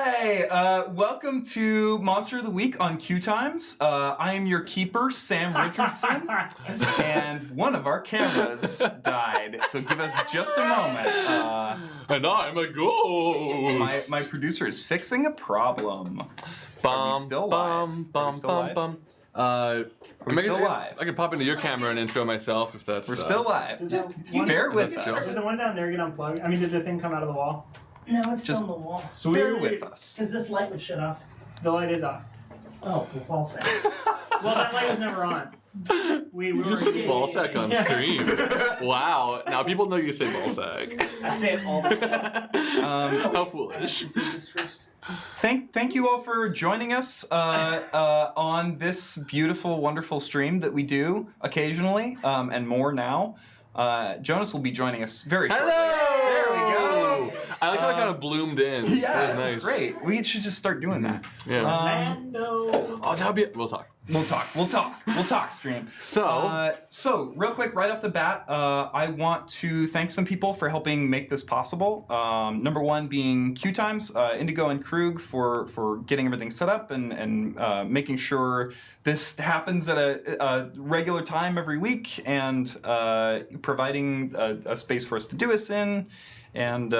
Hi! Welcome to Monster of the Week on QueueTimes. I am your keeper, Sam Richardson, and one of our cameras died, so give us just a moment. And I'm a ghost! My producer is fixing a problem. Are we still live? Are we still live? We're still live. I could pop into your camera and intro myself if that's... We're still live. Just bear with us. Did the one down there get unplugged? I mean, did the thing come out of the wall? No, it's still on the wall. So bear with us. Because this light was shut off. The light is off. Oh, the ball sack. Well, that light was never on. We just were said ball sack on stream. Wow. Now people know you say ball sack. I say it all the time. How foolish. Thank you all for joining us on this beautiful, wonderful stream that we do occasionally, and more now. Jonas will be joining us very shortly. Hello! There we go. I like how it kind of bloomed in. Yeah, that was that's nice. great. We should just start doing that. Yeah. Mando. Oh, that'll be... We'll talk. We'll talk, stream. So, Real quick, right off the bat, I want to thank some people for helping make this possible. Number one being QueueTimes, Indigo and Krug for getting everything set up and making sure this happens at a regular time every week and providing a space for us to do this in. And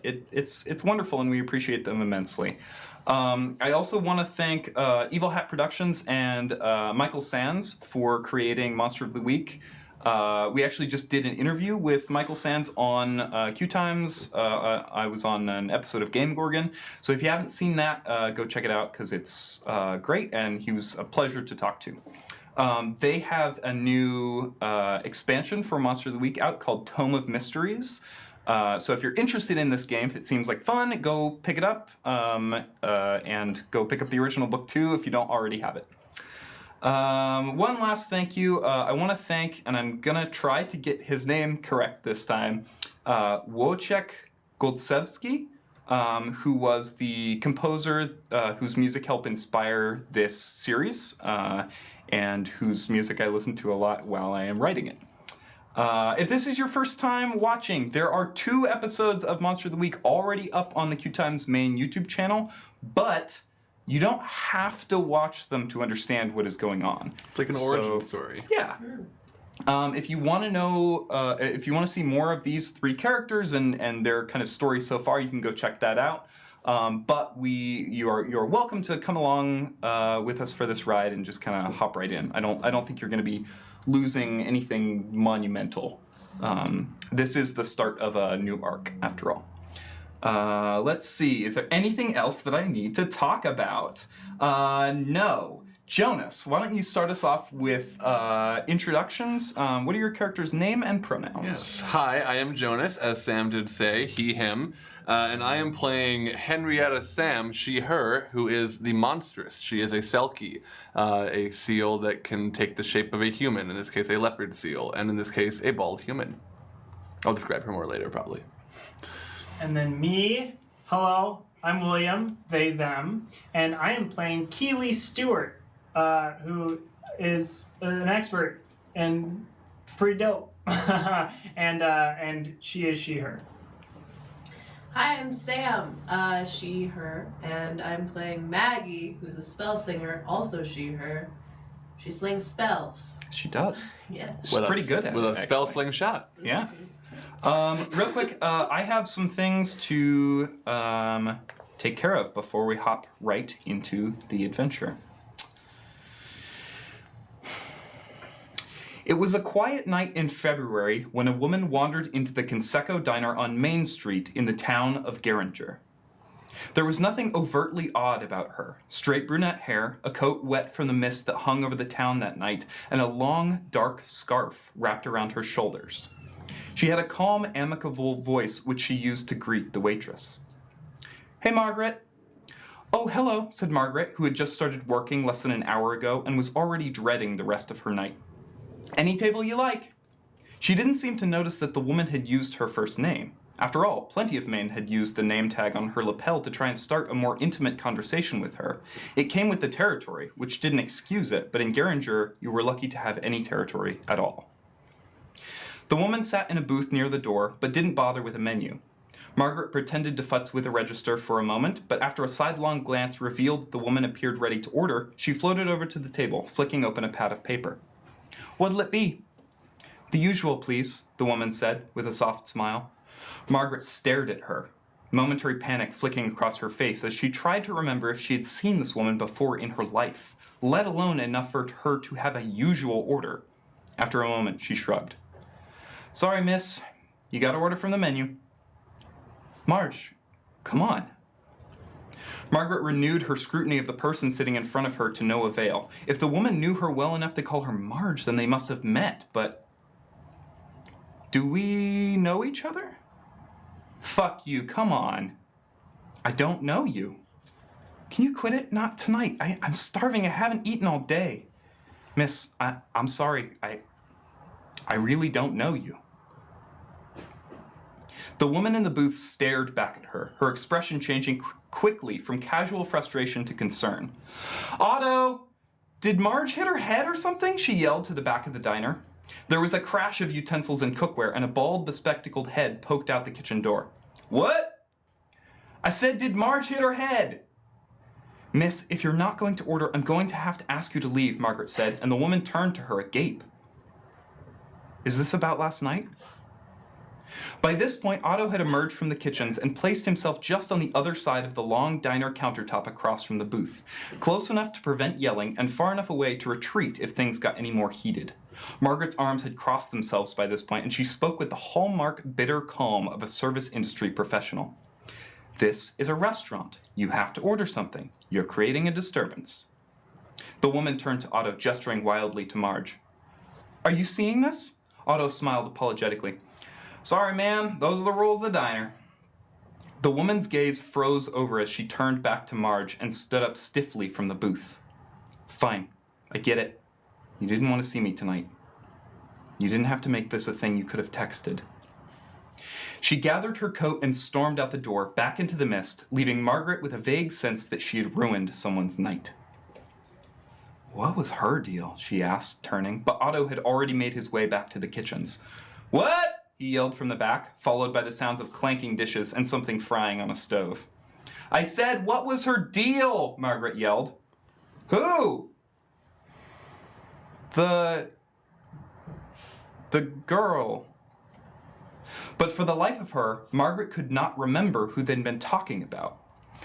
it's wonderful, and we appreciate them immensely. I also want to thank Evil Hat Productions and Michael Sands for creating Monster of the Week. We actually just did an interview with Michael Sands on QueueTimes. I was on an episode of Game Gorgon. So if you haven't seen that, go check it out because it's great, and he was a pleasure to talk to. They have a new expansion for Monster of the Week out called Tome of Mysteries. So if you're interested in this game, if it seems like fun, go pick it up, and go pick up the original book too if you don't already have it. One last thank you. I want to thank, and I'm going to try to get his name correct this time, Wojciech Goldsevsky, who was the composer whose music helped inspire this series, and whose music I listen to a lot while I am writing it. If this is your first time watching, there are 2 episodes of Monster of the Week already up on the QueueTimes main YouTube channel, but you don't have to watch them to understand what is going on. it's like an origin story. Yeah. If you want to know, if you want to see more of these 3 characters and their kind of story so far, you can go check that out. But you're welcome to come along with us for this ride and just kind of hop right in. I don't think you're going to be losing anything monumental. This is the start of a new arc, after all. Let's see. Is there anything else that I need to talk about? No. Jonas, why don't you start us off with introductions? What are your character's name and pronouns? Yes. Hi, I am Jonas, as Sam did say, he, him, and I am playing Henrietta Sam, she, her, who is the monstrous. She is a selkie, a seal that can take the shape of a human, in this case a leopard seal, and in this case a bald human. I'll describe her more later, probably. And then me. Hello, I'm William, they, them, and I am playing Keely Stewart, who is an expert and pretty dope. and she is she, her. Hi, I'm Sam, she, her, and I'm playing Maggie, who's a spell singer, also she, her. She slings spells. She does. Yeah. She's pretty good at it. With a spell actually. sling shot. Yeah. Real quick, I have some things to take care of before we hop right into the adventure. It was a quiet night in February when a woman wandered into the Canseco diner on Main Street in the town of Geringer. There was nothing overtly odd about her. Straight brunette hair, a coat wet from the mist that hung over the town that night, and a long, dark scarf wrapped around her shoulders. She had a calm, amicable voice which she used to greet the waitress. "Hey, Margaret." "Oh, hello," said Margaret, who had just started working less than an hour ago and was already dreading the rest of her night. "Any table you like." She didn't seem to notice that the woman had used her first name. After all, plenty of men had used the name tag on her lapel to try and start a more intimate conversation with her. It came with the territory, which didn't excuse it, but in Geringer, you were lucky to have any territory at all. The woman sat in a booth near the door, but didn't bother with a menu. Margaret pretended to futz with a register for a moment, but after a sidelong glance revealed the woman appeared ready to order, she floated over to the table, flicking open a pad of paper. "What'll it be?" "The usual, please," the woman said, with a soft smile. Margaret stared at her, momentary panic flicking across her face as she tried to remember if she had seen this woman before in her life, let alone enough for her to have a usual order. After a moment, she shrugged. "Sorry, miss. You gotta order from the menu." "Marge, come on." Margaret renewed her scrutiny of the person sitting in front of her to no avail. If the woman knew her well enough to call her Marge, then they must have met, but... "Do we know each other?" "Fuck you, come on." "I don't know you." "Can you quit it? Not tonight. I'm starving. I haven't eaten all day." "Miss, I'm sorry. I really don't know you." The woman in the booth stared back at her, her expression changing quickly from casual frustration to concern. "Otto! Did Marge hit her head or something?" she yelled to the back of the diner. There was a crash of utensils and cookware, and a bald, bespectacled head poked out the kitchen door. "What?" "I said, did Marge hit her head?" "Miss, if you're not going to order, I'm going to have to ask you to leave," Margaret said, and the woman turned to her agape. "Is this about last night?" By this point, Otto had emerged from the kitchens and placed himself just on the other side of the long diner countertop across from the booth, close enough to prevent yelling and far enough away to retreat if things got any more heated. Margaret's arms had crossed themselves by this point, and she spoke with the hallmark bitter calm of a service industry professional. "This is a restaurant. You have to order something. You're creating a disturbance." The woman turned to Otto, gesturing wildly to Marge. "Are you seeing this?" Otto smiled apologetically. "Sorry, ma'am. Those are the rules of the diner." The woman's gaze froze over as she turned back to Marge and stood up stiffly from the booth. "Fine. I get it. You didn't want to see me tonight. You didn't have to make this a thing you could have texted." She gathered her coat and stormed out the door, back into the mist, leaving Margaret with a vague sense that she had ruined someone's night. "What was her deal?" she asked, turning, but Otto had already made his way back to the kitchens. "What?" he yelled from the back, followed by the sounds of clanking dishes and something frying on a stove. "I said, what was her deal?" Margaret yelled. "Who?" The girl." But for the life of her, Margaret could not remember who they'd been talking about.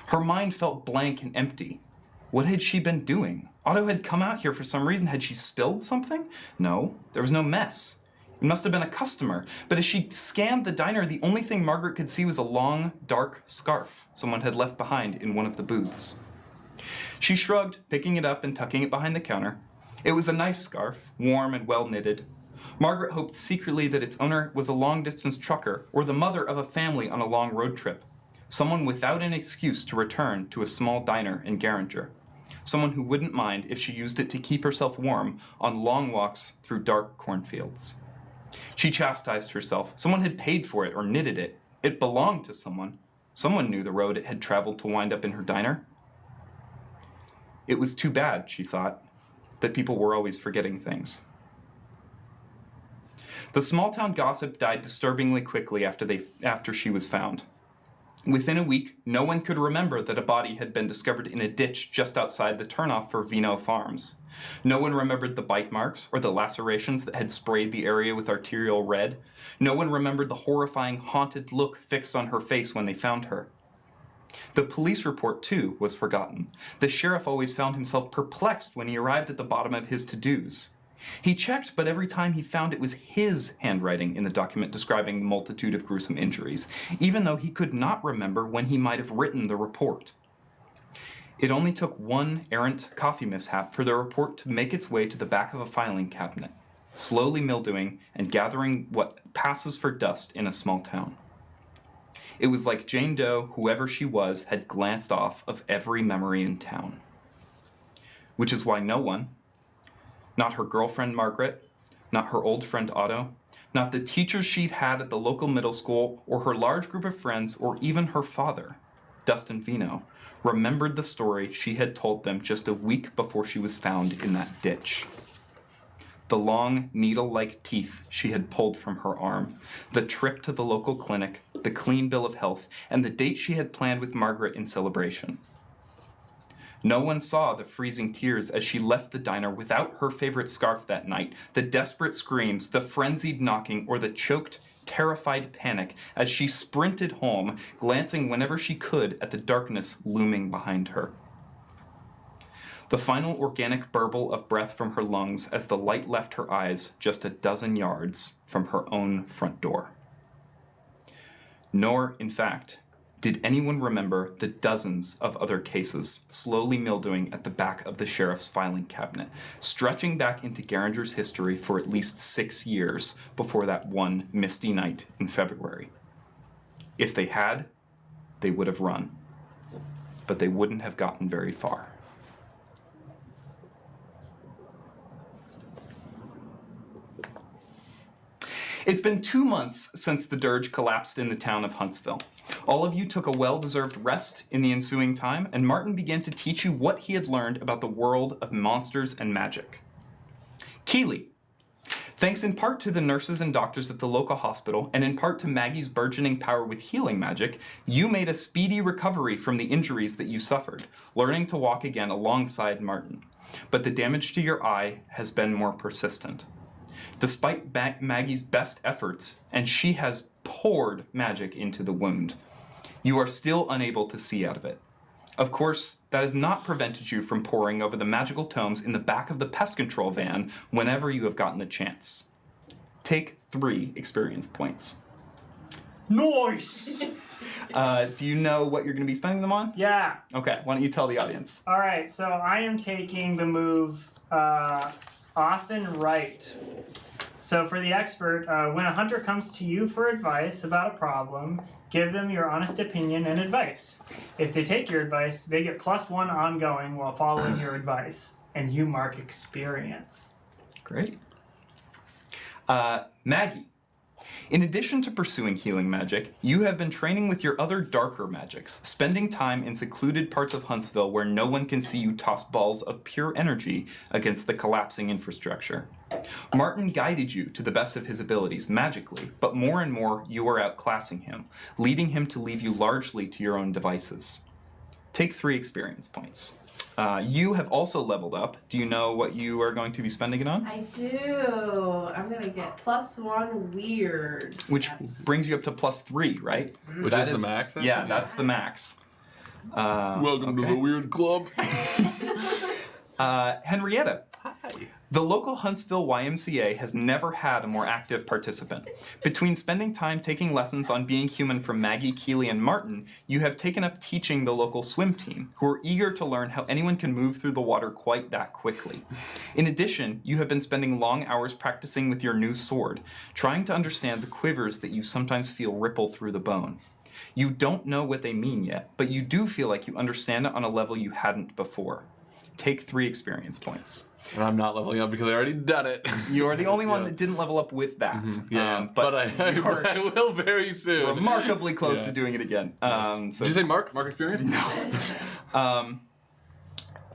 Her mind felt blank and empty. What had she been doing? Otto had come out here for some reason. Had she spilled something? No, there was no mess. It must have been a customer, but as she scanned the diner, the only thing Margaret could see was a long, dark scarf someone had left behind in one of the booths. She shrugged, picking it up and tucking it behind the counter. It was a nice scarf, warm and well knitted. Margaret hoped secretly that its owner was a long-distance trucker or the mother of a family on a long road trip, someone without an excuse to return to a small diner in Geringer, someone who wouldn't mind if she used it to keep herself warm on long walks through dark cornfields. She chastised herself. Someone had paid for it or knitted it. It belonged to someone. Someone knew the road it had traveled to wind up in her diner. It was too bad, she thought, that people were always forgetting things. The small-town gossip died disturbingly quickly after she was found. Within a week, no one could remember that a body had been discovered in a ditch just outside the turnoff for Vino Farms. No one remembered the bite marks or the lacerations that had sprayed the area with arterial red. No one remembered the horrifying, haunted look fixed on her face when they found her. The police report, too, was forgotten. The sheriff always found himself perplexed when he arrived at the bottom of his to-dos. He checked, but every time he found it was his handwriting in the document describing the multitude of gruesome injuries, even though he could not remember when he might have written the report. It only took one errant coffee mishap for the report to make its way to the back of a filing cabinet, slowly mildewing and gathering what passes for dust in a small town. It was like Jane Doe, whoever she was, had glanced off of every memory in town. Which is why no one, not her girlfriend Margaret, not her old friend Otto, not the teachers she'd had at the local middle school, or her large group of friends, or even her father, Dustin Vino, remembered the story she had told them just a week before she was found in that ditch. The long, needle-like teeth she had pulled from her arm, the trip to the local clinic, the clean bill of health, and the date she had planned with Margaret in celebration. No one saw the freezing tears as she left the diner without her favorite scarf that night, the desperate screams, the frenzied knocking, or the choked, terrified panic as she sprinted home, glancing whenever she could at the darkness looming behind her. The final organic burble of breath from her lungs as the light left her eyes just a dozen yards from her own front door. Nor, in fact, did anyone remember the dozens of other cases slowly mildewing at the back of the sheriff's filing cabinet, stretching back into Geringer's history for at least 6 years before that one misty night in February. If they had, they would have run, but they wouldn't have gotten very far. It's been 2 months since the dirge collapsed in the town of Huntsville. All of you took a well-deserved rest in the ensuing time, and Martin began to teach you what he had learned about the world of monsters and magic. Keeley, thanks in part to the nurses and doctors at the local hospital, and in part to Maggie's burgeoning power with healing magic, you made a speedy recovery from the injuries that you suffered, learning to walk again alongside Martin. But the damage to your eye has been more persistent. Despite Maggie's best efforts, and she has poured magic into the wound, you are still unable to see out of it. Of course, that has not prevented you from poring over the magical tomes in the back of the pest control van whenever you have gotten the chance. Take 3 experience points. Nice! Do you know what you're going to be spending them on? Yeah. Okay, why don't you tell the audience? All right, so I am taking the move often right. So for the expert, when a hunter comes to you for advice about a problem, give them your honest opinion and advice. If they take your advice, they get +1 ongoing while following your advice, and you mark experience. Great. Maggie, in addition to pursuing healing magic, you have been training with your other darker magics, spending time in secluded parts of Huntsville where no one can see you toss balls of pure energy against the collapsing infrastructure. Martin guided you to the best of his abilities magically, but more and more you are outclassing him, leading him to leave you largely to your own devices. Take 3 experience points. You have also leveled up. Do you know what you are going to be spending it on? I do. I'm gonna get +1 weird. Which brings you up to +3, right? Which That is the max, I Yeah, think? that's the max. Welcome to okay. the weird club. Henrietta, Hi. the local Huntsville YMCA has never had a more active participant. Between spending time taking lessons on being human from Maggie, Keeley, and Martin, you have taken up teaching the local swim team, who are eager to learn how anyone can move through the water quite that quickly. In addition, you have been spending long hours practicing with your new sword, trying to understand the quivers that you sometimes feel ripple through the bone. You don't know what they mean yet, but you do feel like you understand it on a level you hadn't before. Take 3 experience points. And I'm not leveling up because I already done it. You are the only one Yeah. that didn't level up with that. Yeah, But I will very soon. remarkably close Yeah. to doing it again. So, Did you say Mark? Mark experience? No.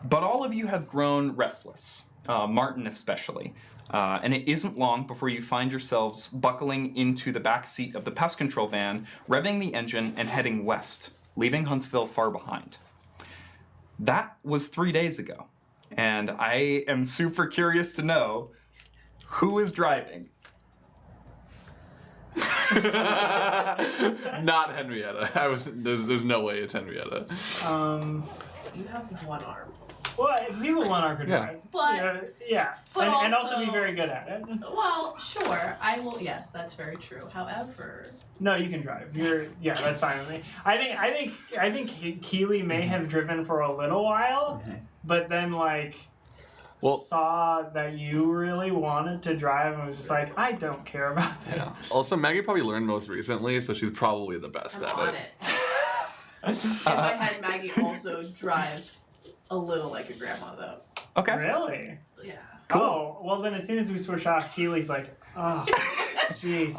But all of you have grown restless, Martin especially. And it isn't long before you find yourselves buckling into the back seat of the pest control van, revving the engine, and heading west, leaving Huntsville far behind. That was 3 days ago, and I am super curious to know who is driving. Not Henrietta. There's no way it's Henrietta. You have 1 arm. Well, people want our Yeah. drive. But- yeah. but And also be also- very good at it. Well, sure. I will. Yes, that's very true. However, No, you can drive. That's fine with me. I think Keeley may have driven for a little while, but then Well- saw that you really wanted to drive and was just like, I don't care about Yeah. this. Also, Maggie probably learned most recently, so she's probably the best I'm at on it. it. In my head, Maggie also drives a little like a grandma, though. Okay. Really? Yeah. Cool. Oh, well then as soon as we switch off, Keeley's like, oh, jeez.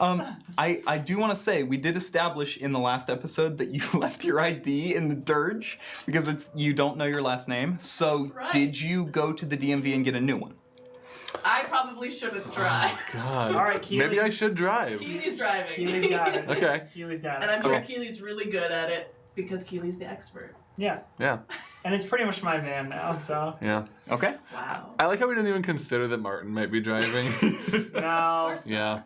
I do want to say, we did establish in the last episode that you left your ID in the dirge because you don't know your last name. So That's right. did you go to the DMV and get a new one? I probably shouldn't drive. God. All right, Keely. Maybe I should drive. Keely's driving. Keely's got it. Okay. Keely's got And it. I'm sure Okay. Keely's really good at it because Keely's the expert. Yeah. Yeah. And it's pretty much my van now, so. Yeah. Okay. Wow. I like how we didn't even consider that Martin might be driving. No. Yeah.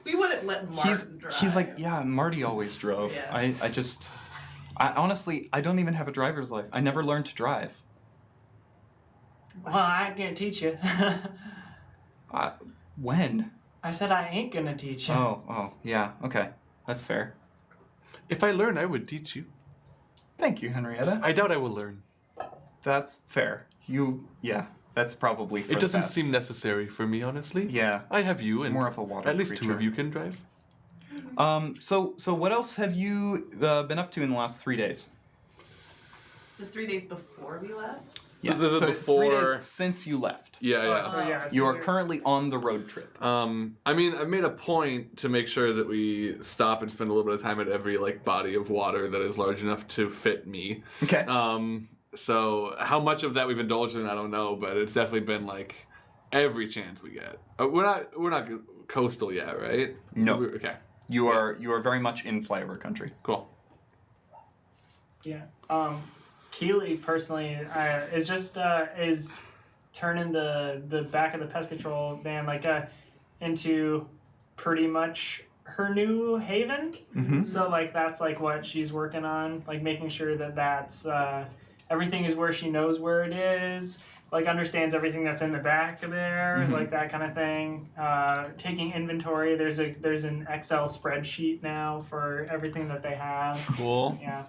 We wouldn't let Martin drive. He's like, yeah, Marty always drove. Yeah. I honestly, I don't even have a driver's license. I never learned to drive. Well, I ain't gonna teach you. When? I said I ain't gonna teach you. Oh, yeah, okay. That's fair. If I learn, I would teach you. Thank you, Henrietta. I doubt I will learn. That's fair. That's probably for It doesn't the best. seem necessary for me, honestly. Yeah. I have you, and More of a water at least two creature. of you can drive. So what else have you been up to in the last 3 days? This is 3 days before we left. Yeah. This is So it's 3 before- days since you left. Yeah. So, yeah. So You are you're- currently on the road trip. I mean, I've made a point to make sure that we stop and spend a little bit of time at every body of water that is large enough to fit me. Okay. So how much of that we've indulged in, I don't know, but it's definitely been every chance we get. We're not coastal yet, right? No. Okay. You are very much in flyover country. Cool. Yeah. Keely personally is turning the back of the pest control van into pretty much her new haven. Mm-hmm. So that's what she's working on, making sure that's everything is where she knows where it is, understands everything that's in the back of there, Mhm. that kind of thing. Taking inventory. There's an Excel spreadsheet now for everything that they have. Cool. Yeah.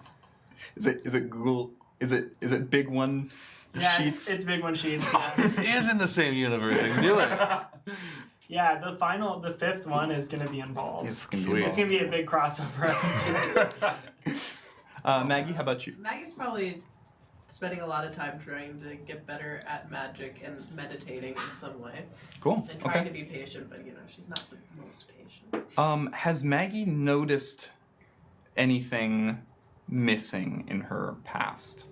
Is it Google? Is it Big One Yeah, Sheets? it's big one sheets. This is in the same universe. I knew it. Yeah, the fifth one is going to be involved. It's gonna Sweet. be It's going to be a big crossover episode. Maggie, how about you? Maggie's probably spending a lot of time trying to get better at magic and meditating in some way. Cool. And trying Okay. to be patient, but she's not the most patient. Has Maggie noticed anything missing in her past?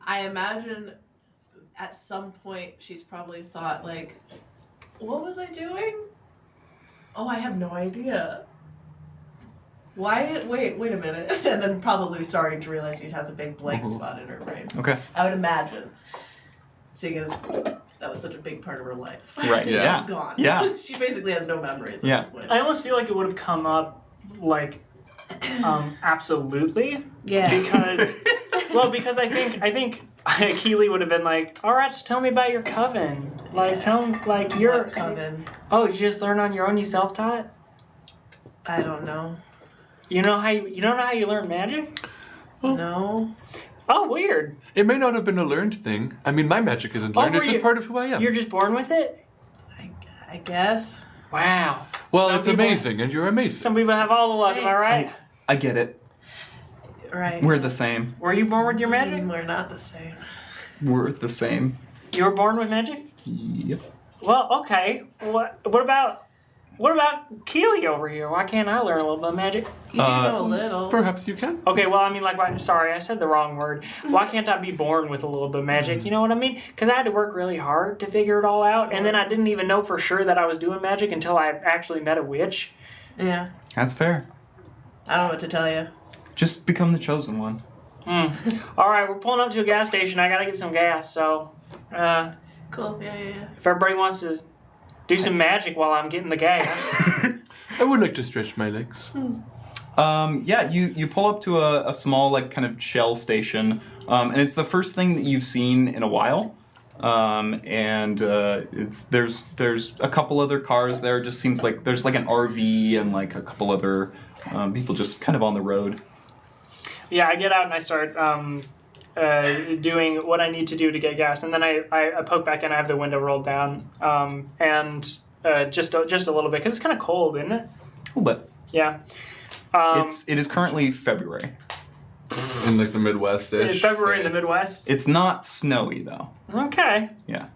I imagine at some point she's probably thought what was I doing? Oh, I have no idea. Why? Wait a minute. And then probably starting to realize she has a big blank spot in her brain. Okay. I would imagine. Seeing as that was such a big part of her life. Right. Yeah. She's gone. Yeah. She basically has no memories at Yeah. this point. I almost feel like it would have come up absolutely. Yeah. Because I think Keely would have been all right, just tell me about your coven. Tell me you're What coven? Oh, did you just learn on your own? You self-taught? I don't know. You don't know how you learn magic? No. Oh, weird. It may not have been a learned thing. I mean, my magic isn't learned. were It's just you- part of who I am. You're just born with it? I guess. Wow. Well, Some it's people- amazing, and you're amazing. Some people have all the luck, am I Thanks. right? I get it. Right. We're the same. Were you born with your magic? We're not the same. We're the same. You were born with magic? Yep. Well, okay. What about Keely over here? Why can't I learn a little bit of magic? You do know a little. Perhaps you can. Okay, well, I mean, sorry, I said the wrong word. Why can't I be born with a little bit of magic? You know what I mean? Because I had to work really hard to figure it all out, and then I didn't even know for sure that I was doing magic until I actually met a witch. Yeah. That's fair. I don't know what to tell you. Just become the chosen one. All right, we're pulling up to a gas station. I gotta get some gas, so Cool. Yeah. if everybody wants to do some magic while I'm getting the gas. I would like to stretch my legs. Yeah, you pull up to a small kind of shell station, and it's the first thing that you've seen in a while. There's a couple other cars there. It just seems like there's an RV and a couple other people just kind of on the road. Yeah, I get out and I start doing what I need to do to get gas, and then I poke back in. I have the window rolled down, and just a little bit because it's kind of cold, isn't it? A little bit. Yeah. It is currently February. In the Midwest-ish. It's February in the Midwest. It's not snowy though. Okay. Yeah.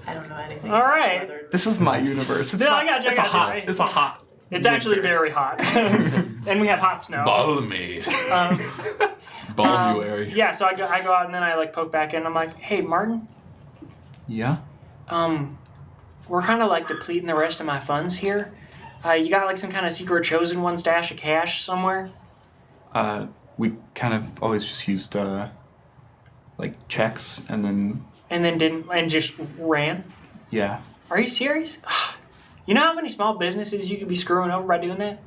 I don't know anything. All about right. weather. This is my universe. It's No, not, I got you, it's I a got you. hot. It's a hot. It's actually winter. very hot, and we have hot snow. Balmy. Um, Balmuary. yeah, so I go out and then I poke back in. And I'm like, hey, Martin, Yeah. we're kind of like depleting the rest of my funds here. You got like some kind of secret chosen one stash of cash somewhere? We kind of always just used like checks and then just ran? yeah. Are you serious? You know how many small businesses you could be screwing over by doing that?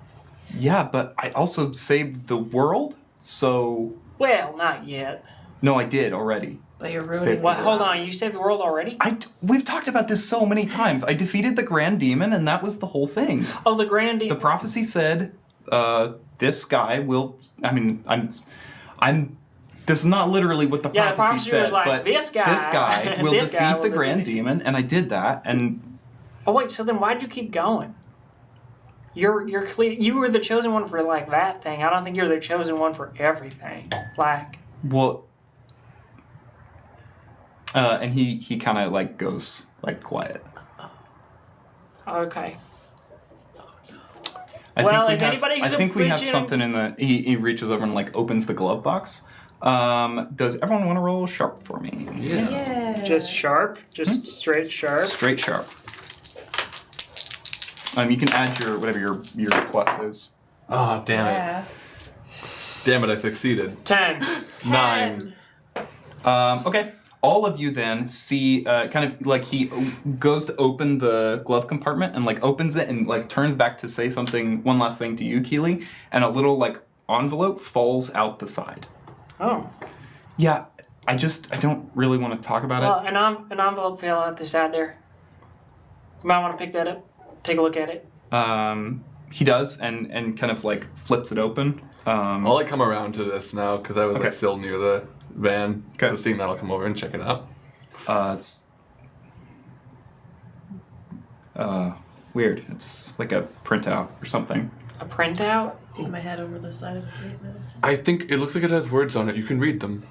Yeah, but I also saved the world, so Well, not yet. no, I did already. But you're Save ruining the What? the Hold on, you saved the world already? We've talked about this so many times. I defeated the Grand Demon, and that was the whole thing. Oh, the Grandy. The prophecy said, this guy will. I mean, I'm. This is not literally what the Yeah, the prophecy prophecy said, was like, but this guy- will this guy defeat will the defeat Grand it. Demon, and I did that. And Oh wait, so then why'd you keep going? You're clear. You were the chosen one for like that thing. I don't think you're the chosen one for everything. Like, well, and he kind of like goes like quiet. okay. I if anybody who think we have appreciate- something in the. He reaches over and like opens the glove box. Does everyone want to roll sharp for me? Yeah. Yeah. Just sharp, just straight sharp. Straight sharp. You can add your whatever your plus is. Oh, damn it. Yeah. Damn it, I succeeded. 10. 9. Okay. All of you then see kind of like he goes to open the glove compartment and like opens it and like turns back to say something, one last thing to you, Keely, and a little like envelope falls out the side. Oh. Yeah, I don't really want to talk about Well, an envelope fell out the side there. You might want to pick that up. Take a look at it. it. He does and kind of like flips it open. I'll like come around to this now because I was Okay. like still near the van. Okay. So seeing that, I'll come over and check it out. It's weird. It's like a printout or something. A printout? Peek my head over the side of the statement. I think it looks like it has words on it. You can read them.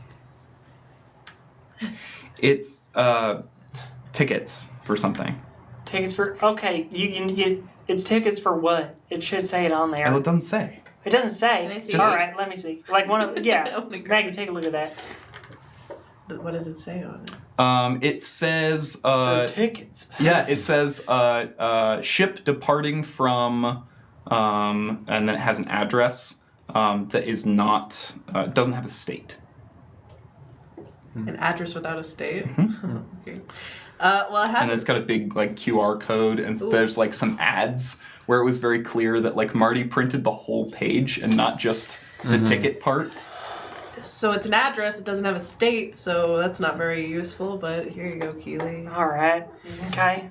It's tickets for something. Tickets for. Okay, you it's tickets for what? It should say it on there. Well, it doesn't say. It doesn't say. Can I see Just- All right, let me see. Like one of yeah. Oh my God. Maggie, take a look at that. What does it say on it? It says. It says tickets. Yeah, it says ship departing from, and then it has an address that is not doesn't have a state. An address without a state? Mm-hmm. Okay. Well, it And has. it's got a big like QR code, and Ooh. there's like some ads where it was very clear that like Marty printed the whole page and not just the ticket part. So it's an address. It doesn't have a state, so that's not very useful. But here you go, Keely. All right. Okay.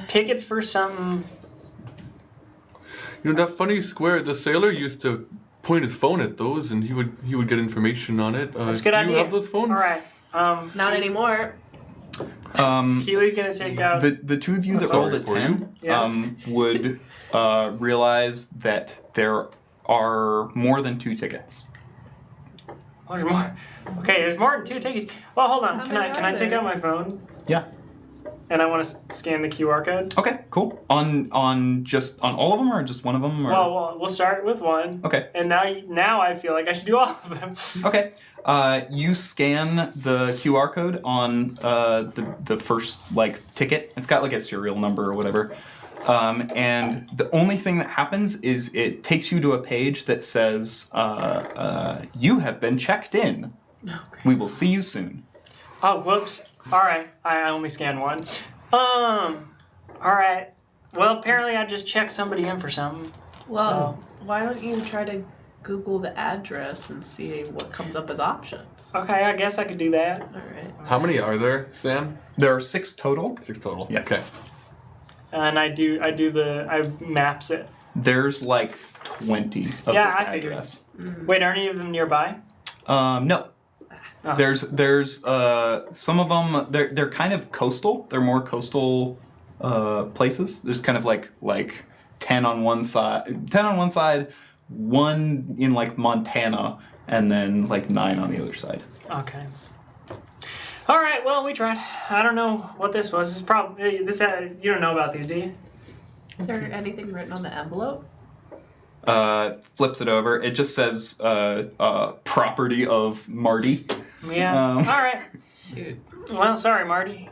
Tickets for something. You know that funny square. The sailor used to point his phone at those, and he would get information on it. That's a good do idea. you have those phones? All right. Not anymore. Keely's gonna take out. The two of you that Sorry rolled a for 10 Yeah. would realize that there are more than 2 tickets. Oh, there's more. Okay, there's more than 2 tickets. Well, hold on. How Can many I are take there? out my phone? Yeah. And I want to scan the QR code. Okay, cool. On all of them or just one of them? Or? Well, we'll start with one. Okay. And now I feel like I should do all of them. Okay. You scan the QR code on the first like ticket. It's got like a serial number or whatever. And the only thing that happens is it takes you to a page that says, "You have been checked in. We will see you soon." Oh, whoops. All right. I only scanned one. All right. Well, apparently I just checked somebody in for something. Well, why don't you try to Google the address and see what comes up as options? Okay, I guess I could do that. All right. How many are there, Sam? There are 6 total. 6 total. Yeah. Okay. And I maps it. There's like 20 of Yeah, this I figured. address. Wait, aren't any of them nearby? No. Oh. There's some of them they're kind of coastal. They're more coastal places. There's kind of like 10 on one side, 1 in like Montana, and then like 9 on the other side. Okay. All right. Well, we tried. I don't know what this was. It's probably this. You don't know about these, do you? Is there anything written on the envelope? Flips it over. It just says property of Marty. Yeah. Um. All right. Shoot. Well, sorry, Marty.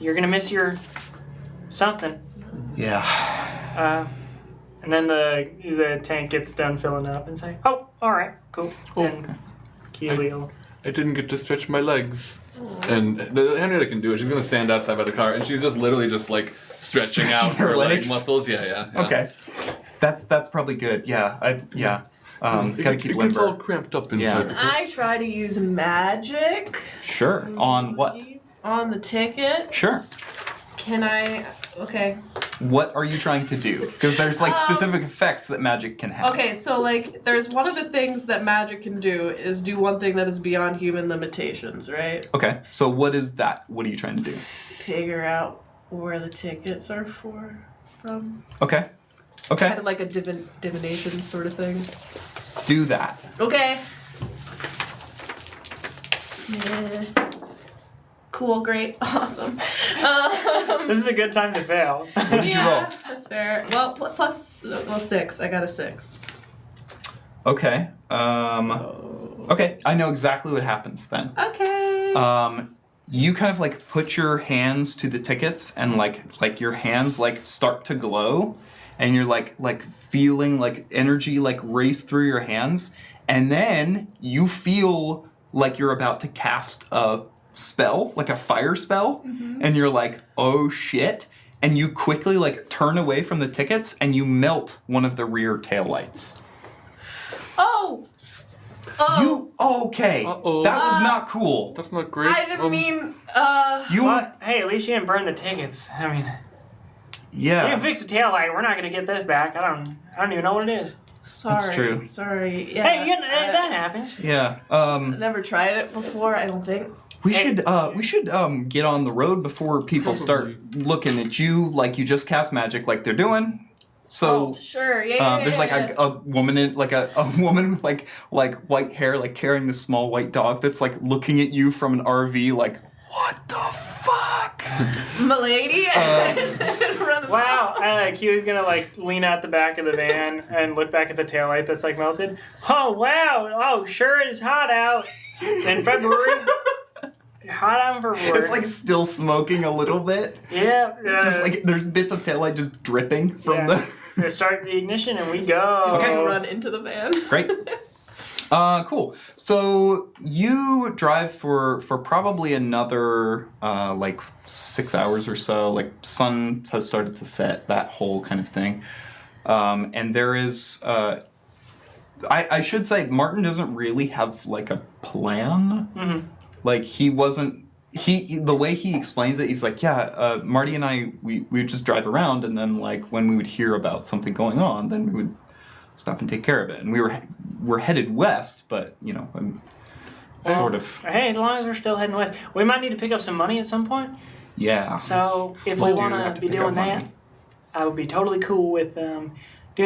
You're gonna miss your something. Yeah. And then the tank gets done filling up and say, "Oh, all right, cool." Oh, and Keely will. I didn't get to stretch my legs. And Henrietta can do it. She's gonna stand outside by the car, and she's just literally just like stretching out her leg legs? muscles. Yeah. Okay. That's probably good. Yeah. Gotta keep It limber. gets all cramped up inside. Can I try to use magic Sure. On what? on the ticket? Sure. Can I? Okay. What are you trying to do? Because there's like specific effects that magic can have. Okay, so like, there's one of the things that magic can do is do one thing that is beyond human limitations, right? Okay. So what is that? What are you trying to do? Figure out where the tickets are from. Okay. Okay. Kind of like a divination sort of thing. Do that. Okay. Yeah. Cool, great, awesome. This is a good time to fail. What did you roll? That's fair. Well, plus 6. I got a 6. Okay. So... Okay. I know exactly what happens then. Okay. You kind of like put your hands to the tickets and like your hands like start to glow and you're like feeling like energy like race through your hands and then you feel like you're about to cast a spell, like a fire spell, and you're like, oh shit, and you quickly like turn away from the tickets and you melt one of the rear taillights. Oh! Okay. Uh-oh. That was not cool. That's not great. I didn't mean, You What? Hey, at least you didn't burn the tickets. I mean, you Yeah. can fix the taillight. We're not gonna get this back. I don't even know what it is. sorry. That's true. Sorry. Yeah. Hey, that happens. Yeah. I never tried it before, I don't think. We should get on the road before people start looking at you like you just cast magic like they're doing. So Oh, sure. Yeah. there's like a woman in like a woman with like white hair like carrying this small white dog that's like looking at you from an RV like what the fuck? Milady. Run Wow. Keely's gonna like lean out the back of the van and look back at the taillight that's like melted. Oh wow! Oh, sure is hot out in February. Hot out in February. It's like still smoking a little bit. Yeah. It's just like there's bits of taillight just dripping from the. We start the ignition and we go. Okay. Run into the van. Great. Cool. So you drive for probably another like 6 hours or so. Like sun has started to set, that whole kind of thing. And there is, I should say, Martin doesn't really have like a plan. Mm-hmm. Like the way he explains it, he's like, yeah, Marty and I, we would just drive around, and then like when we would hear about something going on, then we would stop and take care of it. And we're headed west, but you know, sort of. Hey, as long as we're still heading west, we might need to pick up some money at some point. Yeah. So if We we do want have to to be pick up doing that, money. I would be totally cool with doing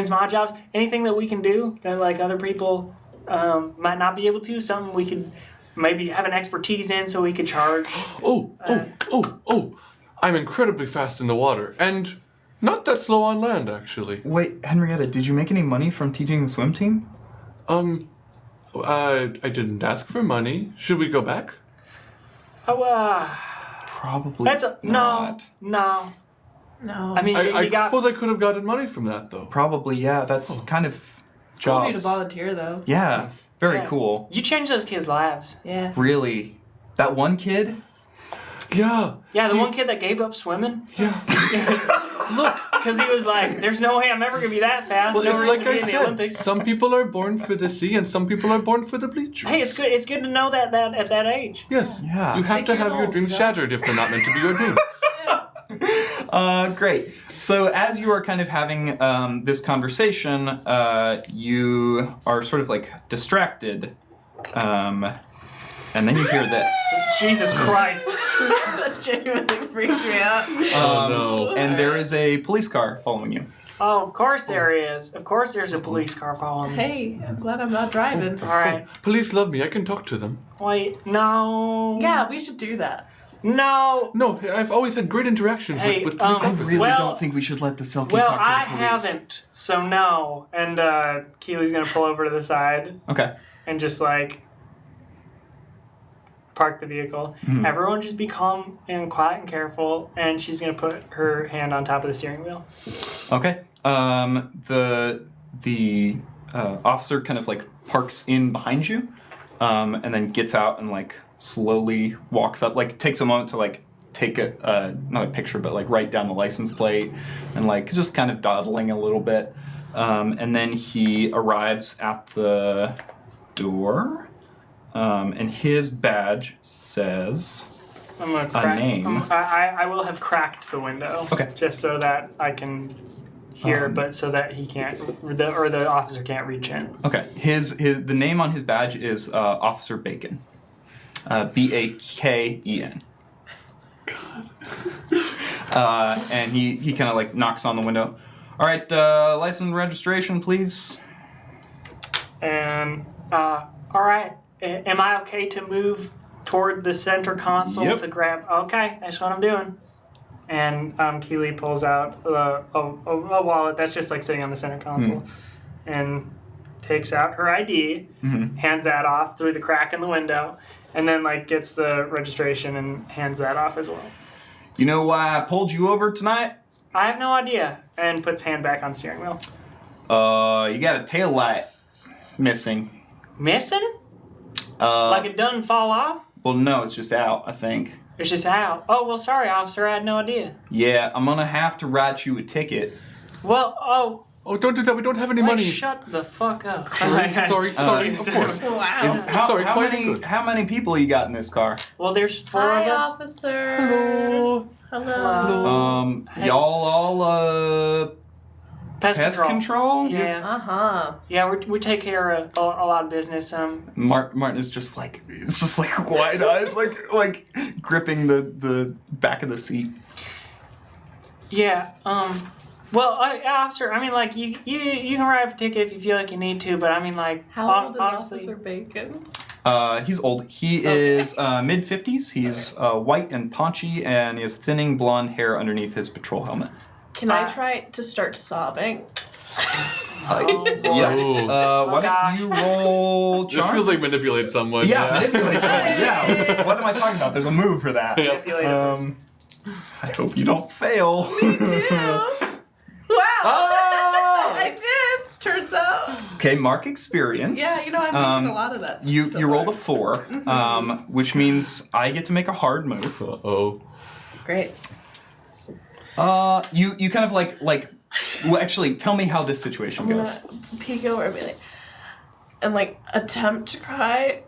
some odd jobs. Anything that we can do that like other people might not be able to. Something we could maybe have an expertise in, so we could charge. Oh! I'm incredibly fast in the water, and not that slow on land, actually. Wait, Henrietta, did you make any money from teaching the swim team? I didn't ask for money. Should we go back? Oh, Probably. that's a no. No. I mean, I you got. suppose I could have gotten money from that, though. Probably, yeah. That's kind of Cool of you to jobs. volunteer though. Yeah, very Yeah. cool. You changed those kids' lives. Yeah. Really, that one kid. Yeah. Yeah, the one kid that gave up swimming. Yeah. Look. Because he was like, there's no way I'm ever going to be that fast. Well, no it's reason like to be I in the said. Olympics. Some people are born for the sea, and some people are born for the bleachers. Hey, it's good. It's good to know that at that age. Yes. Yeah. You have 6 to years have your old, dreams yeah. shattered if they're not meant to be your dreams. Great. So as you are kind of having this conversation, you are sort of like distracted, and then you hear this. Jesus Christ. That genuinely freaked me out. Oh, no. And there is a police car following you. Oh, of course there is. Of course there's a police car following me. Hey, I'm glad I'm not driving. All right. Police love me. I can talk to them. Wait, no. Yeah, we should do that. No. No, I've always had great interactions Hey, with police I officers. really Well- don't think we should let the Selkie Well, talk to the I police. haven't, so no. And Keely's gonna pull over to the side Okay. and just like, park the vehicle. Mhm. Everyone just be calm and quiet and careful, and she's gonna put her hand on top of the steering wheel. Okay. The officer kind of like parks in behind you, and then gets out and like slowly walks up. Like takes a moment to like take not a picture, but like write down the license plate, and like just kind of dawdling a little bit. And then he arrives at the door, and his badge says I'm gonna crack. name. I will have cracked the window. Okay. Just so that I can hear, but so that he can't, or the officer can't reach in. Okay. The name on his badge is Officer Bacon. Baken. And he kind of like knocks on the window. All right, license and registration, please. And all right, am I okay to move toward the center console Yep. to grab? Okay, that's what I'm doing. And Keely pulls out a wallet that's just like sitting on the center console, and takes out her ID, hands that off through the crack in the window, and then like gets the registration and hands that off as well. You know why I pulled you over tonight? I have no idea. And puts hand back on steering wheel. You got a tail light missing. Missing? Like it doesn't fall off? Well, no, it's just out, I think. It's just out. Oh, well, sorry, officer. I had no idea. Yeah, I'm gonna have to write you a ticket. Well, Oh, don't do that. We don't have any wait, money. shut the fuck up. Sorry, of course. Wow. Sorry, how quite many good. how many people you got in this car? Well, there's 4 Hi, of us. officer. Hello. Hello. Hey. Y'all all pest control? Yeah. Yeah, we take care of a lot of business. Martin is just like wide eyes, like gripping the back of the seat. Yeah. Well, officer, I mean, like, you can write up a ticket if you feel like you need to, but I mean, like, How old is honestly, Officer Bacon? He's old. He is mid-50s. He's white and paunchy, and he has thinning blonde hair underneath his patrol helmet. Can I try to start sobbing? Yeah. Why don't you roll charm? This feels like manipulate someone. Yeah, manipulate someone. Yeah. What am I talking about? There's a move for that. manipulate a person. I hope you don't fail. Me too. Wow. Oh! I did. Turns out. Okay, mark experience. Yeah, you know, I'm making a lot of that. You so you rolled a far. 4, which means I get to make a hard move. Uh-oh. Great. You kind of like well, actually, tell me how this situation I'm gonna goes. peek over and be like, and like attempt to cry,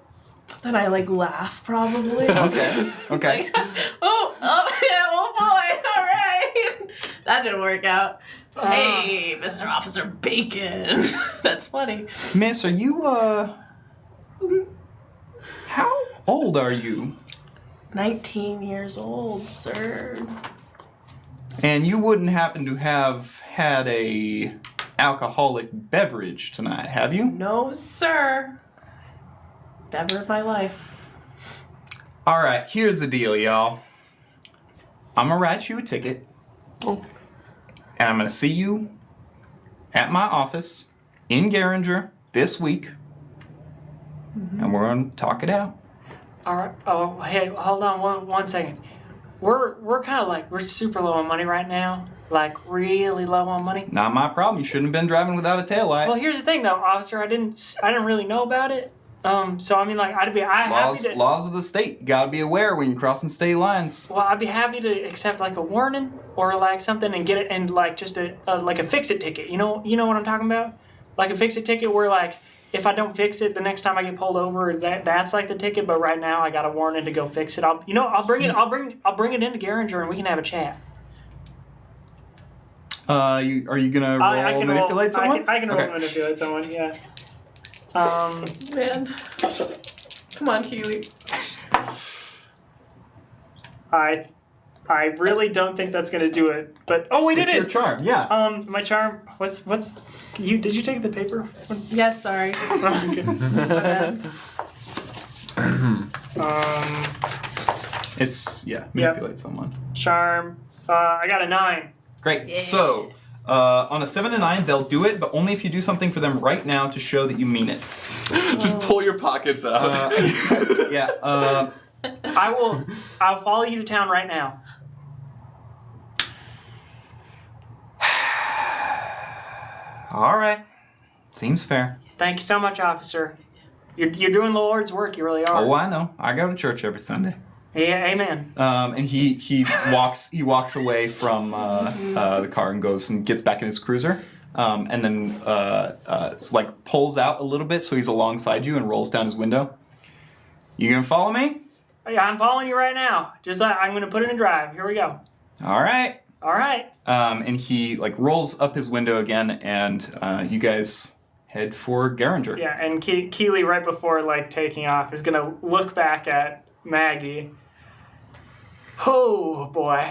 but then I like laugh probably. Okay. Like, oh yeah, oh boy, all right. That didn't work out. Hey, Mr. Officer Bacon. That's funny. Miss, are you how old are you? 19 years old, sir. And you wouldn't happen to have had a alcoholic beverage tonight, have you? No, sir. Never in my life. All right, here's the deal, y'all. I'm gonna write you a ticket. Oh. And I'm gonna see you at my office in Geringer this week. And we're gonna talk it out. All right. Oh, hey, hold on one second. We're kind of like, we're super low on money right now. Like, really low on money. Not my problem. You shouldn't have been driving without a taillight. Well, here's the thing, though, officer. I didn't really know about it. So I mean, like, I'd be happy to. Laws of the state. You gotta be aware when you're crossing state lines. Well, I'd be happy to accept like a warning or like something and get it and like just a like a fix-it ticket. You know what I'm talking about? Like a fix-it ticket where like if I don't fix it the next time I get pulled over, that's like the ticket. But right now I got a warning to go fix it. I'll bring it into Geringer and we can have a chat. Are you gonna roll manipulate someone? I can roll Okay. manipulate someone. Yeah. Man. Come on, Keely. I really don't think that's gonna do it. But oh wait, It's it your is. charm, yeah. My charm. What's you? Did you take the paper? Yes, sorry. Okay. My bad. It's manipulate someone. Charm. I got a 9. Great. Yeah. So, on a 7 and 9, they'll do it, but only if you do something for them right now to show that you mean it. Just pull your pockets out. Yeah. I'll follow you to town right now. All right. Seems fair. Thank you so much, officer. You're doing the Lord's work. You really are. Oh, I know. I go to church every Sunday. Yeah, amen. And he walks away from the car and goes and gets back in his cruiser. And then like pulls out a little bit so he's alongside you and rolls down his window. You gonna follow me? Yeah, I'm following you right now. Just I'm gonna put it in drive. Here we go. All right. All right. And he like rolls up his window again, and you guys head for Geringer. Yeah, and Keeley, right before like taking off, is gonna look back at Maggie. Oh boy.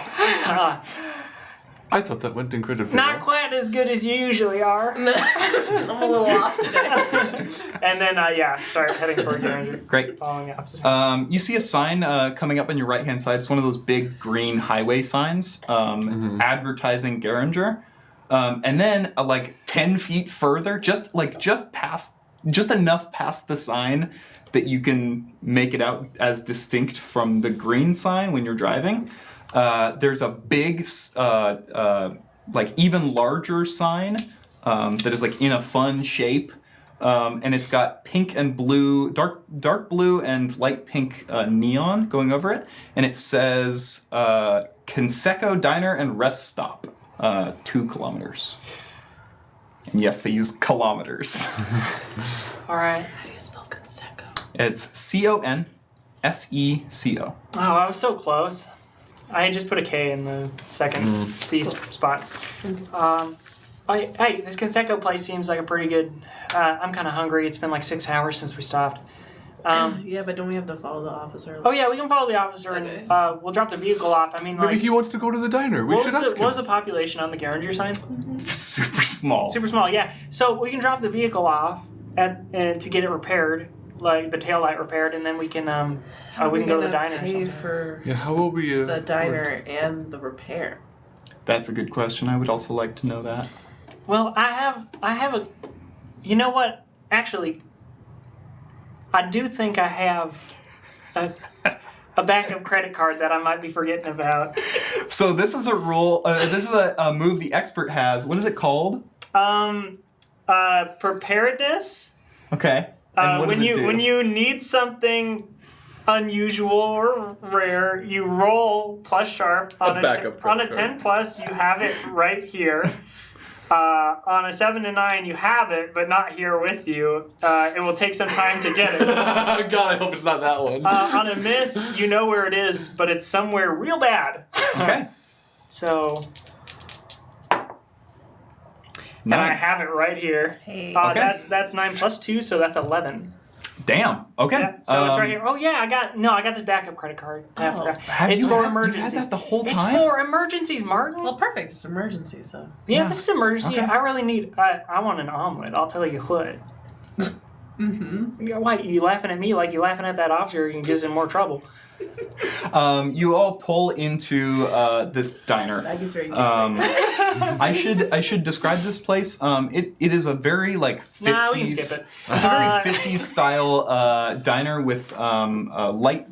I thought that went incredibly Not well. quite as good as you usually are. I'm a little off today. And then start heading toward Geringer. Great. Following the officer. You see a sign coming up on your right-hand side. It's one of those big green highway signs advertising Geringer. And then like 10 feet further, just enough past the sign that you can make it out as distinct from the green sign when you're driving. There's a big, like even larger sign that is like in a fun shape. And it's got pink and blue, dark blue and light pink neon going over it. And it says Canseco Diner and Rest Stop, 2 kilometers. And yes, they use kilometers. All right. How do you spell Canseco? It's Conseco. Oh, I was so close. I had just put a K in the second C spot. Hey, this Canseco place seems like a pretty good. I'm kind of hungry. It's been like 6 hours since we stopped. Yeah, but don't we have to follow the officer? Oh yeah, we can follow the officer Okay. and we'll drop the vehicle off. I mean, Maybe like, he wants to go to the diner. We what should was, ask the, him. what was the population on the Geringer sign? Super small. Super small, yeah. So we can drop the vehicle off to get it repaired, like the taillight repaired, and then we can we can go to the diner or pay something. for Yeah, how will we... the diner and the repair? That's a good question. I would also like to know that. Well, I have a. You know what? Actually, I do think I have a backup credit card that I might be forgetting about. So this is a rule. This is a move the expert has. What is it called? Preparedness. Okay. And what does it do? When you need something unusual or rare, you roll plus sharp on backup on a credit 10 plus. You have it right here. On a 7 to 9, you have it, but not here with you. It will take some time to get it. God, I hope it's not that one. On a miss, you know where it is, but it's somewhere real bad. Okay. So, and I Nine. have it right here. Hey. Okay. That's 9 plus 2, so that's 11. Damn. Okay. Yeah, so it's right here. Oh yeah, I got this backup credit card. I Oh. forgot. Have It's you for had- emergencies. You've had that the whole It's time? for emergencies, Martin. Well, perfect. It's emergency, so. Yeah, this is emergency. Okay. I really need. I want an omelet. I'll tell you what. Mm-hmm. Why you laughing at me like you laughing at that officer? You can get in more trouble. You all pull into this diner. Maggie's very good. I should describe this place. It is a very like 50s. Nah, we can skip it. It's a very 50s style diner with light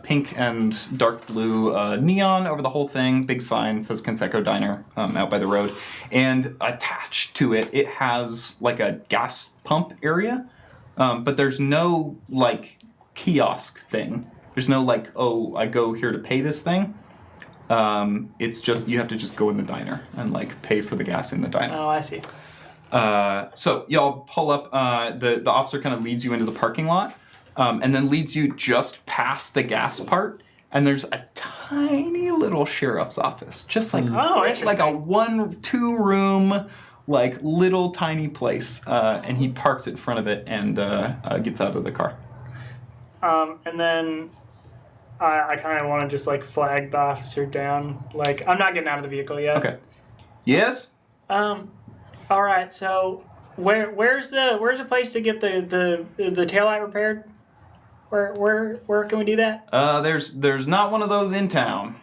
pink and dark blue neon over the whole thing. Big sign says Canseco Diner out by the road, and attached to it, it has like a gas pump area, but there's no like kiosk thing. There's no like, oh, I go here to pay this thing. It's just you have to just go in the diner and like pay for the gas in the diner. Oh, I see. So y'all pull up. The officer kind of leads you into the parking lot, and then leads you just past the gas part. And there's a tiny little sheriff's office, just like Oh, like a interesting. 1-2 room, like little tiny place. And he parks in front of it and gets out of the car. And then I kind of want to just like flag the officer down. Like I'm not getting out of the vehicle yet. Okay. Yes. All right. So where's the place to get the taillight repaired? Where can we do that? There's not one of those in town.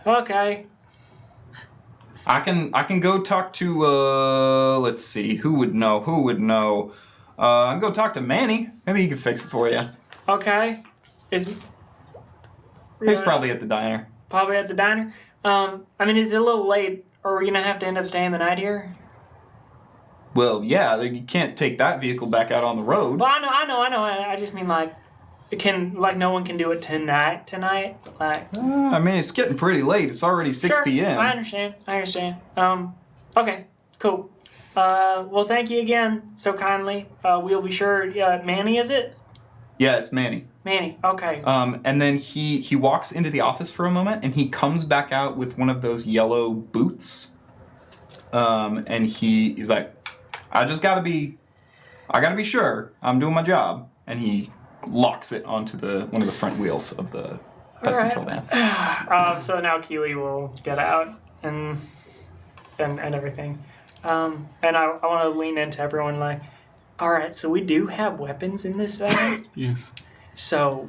Okay. I can go talk to let's see, who would know? I can go talk to Manny. Maybe he can fix it for you. Okay. Is He's probably at the diner. probably at the diner. I mean, is it a little late? Or are we gonna have to end up staying the night here? Well, yeah, you can't take that vehicle back out on the road. Well, I know. I just mean like, no one can do it tonight. Like, I mean, it's getting pretty late. It's already 6 sure, p.m. I understand. Okay, cool. Well, thank you again so kindly. We'll be sure. Manny, is it? Yeah, it's Manny. Manny. Okay. And then he walks into the office for a moment, and he comes back out with one of those yellow boots. And he's like, I gotta be sure I'm doing my job. And he locks it onto one of the front wheels of the pest control van. So now Kiwi will get out and everything. And I want to lean into everyone like, all right, so we do have weapons in this van. Yes. So,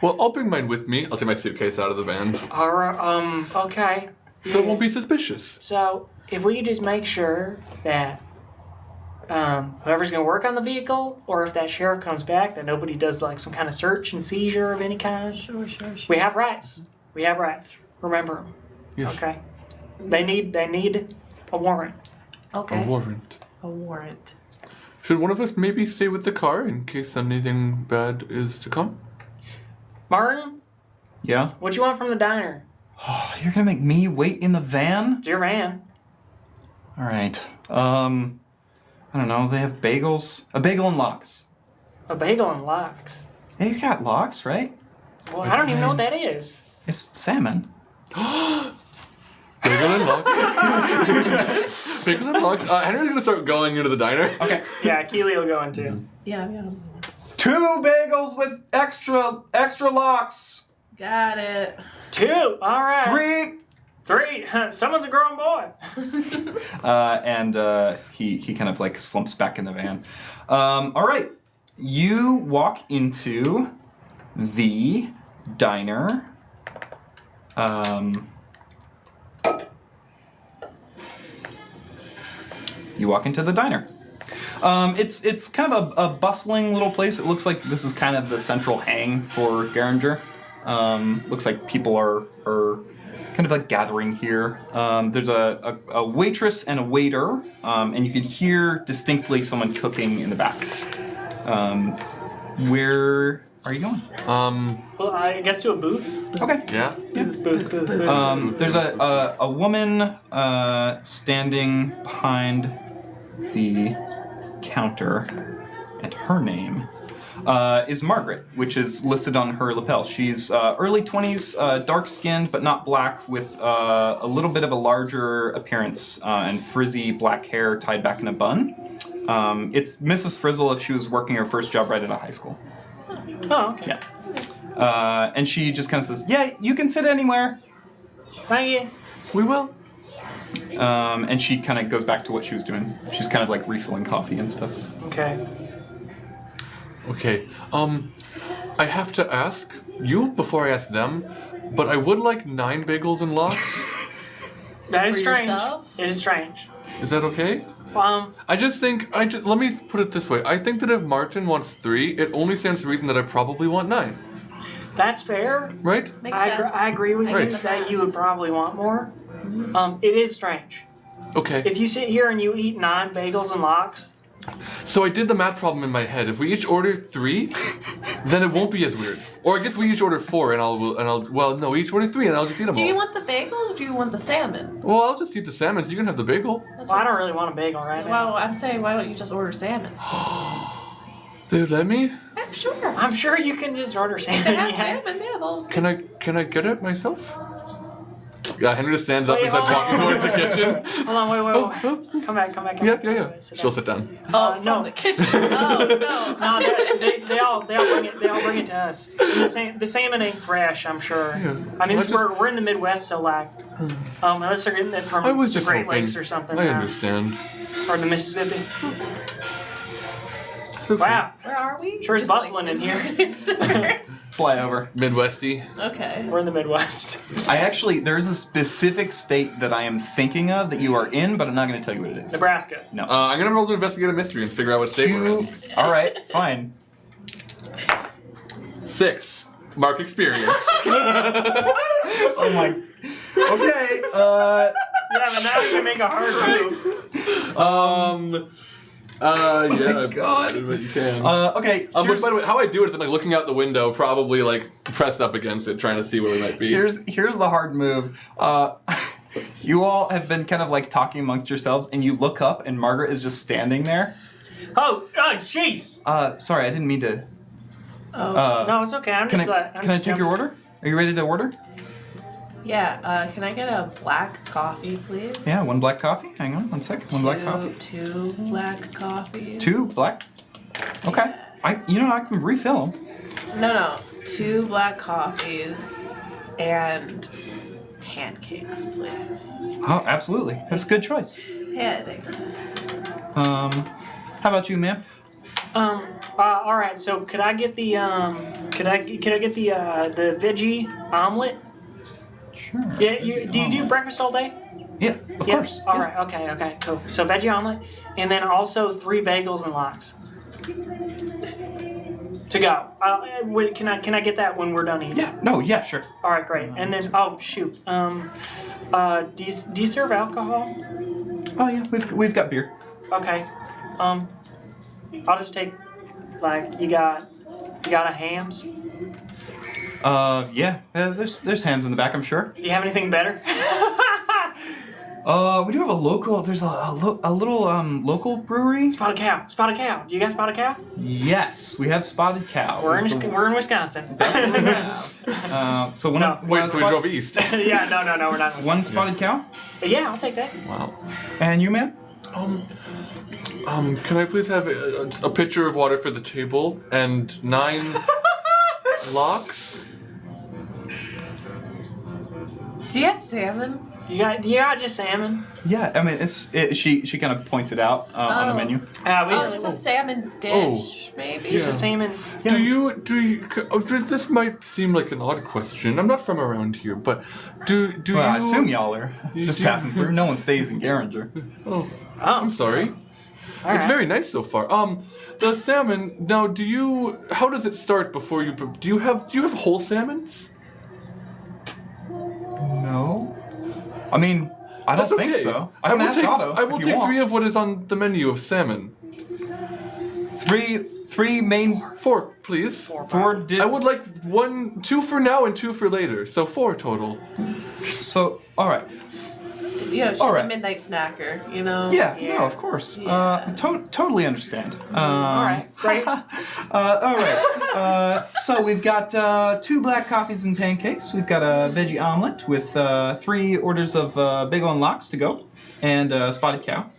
Well, I'll bring mine with me. I'll take my suitcase out of the van, all right, okay. so it won't be suspicious. So if we could just make sure that whoever's going to work on the vehicle, or if that sheriff comes back, that nobody does like some kind of search and seizure of any kind. Sure. We have rights. Remember them. Yes. Okay. They need a warrant. Okay. A warrant. A warrant. Should one of us maybe stay with the car in case anything bad is to come? Martin, Yeah? what you want from the diner? Oh, you're gonna make me wait in the van? It's your van. All right. I don't know. They have bagels. A bagel and lox. A bagel and lox. Hey, you got lox, right? Well, I don't even know what that is. It's salmon. Bagel and logs. Bagel and logs. Henry's gonna start going into the diner. Okay. Yeah, Keely will go in too. Yeah. 2 bagels with extra lox. Got it. 2. All right. 3. 3. Someone's a grown boy. And he kind of like slumps back in the van. All right. You walk into the diner. You walk into the diner. It's kind of a bustling little place. It looks like this is kind of the central hang for Geringer. Looks like people are kind of like gathering here. There's a waitress and a waiter, and you can hear distinctly someone cooking in the back. Where are you going? Well, I guess to a booth. Okay. Yeah. Booth. There's a woman standing behind the counter, and her name is Margaret, which is listed on her lapel. She's early 20s, dark-skinned but not black, with a little bit of a larger appearance and frizzy black hair tied back in a bun. It's Mrs. Frizzle if she was working her first job right out of high school. Oh, okay. Yeah. And she just kind of says, yeah, you can sit anywhere. Thank you. We will. And she kind of goes back to what she was doing. She's kind of like refilling coffee and stuff. Okay. Okay. I have to ask you before I ask them, but I would like 9 bagels and lox. That is For strange. yourself? It is strange. Is that okay? I just think let me put it this way. I think that if Martin wants 3, it only stands to reason that I probably want 9. That's fair. Right? Makes sense. I agree with I you get that you would probably want more. It is strange. Okay. If you sit here and you eat 9 bagels and lox, So I did the math problem in my head. If we each order 3, then it won't be as weird. Or I guess we each order 4, we each order 3, and I'll just eat them Do all. you want the bagel or do you want the salmon? Well, I'll just eat the salmon, so you can have the bagel. That's well, I don't really want a bagel right now. Well, I'm saying, why don't you just order salmon? They would let me? I'm sure. I'm sure you can just order salmon. They have yeah. salmon, yeah. They'll... Can I get it myself? Yeah, Henry just stands up Wait, and starts hold walking on. towards the kitchen. Hold on, wait. Oh, Come back. yeah. Sit She'll down. sit down. Oh, no. from the kitchen. Oh, no. No, they all bring it to us. And the salmon ain't fresh, I'm sure. Yeah. I mean, I just- we're in the Midwest, so like, unless they're getting it from I was the just Great hoping. Lakes or something, I understand. or the Mississippi. It's okay. Wow, Where are we? Sure is Just, bustling in here. Fly over. Midwesty. Okay. We're in the Midwest. There's a specific state that I am thinking of that you are in, but I'm not going to tell you what it is. Nebraska. No. I'm gonna roll to investigate a mystery and figure out what state we're in. All right, fine. 6. Mark experience. Oh my. Okay. Yeah, but now you can make a hard move. Yeah. God. But you can. Okay. Which, Here's, by the way, how I do it is I'm like looking out the window, probably like pressed up against it, trying to see where we might be. here's the hard move. You all have been kind of like talking amongst yourselves, and you look up, and Margaret is just standing there. Oh, jeez. Sorry, I didn't mean to. No, it's okay. I'm Can just. I take your order? Are you ready to order? Yeah, can I get a black coffee, please? Yeah, 1 black coffee. Hang on, 1 sec. 1 black coffee. 2 black coffees. 2 black. Okay. I can refill them. No. 2 black coffees and pancakes, please. Oh, absolutely. That's a good choice. Yeah, thanks. How about you, ma'am? All right. So could I get the could I get the veggie omelet? Sure. Yeah. Do you do breakfast all day? Yeah, of course. All right. Okay. Cool. So veggie omelet, and then also 3 bagels and lox. To go. Can I get that when we're done eating? Yeah. No. Yeah. Sure. All right. Great. And then shoot. Do you serve alcohol? Oh yeah. We've got beer. Okay. I'll just take you got a hams. Yeah. There's hams in the back, I'm sure. Do you have anything better? We do have a local. There's a little local brewery. Spotted cow. Do you got spotted cow? Yes, we have Spotted Cow. We're It's in Wisconsin. So one. No. Wait, so we drove east. Yeah, no, we're not in Wisconsin. 1 Spotted Cow. Yeah, I'll take that. Wow. And you, ma'am? Can I please have a pitcher of water for the table and 9 lox? Do you have salmon? You got just salmon. Yeah. I mean, she kind of points it out on the Oh. menu. Just a salmon dish, maybe. Just a salmon. Do you? This might seem like an odd question. I'm not from around here, but do Well, you? I assume y'all are just do- passing through. No one stays in Geringer. Oh, I'm sorry. All It's right. very nice so far. The salmon. Now, do you? How does it start before you? Do you have whole salmons? No. I mean, I don't That's think okay. so. I can ask Otto. I will if you take want. 3 of what is on the menu of salmon. Three main 4, please. 4 I would like 2 for now and 2 for later, so 4 total. So all right. She's All right. a midnight snacker, you know? Yeah. Yeah. No, of course. Yeah. Totally understand. All right. Great. All right. So we've got 2 black coffees and pancakes. We've got a veggie omelet with 3 orders of bagel and lox to go, and Spotted Cow.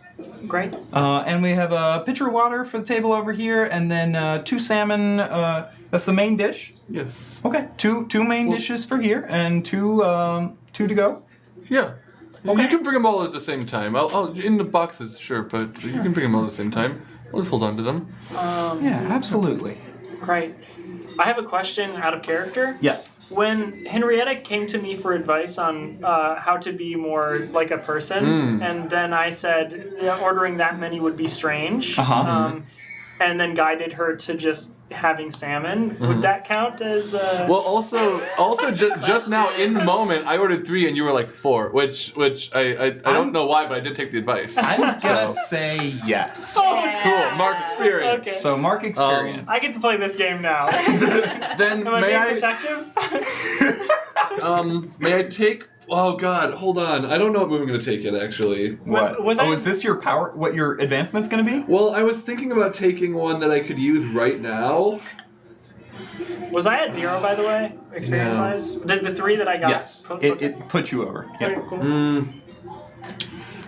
Great. And we have a pitcher of water for the table over here, and then 2 salmon. That's the main dish. Yes. Okay. Two main dishes for here, and 2 to go. Yeah. Okay. You can bring them all at the same time. I'll in the boxes, sure, but you can bring them all at the same time. I'll just hold on to them. Yeah, absolutely. Great. I have a question out of character. Yes. When Henrietta came to me for advice on how to be more like a person, and then I said ordering that many would be strange, and then guided her to just having salmon, would that count as? Well, also, just now in the moment, I ordered 3 and you were like 4, which I don't know why, but I did take the advice. I'm gonna So- say yes. Cool, Mark experience. Okay. So Mark experience. I get to play this game now. Then Am I may being I protective? may I take? Oh God, hold on. I don't know what move I'm gonna take yet. Actually. What? Was I- is this your power? What your advancement's gonna be? Well, I was thinking about taking one that I could use right now. Was I at 0 by the way, experience-wise? Did the 3 that I got? Yes. Okay. It put you over. Okay, Yep. cool.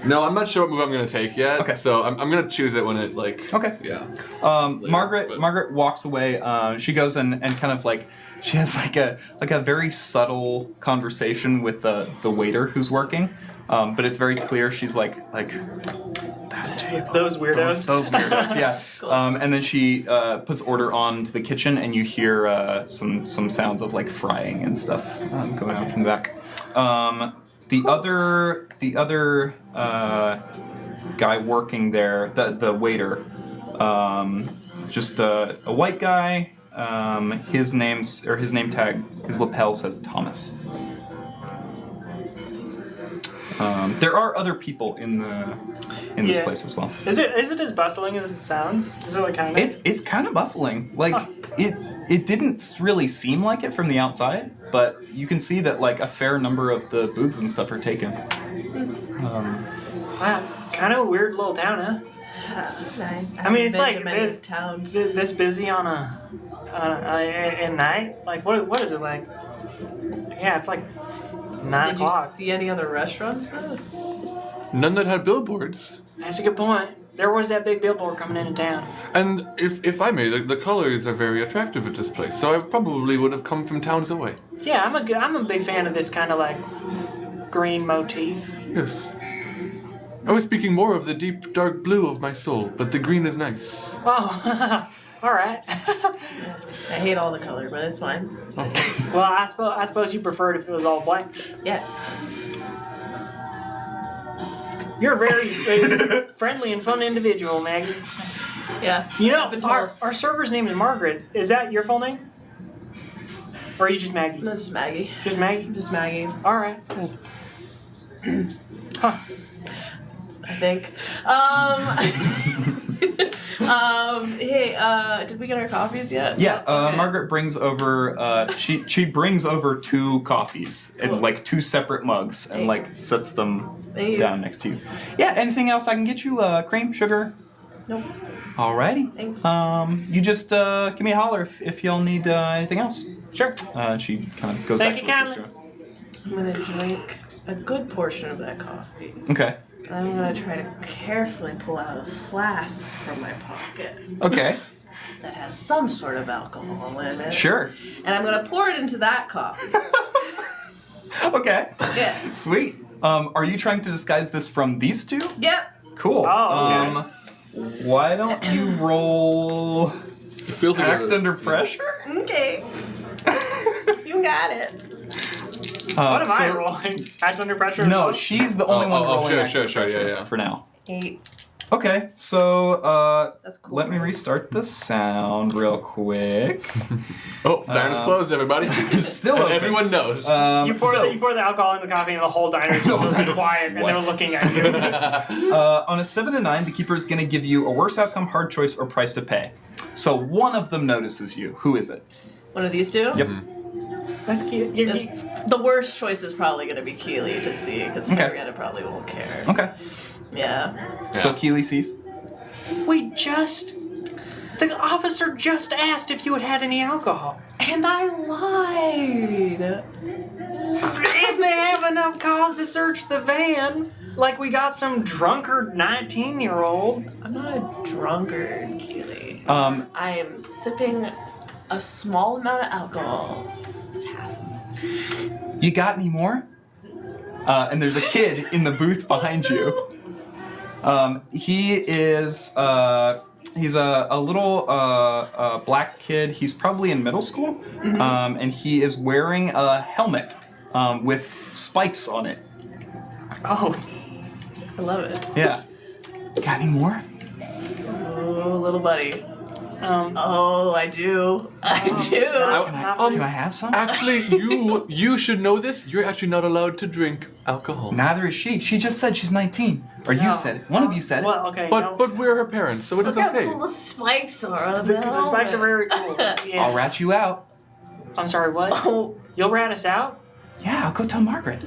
No, I'm not sure what move I'm gonna take yet. Okay. So I'm gonna choose it when it like. Okay. Yeah. Margaret but- Margaret walks away. She goes and kind of like she has like a very subtle conversation with the waiter who's working, but it's very clear she's like Those weirdos. those weirdos, yeah. And then she puts order on to the kitchen, and you hear some sounds of like frying and stuff going on from the back. The other guy working there, the waiter, just a white guy. his name tag, his lapel says Thomas. There are other people in this place as well. Is it as bustling as it sounds? Is it like kind of? It's kind of bustling. Like it didn't really seem like it from the outside, but you can see that like a fair number of the booths and stuff are taken. Wow, kind of a weird little town, huh? I mean, it's like this busy on at night. Like what is it like? Yeah, it's like 9 Did you o'clock. see any other restaurants though? None that had billboards. That's a good point. There was that big billboard coming into town. And if I may, the colors are very attractive at this place, so I probably would have come from towns away. Yeah, I'm a big fan of this kind of like green motif. Yes. I was speaking more of the deep, dark blue of my soul, but the green is nice. Oh, all right. I hate all the color, but it's fine. Well, I suppose you preferred if it was all black. Yeah. You're a very friendly and fun individual, Maggie. Yeah. You know, I've been told. our server's name is Margaret. Is that your full name? Or are you just Maggie? This is Maggie. Just Maggie? Just Maggie. All right. Huh. I think. Hey, did we get our coffees yet? Yeah, Okay. Margaret brings over. She brings over 2 coffees in Cool. like 2 separate mugs and Hey. like sets them Thank you. down next to you. Yeah. Anything else I can get you? Cream, sugar. Nope. Alrighty. Thanks. You just give me a holler if y'all need anything else. Sure. She kind of goes Thank back you to what she's kindly. I'm gonna drink a good portion of that coffee. doing. Okay. And I'm gonna try to carefully pull out a flask from my pocket Okay. that has some sort of alcohol in it. Sure. And I'm gonna pour it into that coffee. Okay. Yeah. Sweet. Are you trying to disguise this from these 2? Yep. Cool. Oh, Why don't you roll It feels like act under pressure? Okay. You got it. What am I rolling? Act under pressure? No, she's the only one rolling act sure, under sure, pressure yeah. for now. 8. Okay, so That's cool. let me restart the sound real quick. Oh, diner's closed, everybody. Still And open. everyone knows. You pour the alcohol in the coffee and the whole diner just goes quiet and they're looking at you. On a 7 to 9, the keeper is going to give you a worse outcome, hard choice, or price to pay. So one of them notices you. Who is it? One of these 2? Yep. That's cute. The worst choice is probably going to be Keely to see, because Okay. Henrietta probably won't care. Okay. Yeah. So Keely sees. The officer just asked if you had had any alcohol. And I lied. If they have enough cause to search the van, like we got some drunkard 19-year-old. I'm not a drunkard, Keely. Um, I am sipping a small amount of alcohol. It's half. You got any more? And there's a kid in the booth behind you. He is he's a little black kid. He's probably in middle school, and he is wearing a helmet with spikes on it. Oh, I love it. Yeah. Got any more? Oh, little buddy. um, Oh, I do. I do. Can I have some? Actually, you should know this. You're actually not allowed to drink alcohol. Neither is she. She just said she's 19. Or you No. said it. One of you said it. well, okay. no. But we're her parents, so it is Look how okay. cool the spikes are on The spikes are very cool. I'll Yeah. rat you out. I'm sorry, what? Oh, You'll rat us out? Yeah, I'll go tell Margaret.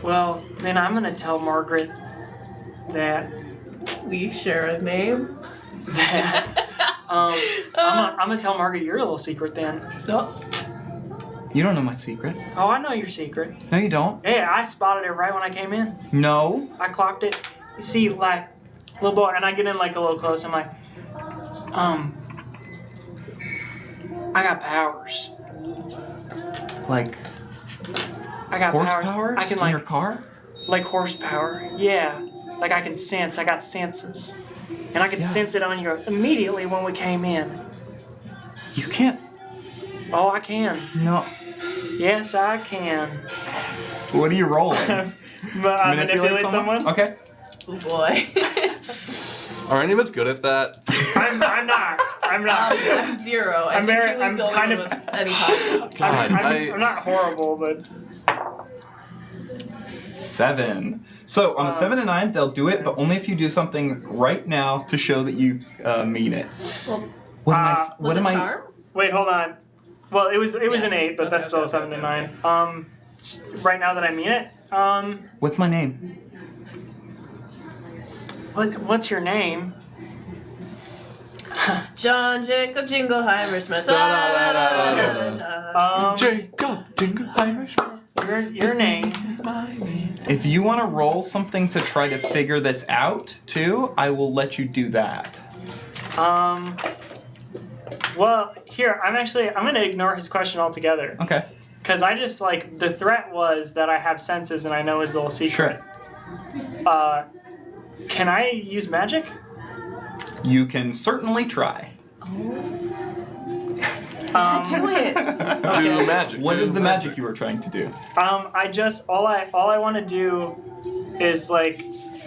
Well, then I'm gonna tell Margaret that we share a name. I'm gonna tell Margaret your little secret then. No. You don't know my secret. Oh, I know your secret. No, you don't. Yeah, I spotted it right when I came in. No. I clocked it. You see, like, little boy, and I get in like a little close. I'm like, I got powers. Like I got horsepowers powers. I can in your car? like horsepower. Yeah, like I can sense. I got senses, and I could Yeah. sense it on you immediately when we came in. You can't. Oh, I can. No. Yes, I can. What are you rolling? Manipulate someone? Okay. Oh boy. Are any of us good at that? I'm not. I'm not. I'm 0. I I'm think very- Keely's I'm the only kind one of- with any confidence. God, I'm not horrible, but 7. So on a 7 and 9, they'll do it, but only if you do something right now to show that you mean it. Well, What am I? was What it am I? charm? wait, hold on. Well, it was Yeah. an 8, but Okay, that's still okay, a 7 okay, to 9. Right now that I mean it, What's my name? what's your name? John Jacob Jingleheimer Smith. Jacob Jingleheimer Smith. Your name. If you want to roll something to try to figure this out too, I will let you do that. Well, here I'm gonna ignore his question altogether Okay. because I just like the threat was that I have senses and I know his little secret. Sure. Can I use magic? You can certainly try. Do it. Do magic. What do is the magic you are trying to do? I just all I want to do is like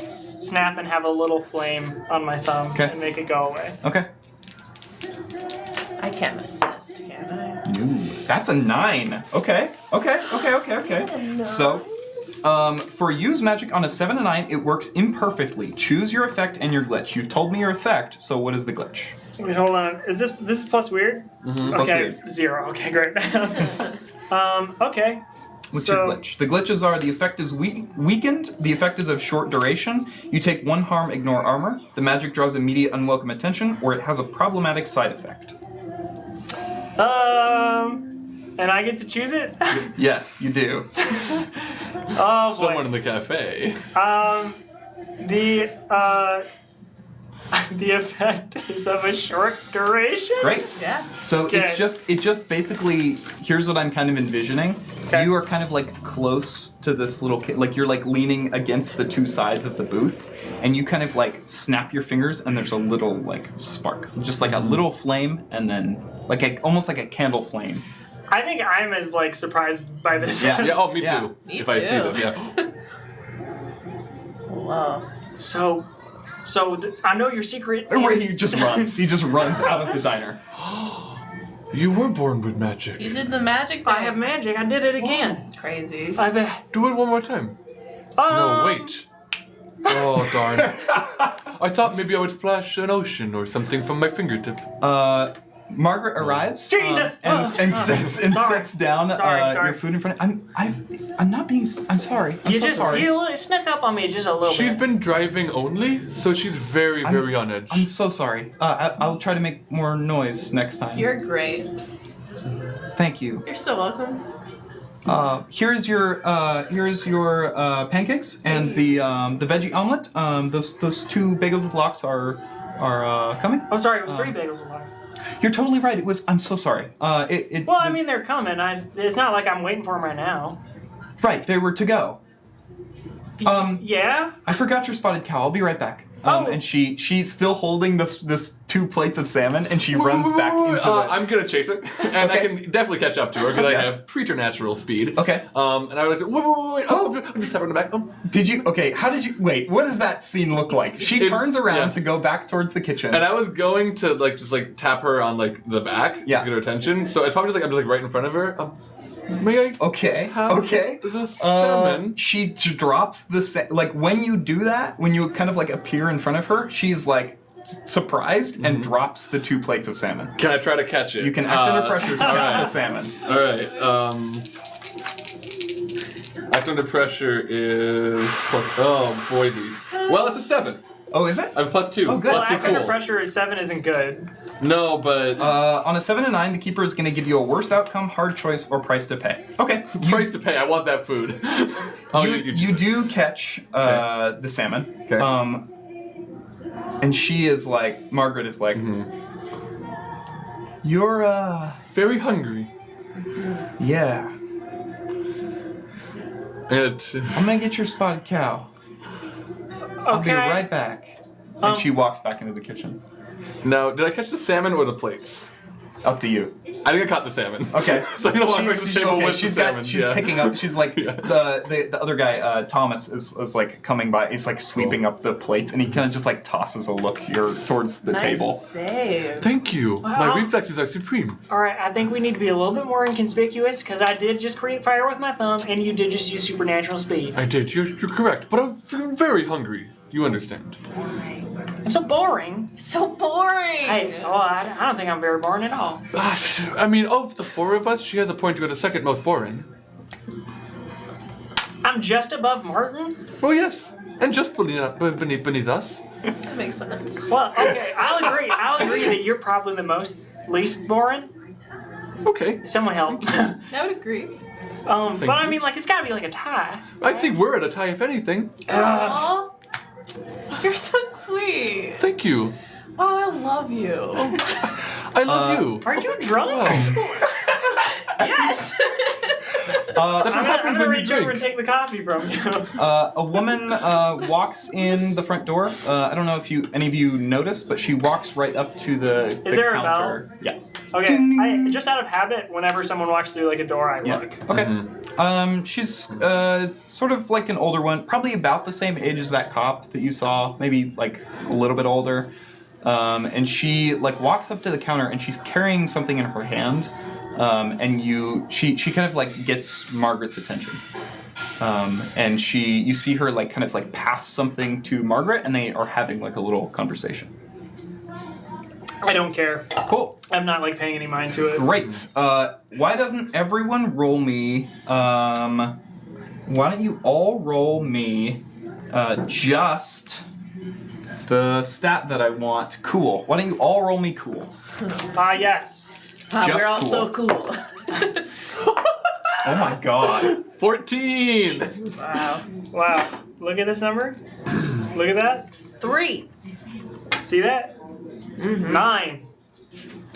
snap and have a little flame on my thumb Okay. and make it go away. Okay. I can't assist, can I? That's a 9. Okay. So, for use magic on a 7 and 9, it works imperfectly. Choose your effect and your glitch. You've told me your effect, so what is the glitch? Wait, hold on. Is this is plus weird? It's plus Okay, weird. 0. Okay, great. Okay. What's So- your glitch? The glitches are the effect is weakened, the effect is of short duration, you take 1 harm, ignore armor, the magic draws immediate unwelcome attention, or it has a problematic side effect. And I get to choose it? Yes, you do. Oh boy. Someone in the cafe. The effect is of a short duration. Great. Yeah. So Okay. it just basically, here's what I'm kind of envisioning. Okay. You are kind of like close to this little kid, like you're like leaning against the 2 sides of the booth, and you kind of like snap your fingers, and there's a little like spark, just like a little flame, and then like almost like a candle flame. I think I'm as like surprised by this. Yeah. Yeah, oh, me Yeah. too. Me if I see too. them, yeah. Whoa. So I know your secret. Where he just runs. He just runs out of the diner. You were born with magic. You did the magic thing. I have magic. I did it again. Crazy. I've Do it one more time. No, wait. Oh, darn. I thought maybe I would splash an ocean or something from my fingertip. Margaret arrives. Jesus! And Sorry. sets down Sorry. your food in front of. I'm not being. I'm sorry. I'm You so just sorry. you snuck up on me just a little She's bit. been driving only, so she's very, very on edge. I'm so sorry. I'll try to make more noise next time. You're great. Thank you. You're so welcome. Here's your pancakes and the veggie omelet. Those 2 bagels with lox are coming. Oh, sorry. It was 3 bagels with lox. You're totally right. It was. I'm so sorry. Well, I mean, they're coming. It's not like I'm waiting for them right now. Right. They were to go. Yeah. I forgot your spotted cow. I'll be right back. Oh. And she's still holding this 2 plates of salmon, and she runs back into the. I'm gonna chase her, and I Okay. can definitely catch up to her because Yes. I have preternatural speed. Okay. And I would like to. Wait. I'm just tapping her back. Did you? Okay. How did you? Wait. What does that scene look like? She It's- turns around yeah. to go back towards the kitchen. And I was going to just tap her on the back Yeah. to get her attention. So it's probably just I'm just right in front of her. May I? Okay. have Okay. The salmon. She drops the when you do that, when you kind of appear in front of her, she's like surprised and drops the 2 plates of salmon. Can I try to catch it? You can act under pressure to catch alright. the salmon. All right. Act under pressure is boise. Well, it's a 7. Oh, is it? I have +2. Oh, good. Well, Plus 2 act under cool. pressure is 7 isn't good. No, but On a 7 and 9, the keeper is going to give you a worse outcome, hard choice, or price to pay. Okay. price to pay. I want that food. You do catch the salmon. Okay. And she is Margaret is you're Very hungry. yeah. And I'm gonna get your spotted cow. I'll be Okay. right back. And she walks back into the kitchen. now, did I catch the salmon or the plates? Up to you. I think I caught the salmon. Okay. So I'm gonna walk back to the table with the salmon. She's picking up. She's like the other guy, Thomas, is like coming by. He's like sweeping up the plates, and he kind of just like tosses a look here towards the table. Nice save. Thank you. Wow. My reflexes are supreme. All right, I think we need to be a little bit more inconspicuous because I did just create fire with my thumb, and you did just use supernatural speed. I did. You're correct. But I'm very hungry. You understand. I'm so boring. So boring. Hey, oh, I don't think I'm very boring at all. I mean, of the four of us, she has a point to go to second most boring. I'm just above Martin. Well, yes. And just beneath us. That makes sense. Well, okay, I'll agree. I'll agree that you're probably the least boring. Okay. Someone help. I would agree. But I mean, like, it's got to be like a tie. I think we're at a tie, if anything. Aw. You're so sweet. Thank you. Oh, I love you. I love you. Are you drunk? Wow. Yes. That's what I'm happens gonna when you reach over and drink. take the coffee from you. A woman walks in the front door. I don't know if any of you noticed, but she walks right up to the there a counter. bell? Yeah. Okay, just out of habit, whenever someone walks through like a door, I Yeah. look. Okay. She's sort of like an older one, probably about the same age as that cop that you saw, maybe like a little bit older. And she like walks up to the counter and she's carrying something in her hand. And she kind of like gets Margaret's attention. And you see her like kind of like pass something to Margaret, and they are having like a little conversation. I don't care. Cool. I'm not like paying any mind to it. Great. Why doesn't everyone roll me? Why don't you all roll me just the stat that I want? Cool. Why don't you all roll me cool? Yes. Just we're all so cool. Oh my god. 14. Wow. Wow. Look at this number. Look at that. 3. See that? 9.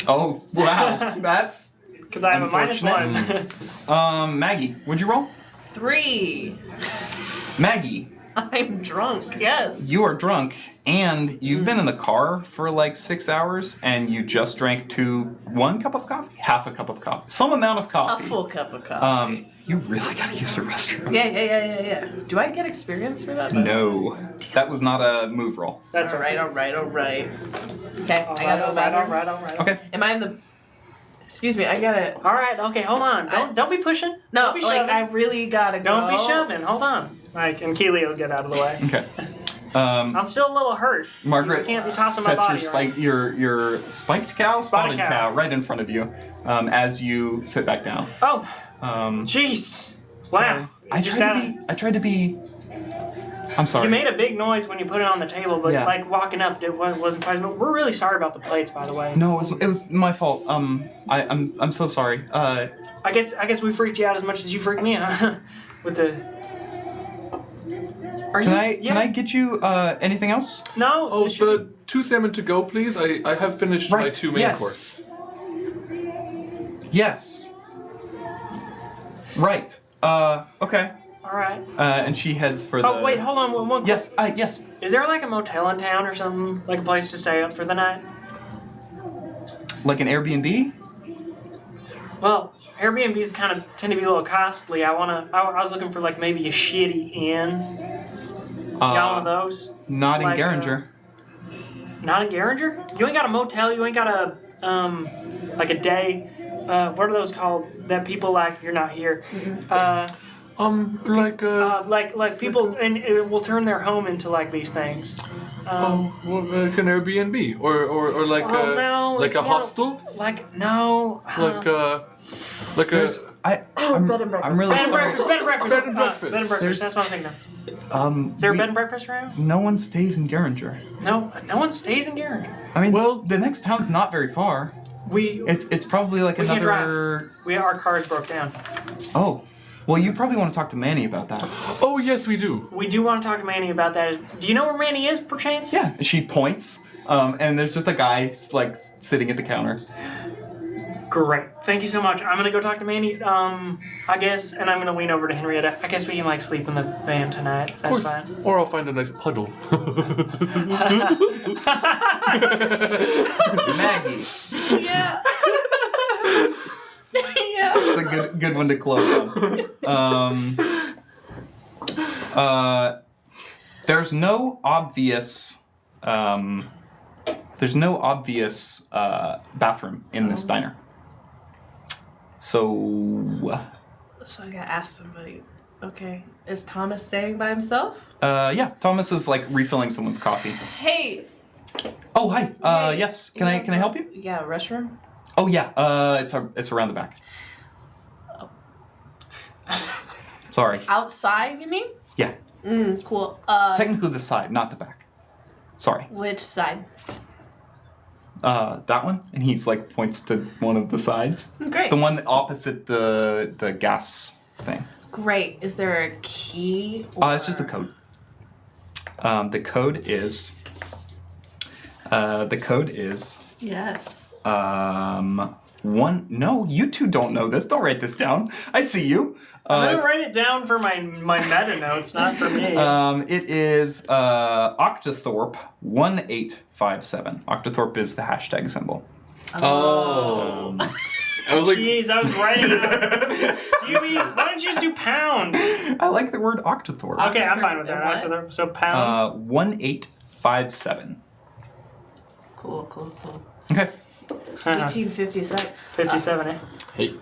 Oh wow. That's Because I have a Unfortunate. -1. Maggie. What'd you roll? 3. Maggie, I'm drunk. Yes. you are drunk and you've been in the car for like 6 hours and you just drank 1 cup of coffee? Half a cup of coffee. Some amount of A coffee. full cup of coffee. You really gotta use the restroom. Yeah. Do I get experience for that? No. That was not a move roll. That's All right. Okay, I gotta go back. All right. Okay. Am I in the? Excuse me. I gotta. All right. Okay. Hold on. Don't be pushing. No, Don't be like shoving. I really gotta go. Don't be shoving. Hold on. Like, and Keely will get out of the way. Okay. I'm still a little hurt. Margaret I can't be tossing my sets body your spiked cow, spotted cow right in front of you as you sit back down. Oh, Um, jeez. Wow. I tried to be. I'm sorry. You made a big noise when you put it on the table, but Yeah. like walking up, it wasn't quite. But we're really sorry about the plates, by the way. No, it was my fault. I'm so sorry. I guess we freaked you out as much as you freaked me out with the. Can I get you anything else? No. Oh, this should- the 2 salmon to go, please. I have finished my Right, 2 main yes. course. Yes. Right. Okay. All right. And she heads for the. Oh wait, hold on. One Yes. Yes. Is there like a motel in town or something, like a place to stay up for the night? Like an Airbnb? Well, Airbnbs kind of tend to be a little costly. I was looking for like maybe a shitty inn. Got one of those? Not in Like, Geringer. Not in Geringer? You ain't got a motel. You ain't got a like a day. What are those called? That people like. You're not here. Like people, and it will turn their home into like these things. Like an Airbnb or like no, like it's a more hostel, Like no. like a. I'm bed and breakfast. I'm really Bed and sorry. breakfast. Bed and breakfast. Bed and breakfast. Bed and breakfast. There's- That's what I'm thinking of. Is there a bed and breakfast around? No one stays in Geringer. No one stays in Geringer. I mean, Well- the next town's not very far. We It's probably like We can't another. our cars broke down. Oh, well, you probably want to talk to Manny about that. Oh yes, we do. We do want to talk to Manny about that. Do you know where Manny is, perchance? Yeah, she points, and there's just a guy like sitting at the counter. Great. Thank you so much. I'm gonna go talk to Manny. I guess, and I'm gonna lean over to Henrietta. I guess we can like sleep in the van tonight. Of That's course. fine. Or I'll find a nice puddle. Maggie. Yeah. Yeah. It's a good one to close on. There's no obvious bathroom in this diner. So I gotta ask somebody. Okay, is Thomas staying by himself? yeah, Thomas is like refilling someone's coffee. Hey. Oh, hi. Hey, Yes. Can I help you? Yeah, restroom. Oh yeah. It's around the back. Sorry. Outside, you mean? Yeah. Cool. Technically the side, not the back. Sorry. Which side? That one, and he like points to one of the sides. Great. The one opposite the gas thing. Great. Is there a key? It's just a code. The code is. Yes. One. No, you two don't know this. Don't write this down. I see you. I'm gonna write it down for my meta notes, not for me. It is Octothorpe 1857. Octothorpe is the hashtag symbol. Oh. I was like, Jeez, I was writing it. Do you mean, why don't you just do pound? I like the word Octothorpe. Okay, I'm fine with that. What? So pound. 1857. Cool. Okay. 1857. 57, eh? hey.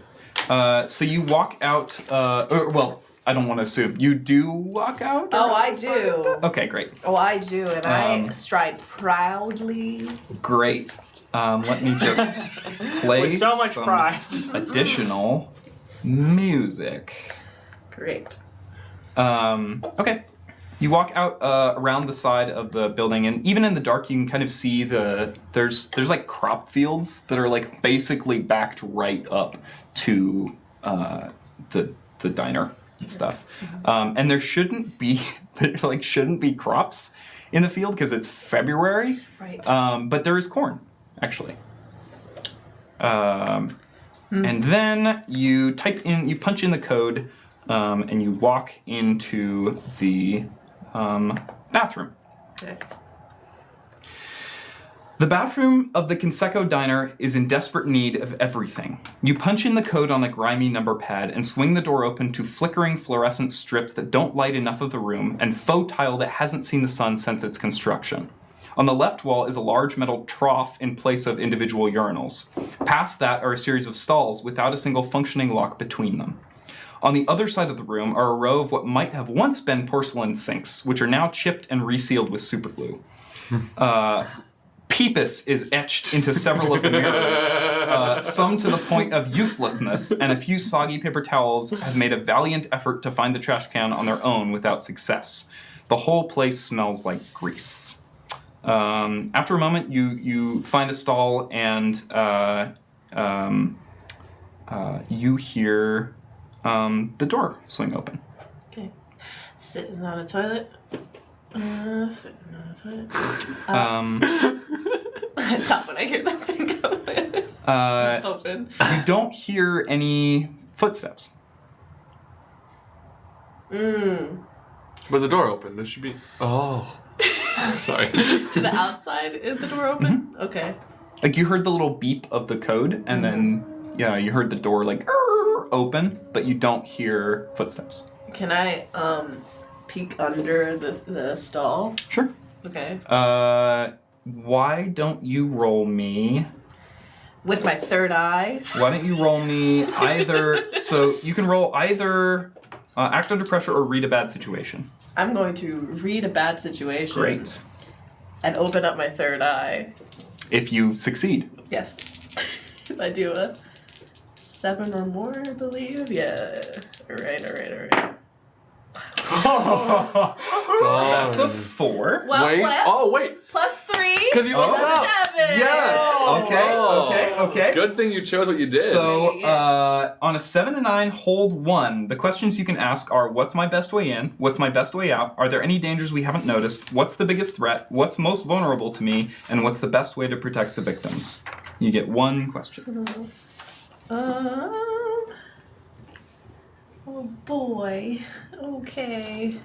So you walk out. Well, I don't want to assume you do walk out. Oh, I do. Okay, great. Oh, I do, and I stride proudly. Great. Let me just play With so much some pride. additional music. Great. Okay. You walk out around the side of the building, and even in the dark, you can kind of see there's like crop fields that are like basically backed right up to the diner and stuff. And there shouldn't be crops in the field because it's February. Right. But there is corn, actually. And then you punch in the code, and you walk into the bathroom. Okay. The bathroom of the Canseco diner is in desperate need of everything. You punch in the code on a grimy number pad and swing the door open to flickering fluorescent strips that don't light enough of the room and faux tile that hasn't seen the sun since its construction. On the left wall is a large metal trough in place of individual urinals. Past that are a series of stalls without a single functioning lock between them. On the other side of the room are a row of what might have once been porcelain sinks, which are now chipped and resealed with superglue. Peepus is etched into several of the mirrors, some to the point of uselessness, and a few soggy paper towels have made a valiant effort to find the trash can on their own without success. The whole place smells like grease. After a moment, you find a stall, and you hear the door swing open. Okay. Sitting on a toilet. Sitting on a toilet. That's not what I hear that thing going. Open. You don't hear any footsteps. But the door opened. There should be. Oh. Sorry. To the outside, is the door open? Okay. Like you heard the little beep of the code, and then you heard the door like open, but you don't hear footsteps. Can I peek under the stall? Sure. Okay. Why don't you roll me? With my third eye. Why don't you roll me either? So you can roll either act under pressure or read a bad situation. I'm going to read a bad situation. Great. And open up my third eye. If you succeed. Yes. If I do a 7 or more, I believe. Yeah. All right. That's a 4. Well, wait. what? Oh, wait. Plus 3. Because you is looked a up. 7. Okay. Okay. Good thing you chose what you did. So, on a 7 and 9, hold 1. The questions you can ask are, what's my best way in? What's my best way out? Are there any dangers we haven't noticed? What's the biggest threat? What's most vulnerable to me? And what's the best way to protect the victims? You get 1 question. Oh boy. Okay.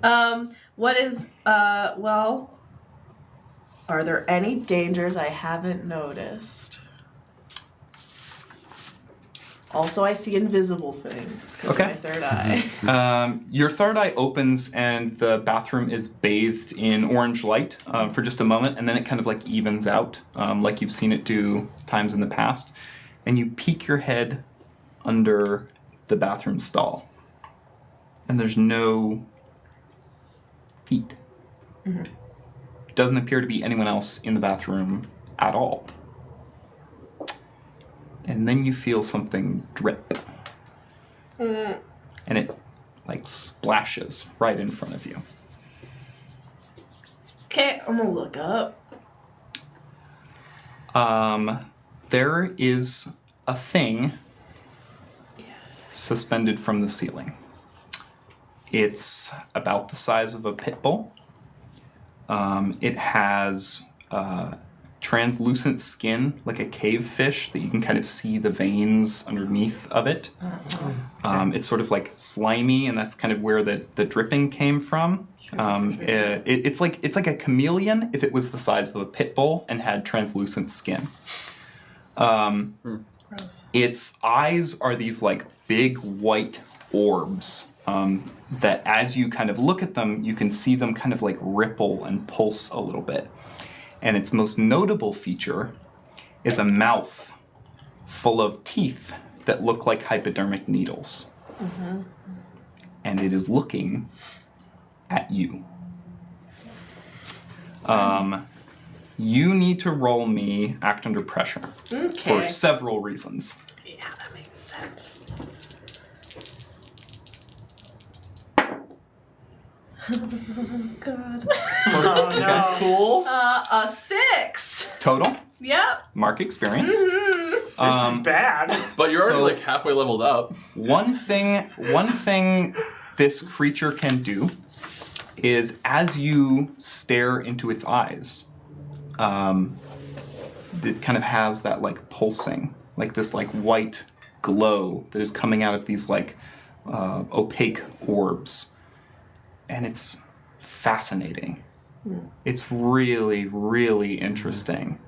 What is, well, are there any dangers I haven't noticed? Also, I see invisible things because Okay. of my third eye. Your third eye opens and the bathroom is bathed in orange light for just a moment, and then it kind of like evens out, like you've seen it do times in the past. And you peek your head under the bathroom stall, and there's no feet. Doesn't appear to be anyone else in the bathroom at all. And then you feel something drip. And it like splashes right in front of you. Okay, I'm gonna look up. There is a thing suspended from the ceiling. It's about the size of a pit bull. It has translucent skin, like a cave fish, that you can kind of see the veins underneath of it. It's sort of like slimy, and that's kind of where the dripping came from. It's like a chameleon if it was the size of a pit bull and had translucent skin. Gross. Its eyes are these like big white orbs that as you kind of look at them, you can see them kind of like ripple and pulse a little bit. And its most notable feature is a mouth full of teeth that look like hypodermic needles. And it is looking at you. You need to roll me Act Under Pressure for Okay. several reasons. Yeah, that makes sense. God. Oh no. Cool. A 6. Total, Yep. mark experience. This is bad. But you're already So- like halfway leveled up. One thing this creature can do is as you stare into its eyes, it kind of has that like pulsing, like this like white glow that is coming out of these like opaque orbs. And it's fascinating. It's really, really interesting.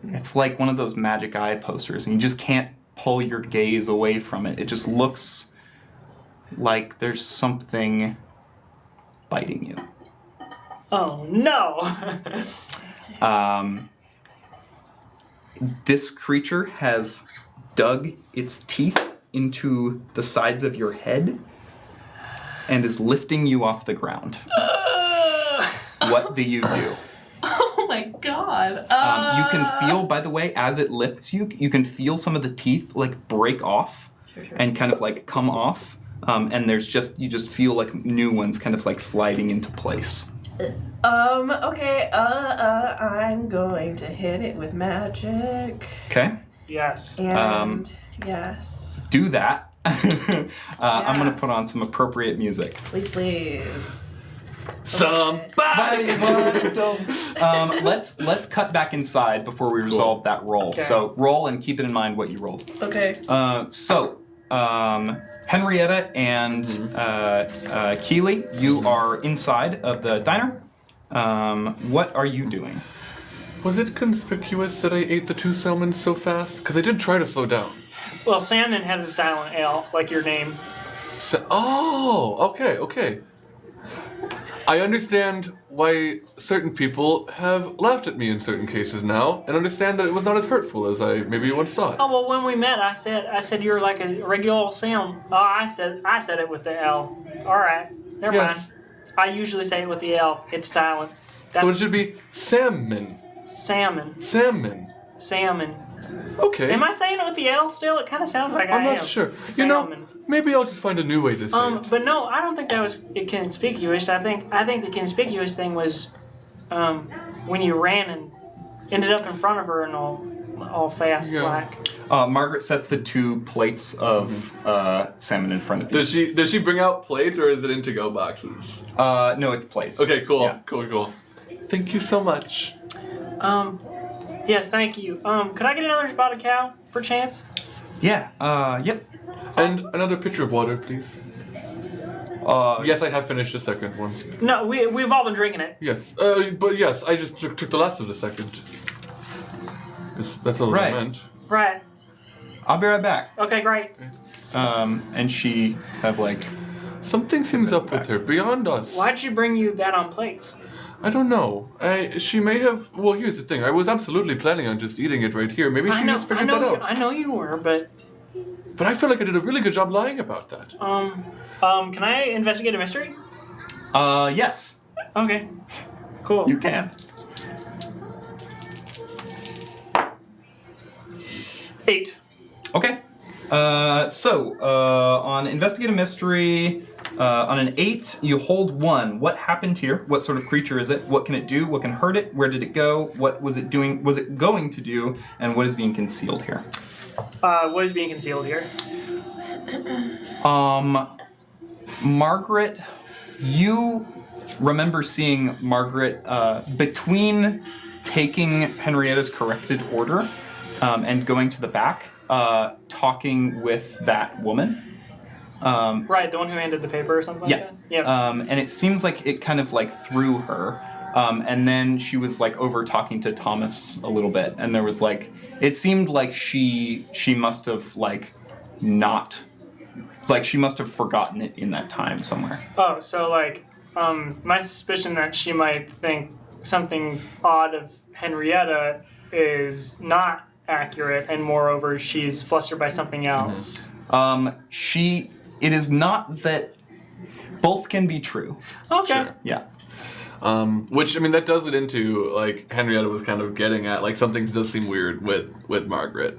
It's like one of those magic eye posters, and you just can't pull your gaze away from it. It just looks like there's something biting you. Oh no. This creature has dug its teeth into the sides of your head and is lifting you off the ground. What do you do? Oh my god. You can feel, by the way, as it lifts you, you can feel some of the teeth like break off and kind of like come off. And you just feel like new ones kind of like sliding into place. Okay, I'm going to hit it with magic. Okay, Yes. And yes. do that. I'm gonna put on some appropriate music. Please. Somebody. Let's cut back inside before we resolve that roll. Okay. So roll and keep it in mind what you rolled. Okay. Henrietta and Keely, you are inside of the diner. What are you doing? Was it conspicuous that I ate the 2 salmon so fast? Because I did try to slow down. Well, salmon has a silent L, like your name. Okay. I understand why certain people have laughed at me in certain cases now, and understand that it was not as hurtful as I maybe once thought. Oh well, when we met, I said you were like a regular old Sam. Oh, I said it with the L. All right, never Yes. mind. I usually say it with the L. It's silent. That's So it should be salmon. salmon. Salmon. Okay. Am I saying it with the L still? It kind of sounds like I'm I am. not sure. Salmon. Maybe I'll just find a new way to say it. But no, I don't think that was conspicuous. I think the conspicuous thing was when you ran and ended up in front of her and all fast Yeah. like. Margaret sets the 2 plates of salmon in front of you. Does she bring out plates or is it in to-go boxes? No, it's plates. Okay, cool. Yeah. Cool. Thank you so much. Yes, thank you. Could I get another spotted cow, perchance? Yeah. Yep. And another pitcher of water, please. Yes, I have finished the second one. No, we've all been drinking it. Yes. But yes, I just took the last of the second. That's all I Right. meant. Right. I'll be right back. Okay, great. And she kind of like, Something seems up with her, beyond us. Why'd she bring you that on plates? I don't know. She may have. Well, here's the thing. I was absolutely planning on just eating it right here. Maybe she just figured that out. I know you were, but But I feel like I did a really good job lying about that. can I investigate a mystery? yes, Okay, cool. you can. 8. Okay. On investigate a mystery, on an 8, you hold 1. What happened here? What sort of creature is it? What can it do? What can hurt it? Where did it go? What was it doing? Was it going to do? And what is being concealed here? What is being concealed here? Margaret, you remember seeing Margaret between taking Henrietta's corrected order and going to the back, talking with that woman. Right, the one who handed the paper or something like that? Yeah. And it seems like it kind of like threw her. And then she was like over talking to Thomas a little bit, and there was like, it seemed like she must have like not, like she must have forgotten it in that time somewhere. Oh, so like, my suspicion that she might think something odd of Henrietta is not accurate, and moreover, she's flustered by something else. It is not that both can be true. Okay. Sure. Yeah. Which, I mean, that does it into, like, Henrietta was kind of getting at, like, something does seem weird with Margaret,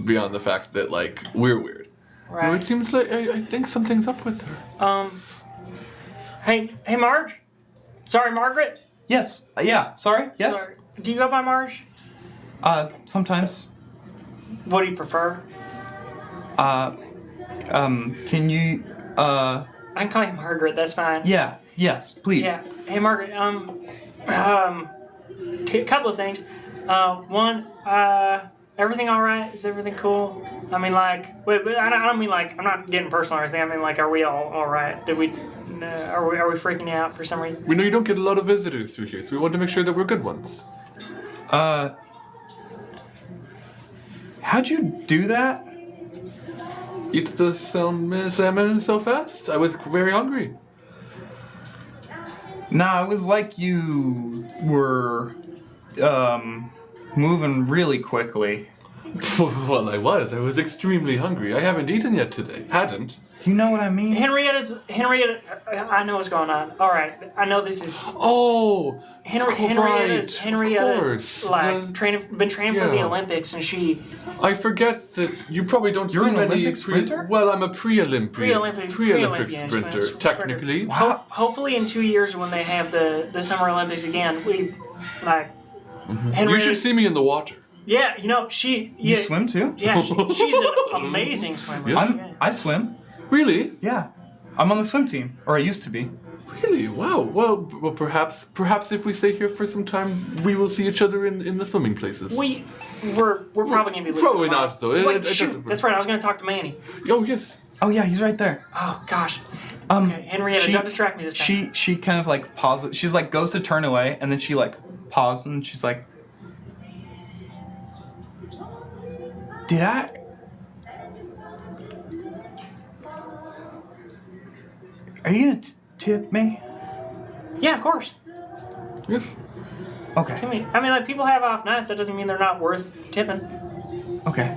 beyond the fact that, like, we're weird. Right. No, it seems like, I think something's up with her. Hey, Marge? Sorry, Margaret? Yes. Yeah. Sorry. Yes. Sorry. Do you go by Marge? Sometimes. What do you prefer? Can you, I can call you Margaret, that's fine. yeah. Yes. Please. Yeah. Hey, Margaret, a couple of things. One, everything all right? Is everything cool? I mean, like, wait, but I don't mean like, I'm not getting personal or anything. I mean, like, are we all right? Are we freaking you out for some reason? We know you don't get a lot of visitors through here, so we want to make sure that we're good ones. How'd you do that? Eat the salmon so fast? I was very hungry. Nah, it was like you were, moving really quickly. Well, I was extremely hungry. I haven't eaten yet today. Hadn't. Do you know what I mean? Henrietta, I know what's going on. All right, I know this is. Oh, Henrietta's course. like been training for the Olympics, and she. I forget that you probably don't You're see an many Olympic sprinter? Well, I'm a pre-Olympic Pre-Olympian sprinter, technically. Wow. Hopefully, in 2 years when they have the Summer Olympics again, we like. You should see me in the water. Yeah, you know she. You Yeah, swim too? Yeah, she's an amazing swimmer. Yes. Yeah. I swim. Really? Yeah. I'm on the swim team, or I used to be. Really? Wow. Well, perhaps if we stay here for some time, we will see each other in the swimming places. We're probably gonna be leaving Probably tomorrow. not, though. Wait, shoot, that's right. I was gonna talk to Manny. Oh yes. Oh yeah, he's right there. Oh gosh. Okay, Henrietta, don't distract me this time. She kind of like pauses. She's like goes to turn away, and then she like pauses, and she's like, "Did I?" Are you gonna tip me? Yeah, of course. Yes. Okay. I mean, like people have off nights. That doesn't mean they're not worth tipping. Okay.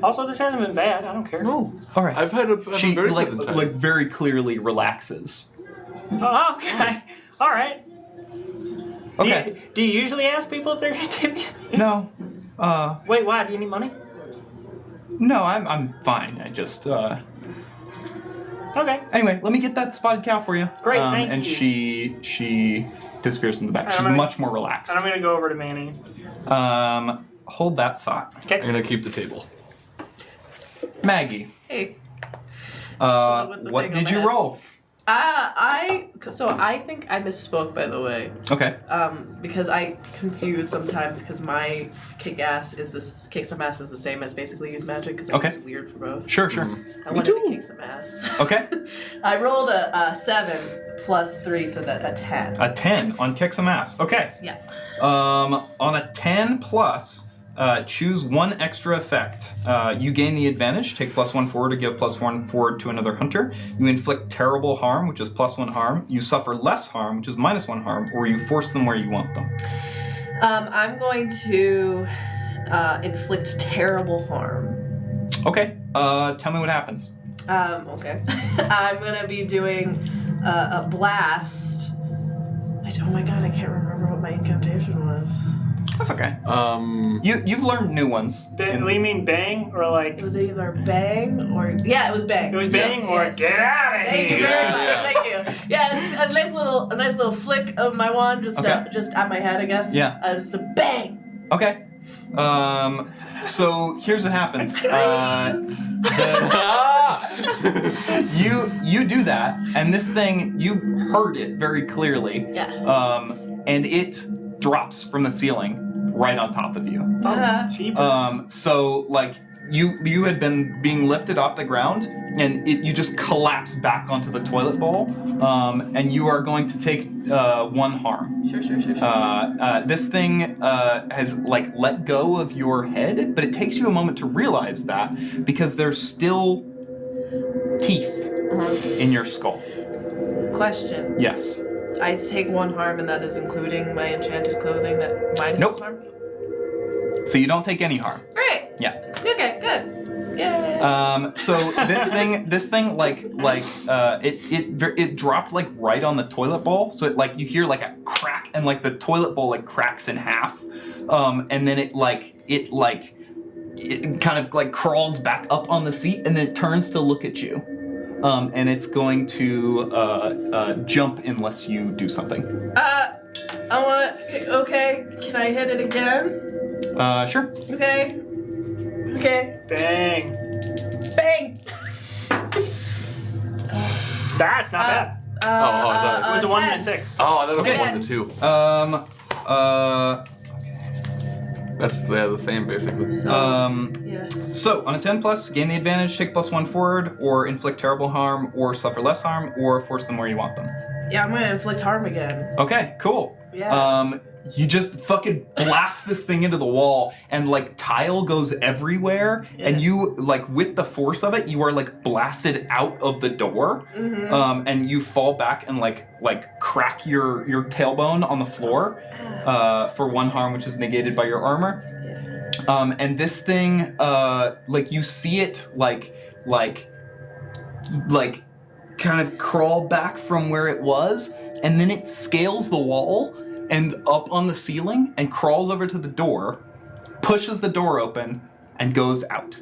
Also, this hasn't been bad. I don't care. No. All right. I've had a She very like pleasant time. like very clearly relaxes. Oh, okay. All right. Okay. Do you usually ask people if they're gonna tip you? No. Wait, why? Do you need money? No, I'm fine. I just Okay. Anyway, let me get that spotted cow for you. Great, thank and you. she disappears in the back. And She's I'm gonna- much more relaxed. And I'm gonna go over to Manny. Hold that thought. Okay. I'm gonna keep the table. Maggie, Hey. Chilling with the what thing on did my you head. roll? I think I misspoke, by the way. Okay. Because I confuse sometimes because my kick some ass is the same as basically use magic because I Okay. use weird for both. Sure, sure. I wanted to kick some ass. Okay. I rolled a 7 plus 3, so that a 10. A 10 on kick some ass. Okay. Yeah. On a 10 plus, choose one extra effect. You gain the advantage. Take +1 forward to give +1 forward to another hunter. You inflict terrible harm, which is +1 harm. You suffer less harm, which is -1 harm, or you force them where you want them. I'm going to inflict terrible harm. Okay. Tell me what happens. Okay. I'm gonna be doing a blast. Oh my god, I can't remember what my incantation was. That's okay. You've learned new ones. You mean bang or like? It was either bang or it was bang. It was bang or Yes. get out of Thank you here. very much. Yeah. Thank you. Yeah, it's a nice little flick of my wand, just at my head, I guess. Yeah. Just a bang. Okay. So here's what happens. You do that, and this thing, you heard it very clearly. Yeah. And it drops from the ceiling right on top of you. Jeepers. So like you had been being lifted off the ground, and you just collapse back onto the toilet bowl, and you are going to take 1 harm. Sure. This thing has like let go of your head, but it takes you a moment to realize that because there's still teeth in your skull. Question. Yes. I take 1 harm, and that is including my enchanted clothing that minuses Nope. harm? So you don't take any harm. Great. Yeah. Okay, good. Yay. So this thing it dropped like right on the toilet bowl. So it like you hear like a crack, and like the toilet bowl like cracks in half, and then it kind of like crawls back up on the seat, and then it turns to look at you, and it's going to jump unless you do something. Okay. Can I hit it again? Sure. Okay. Bang. Bang. That's not bad. I thought It was a 1 and a 10. 6. Oh, I thought it was Okay. 1 to 2. That's the same basically. Yeah. So on a 10 plus, gain the advantage, take +1 forward, or inflict terrible harm, or suffer less harm, or force them where you want them. Yeah, I'm gonna inflict harm again. Okay, cool. Yeah. You just fucking blast this thing into the wall, and like tile goes everywhere, and you like with the force of it, you are like blasted out of the door, and you fall back and like crack your tailbone on the floor for 1 harm, which is negated by your armor. And this thing, like you see it like kind of crawl back from where it was, and then it scales the wall and up on the ceiling and crawls over to the door, pushes the door open, and goes out.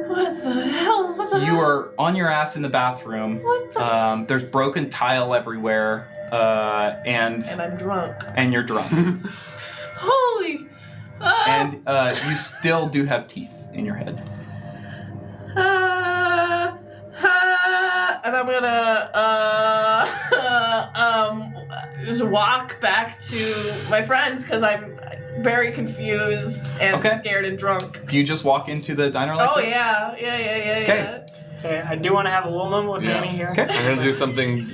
What the hell? You are on your ass in the bathroom. What the There's broken tile everywhere, and I'm drunk. and you're drunk. Holy. And you still do have teeth in your head. And I'm gonna just walk back to my friends because I'm very confused and scared and drunk. Do you just walk into the diner like this? Yeah. Okay. Okay, I do want to have a little moment with Manny here. Okay. I'm gonna do something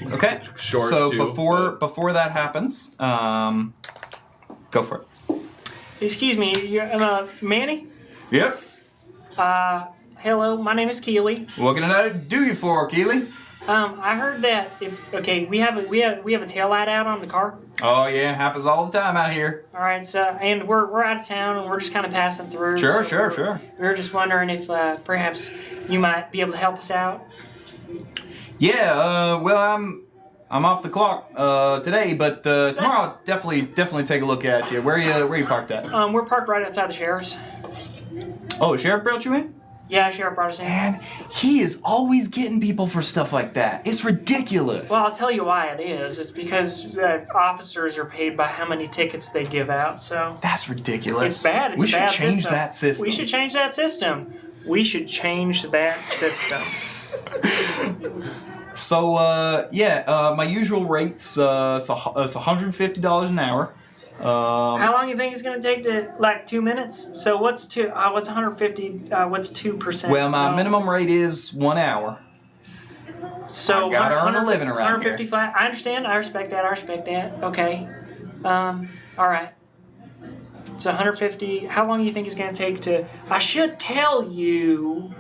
short. So too, before that happens, go for it. Excuse me, you're Manny? Yep. Hello, my name is Keely. What can I do you for, Keely? I heard that we have a tail light out on the car. Oh yeah, happens all the time out here. All right, so and we're out of town and we're just kind of passing through. Sure. We were just wondering if perhaps you might be able to help us out. Yeah. Well, I'm off the clock today, but tomorrow I'll definitely take a look at you. Where you parked at? We're parked right outside the sheriff's. Oh, the sheriff brought you in? Yeah, sheriff brought us in. Man, he is always getting people for stuff like that. It's ridiculous. Well, I'll tell you why it is. It's because officers are paid by how many tickets they give out. So that's ridiculous. it's bad. It's we a should bad change system. that system. We should change that system. We should change that system. So, my usual rate's it's $150 an hour. How long do you think it's gonna take to 2 minutes? So what's 150? What's 2%? Well, my minimum rate is 1 hour. So I gotta earn a 100 living around 150 here. flat. I understand. I respect that. Okay. All right. It's 150. How long do you think it's going to take to... I should tell you,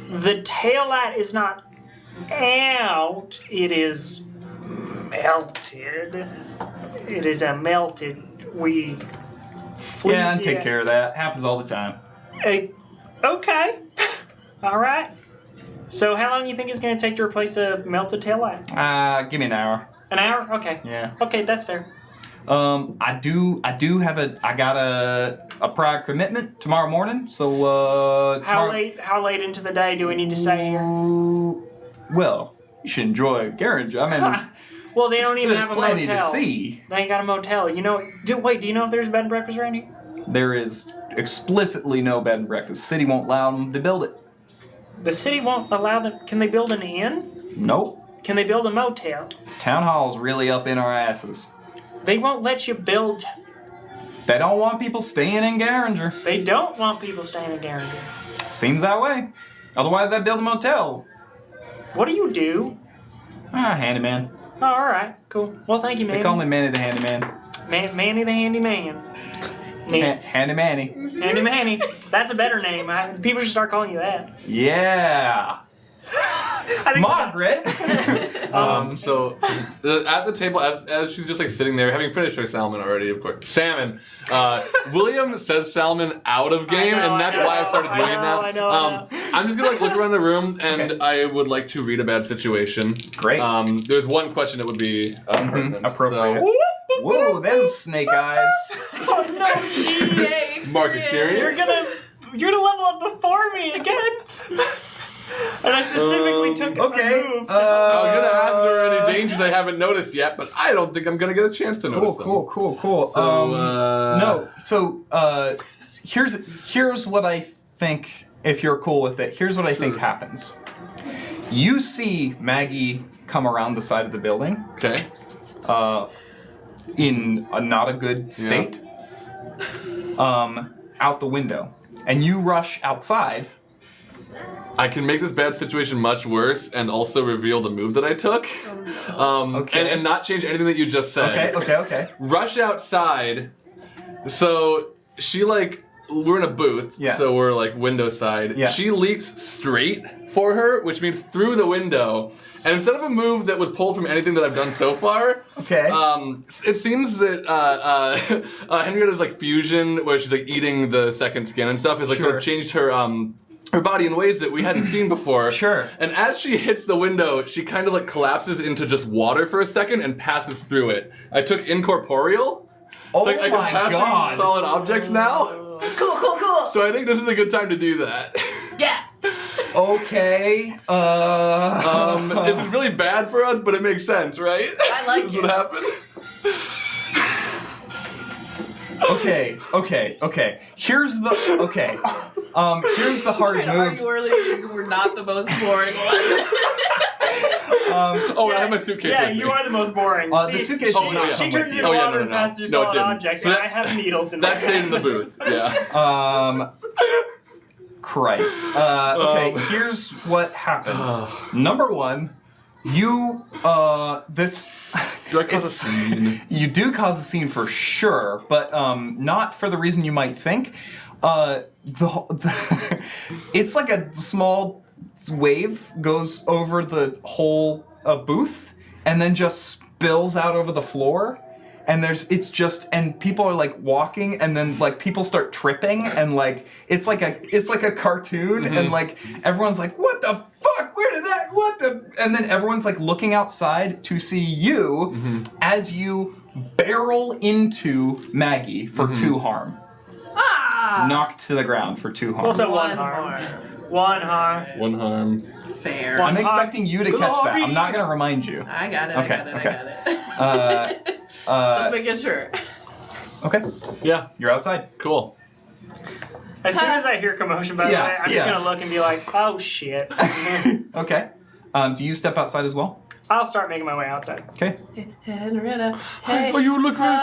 the taillight is not out. It is melted. It is a melted wig. Yeah, and take care of that. Happens all the time. Okay. All right. So how long do you think it's going to take to replace a melted taillight? Give me an hour. An hour? Okay. Yeah. Okay, that's fair. I got a prior commitment tomorrow morning, so How late into the day do we need to stay here? Well, you should enjoy Geringer. I mean, Well, they don't even there's have a plenty motel. to see. They ain't got a motel. You know? Do you know if there's a bed and breakfast around here? There is explicitly no bed and breakfast. City won't allow them to build it. The city won't allow them. Can they build an inn? Nope. Can they build a motel? Town hall's really up in our asses. They won't let you build. They don't want people staying in Geringer. They don't want people staying in Geringer. Seems that way. Otherwise, I'd build a motel. What do you do? Handyman. Oh, all right, cool. Well, thank you, Manny. They call me Manny the Handyman. Manny the Handyman. Handy Manny. Handy Manny. That's a better name. People should start calling you that. Yeah. I think Margaret. So at the table, as she's just like sitting there, having finished her salmon already, of course. Salmon. William says salmon out of game, and that's why I've started doing it now. I know. I'm just gonna like look around the room, and Okay. I would like to read a bad situation. Great. There's one question that would be pertinent. Appropriate. So, Whoa, them snake eyes. Oh no, jeez. Yay, Mark experience. experience. You're gonna level up before me again. And I specifically took okay, a move. To I was gonna ask if there are any dangers I haven't noticed yet, but I don't think I'm gonna get a chance to notice them. Cool. So, no. So here's what I think. If you're cool with it, here's what I think happens. You see Maggie come around the side of the building. Okay. In a not a good state. Out the window, and you rush outside. I can make this bad situation much worse and also reveal the move that I took. Okay. And not change anything that you just said. Okay. Rush outside. So she we're in a booth, Yeah. so we're like window side. Yeah. She leaps straight for her, which means through the window. And instead of a move that was pulled from anything that I've done so far, Okay. it seems that Henrietta's like fusion, where she's like eating the second skin and stuff, has like sort of changed her body in ways that we hadn't seen before. Sure. And as she hits the window, she kind of like collapses into just water for a second and passes through it. I took incorporeal. Oh So I can my pass through God. solid objects now. Cool. So I think this is a good time to do that. Yeah. Okay. This is really bad for us, but it makes sense, right? I like This is it. what happened. Okay. Here's the hard Trying to move. argue earlier you were not the most boring one. Oh, and I have my suitcase yeah, with me. you are the most boring. The suitcase She, did not she come turns with into you. water and passes through No, it solid didn't. objects, So and that- I have needles in That my stayed in the booth. Yeah. Christ. Okay, here's what happens. Number one, you this Do I cause a scene? you do cause a scene for sure, but not for the reason you might think. It's like a small wave goes over the whole booth and then just spills out over the floor. And and people are like walking, and then like people start tripping, and like it's like a cartoon, and like everyone's like, what the fuck? Where did that? What the? And then everyone's like looking outside to see you as you barrel into Maggie for 2 harm. Knocked to the ground for 2 harm. Also one harm. One harm. One harm. Fair. I'm expecting you to catch that. I'm not gonna remind you. I got it. Okay, I got it. Just making sure. Okay, Yeah. you're outside. Cool. As soon as I hear commotion, by the Yeah, way, I'm yeah. just gonna look and be like, oh shit. Okay. Do you step outside as well? I'll start making my way outside. Okay. Henrietta. Hey. Oh, you look very.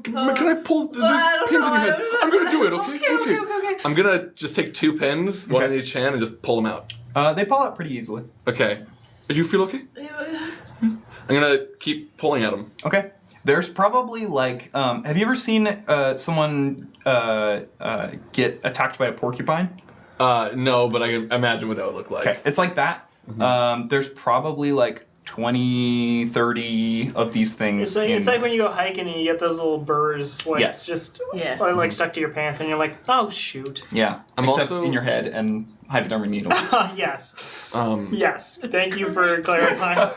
Can I pull? There's I don't pins in know, your head. I'm gonna do it. Okay. I'm gonna just take 2 pins, one in each hand, and just pull them out. They pull out pretty easily. Okay. Do you feel okay? I'm gonna keep pulling at them. Okay. There's probably like, have you ever seen someone get attacked by a porcupine? No, but I can imagine what that would look like. Okay, it's like that. There's probably like 20, 30 of these things. It's like when you go hiking and you get those little burrs, like Yes. just Yeah. like stuck to your pants, and you're like, oh shoot. Yeah, I'm except also- in your head and hypodermic needles. Yes. Um, Yes. Thank you for clarifying.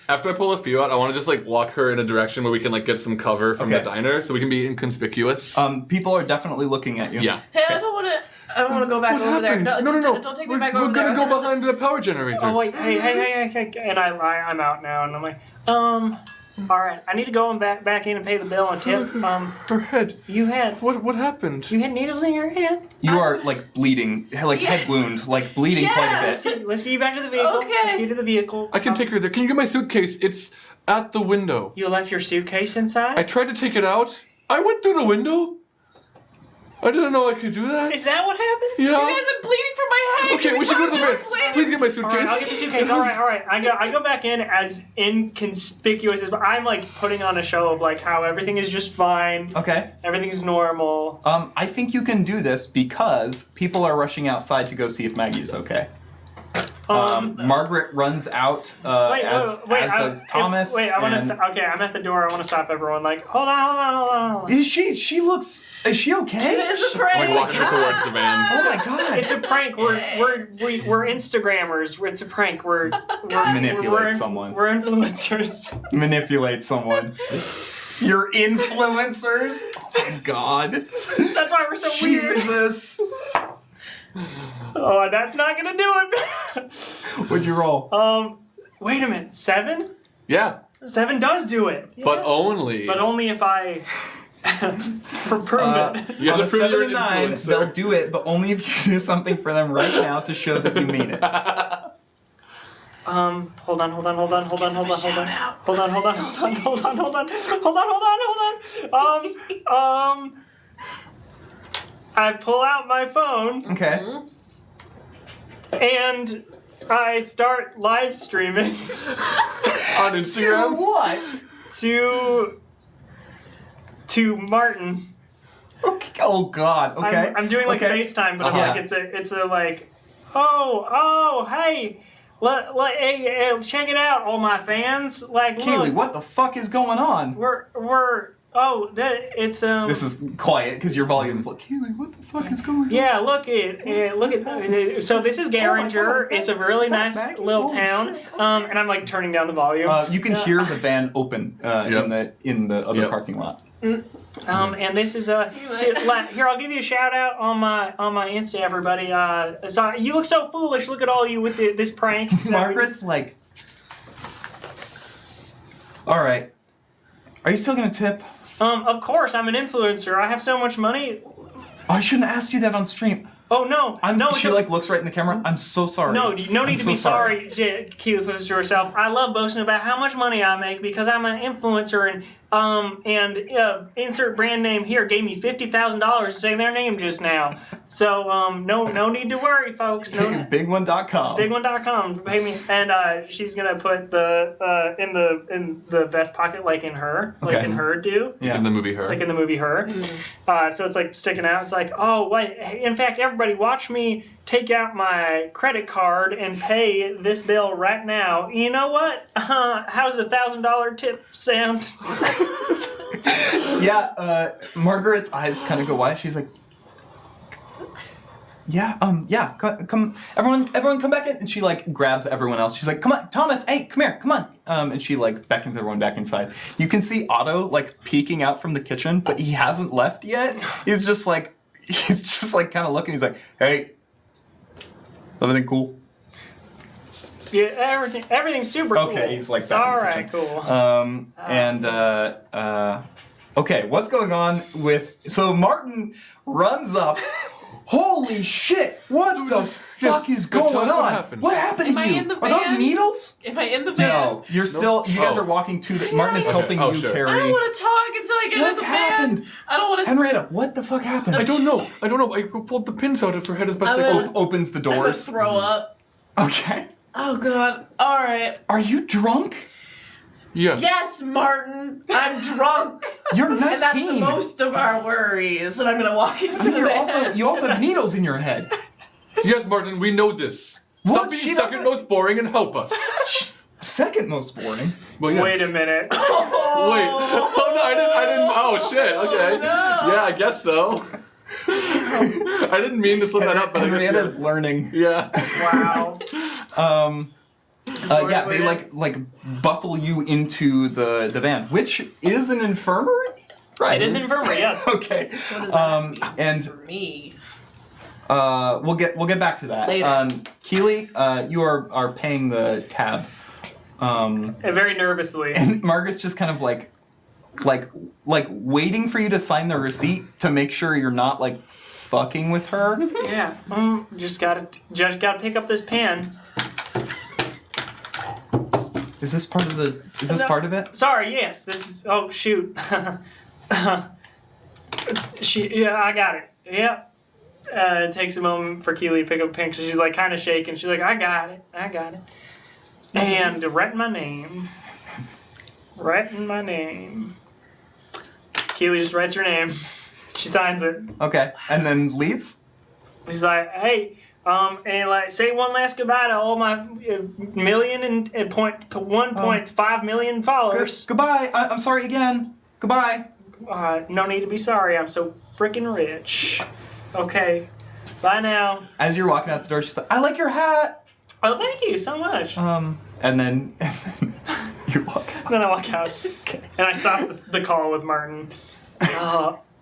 After I pull a few out, I want to just like walk her in a direction where we can like get some cover from the Okay. diner, so we can be inconspicuous. People are definitely looking at you. Yeah. Hey, I don't want to. I don't want to go back What over there. happened? No, don't take me back over We're there. gonna go Okay, listen. behind the power generator. Oh wait, hey, and I'm out now, and I'm like, all right, I need to go and back in and pay the bill and tip. Her head. You had What happened? needles in your head. You are like bleeding, like head wound, like bleeding quite a Yes. bit. Let's get you back to the vehicle. Okay. Let's get to the vehicle. I can take her there. Can you get my suitcase? It's at the window. You left your suitcase inside. I tried to take it out. I went through the window. I didn't know I could do that. Is that what happened? Yeah. You guys are bleeding from my head. Okay, Can we should go to the talk van. about this later? Please get my All suitcase. right, I'll get the suitcase. All right. I go back in as inconspicuous as I'm like putting on a show of like how everything is just fine, Okay. everything's normal. I think you can do this because people are rushing outside to go see if Maggie's okay. Margaret runs out, as does Thomas. I want to and- stop. Okay, I'm at the door. I want to stop everyone. Like, hold on. Is she okay? It's a prank. Like walking towards the van. Oh my god. It's a prank. We're Instagrammers. It's a prank. We're Manipulate someone. We're influencers. Manipulate someone. You're influencers? Oh my god. That's why we're so weird. Jesus. Oh, that's not gonna do it. What'd you roll? Wait a minute. 7? Yeah, 7 does do it, but only. but only if I prove it. You have On to a prove 7 you're and an 9, influencer. they'll do it, but only if you do something for them right now to show that you mean it. Hold on. I pull out my phone Okay. and I start live streaming On To Instagram. what? to Martin. Okay. Oh god. Okay. I'm doing like okay. FaceTime, but I'm Uh-huh. like it's a like, oh hey, hey, check it out, all my fans. Like, Keely, look, what the fuck is going on? it's This is quiet because your volume is like, Keely, what the fuck is going on? Yeah, look at so this is Geringer. is It's a really is that nice Maggie? little Holy town. shit. And I'm like turning down the volume. You can hear the van open in the other Yep. parking lot. And this is here. I'll give you a shout out on my Insta, everybody. So you look so foolish. Look at all you with this prank. Margaret's like, all right, are you still gonna tip? Of course, I'm an influencer. I have so much money. Oh, I shouldn't have asked you that on stream. Oh no, She like looks right in the camera. I'm so sorry. no I'm need to so be sorry, Keely, for yourself. I love boasting about how much money I make because I'm an influencer and insert brand name here gave me $50,000 to say their name just now. So no need to worry, folks. No, Big1.com. Big1.com pay me, and she's gonna put the in the vest pocket like in her, like Okay. in her do. Yeah. In the movie Her. Like in the movie Her. So it's like sticking out. It's like, oh, wait. In fact, everybody, watch me take out my credit card and pay this bill right now. You know what? How's $1,000 tip sound? Yeah, Margaret's eyes kind of go wide. She's like, yeah, come, everyone come back in. And she like grabs everyone else. She's like, come on, Thomas, hey, come here, come on. And she like beckons everyone back inside. You can see Otto like peeking out from the kitchen, but he hasn't left yet. He's just like kind of looking. He's like, hey, everything cool? Yeah, everything's super cool. Okay, he's like back all in the right, kitchen. cool. Okay, what's going on with... So Martin runs up. Holy shit! What the fuck is tell going us what on? happened. What happened Am to I you? in the Are those van? needles? Am I in the van? No, you're still... You guys Oh. are walking to the... Martin is Okay. helping Oh, you sure. I carry... don't want to talk until I get What in the happened? van. I don't want to. Henrietta, what the fuck happened? I don't know. I pulled the pins out of her head as best I I'm could. Opens the I'm gonna doors. throw up. Okay. Oh god. All right. Are you drunk? Yes. Yes, Martin, I'm drunk. You're 19. And that's the most of our worries. And I'm gonna walk into the van. You also have needles in your head. Yes, Martin, we know this. Well, Stop being she second doesn't- most boring and help us. Second most boring. Well, yes. Wait a minute. Wait. Oh no, I didn't. Oh shit. Okay. no. Yeah, I guess so. I didn't mean to slip that up, but I guess Henrietta's learning. yeah. Wow. Yeah, they like bustle you into the van, which is an infirmary, right? It is infirmary, yes. Okay. What does that mean And for me? we'll get back to that. Later. Keely, you are paying the tab. And very nervously. And Margaret's just kind of like waiting for you to sign the receipt to make sure you're not like fucking with her. Yeah. Just gotta pick up this pen. Is this part of the? Is this No. part of it? Sorry, yes. This is. Oh, shoot. Yeah, I got it. Yep. It takes a moment for Keely to pick up a pen because she's like kind of shaking. She's like, I got it. And writing my name. Keely just writes her name. She signs it. Okay, and then leaves. He's like, hey, and like say one last goodbye to all my million and 1.5 million followers. Goodbye. I'm sorry again. Goodbye. No need to be sorry. I'm so freaking rich. Okay, bye now. As you're walking out the door, she's like, "I like your hat." Oh, thank you so much. And then you walk out. Then I walk out, and I stop the call with Martin.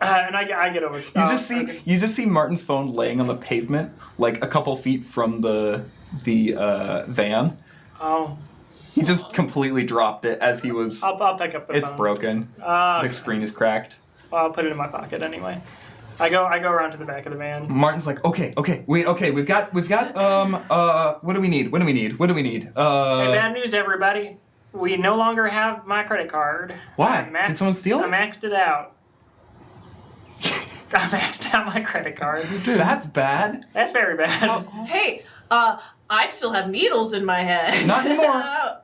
And I get over. You just see Martin's phone laying on the pavement, like a couple feet from the van. Oh, He just completely dropped it as he was. I'll pick up the phone. It's broken. The screen is cracked. Well, I'll put it in my pocket anyway. I go around to the back of the van. Martin's like, okay, we've got what do we need? Hey, bad news, everybody. We no longer have my credit card. Why? Did someone steal it? I maxed it out. I maxed out my credit card. That's bad. That's very bad. Hey, I still have needles in my head. Not anymore.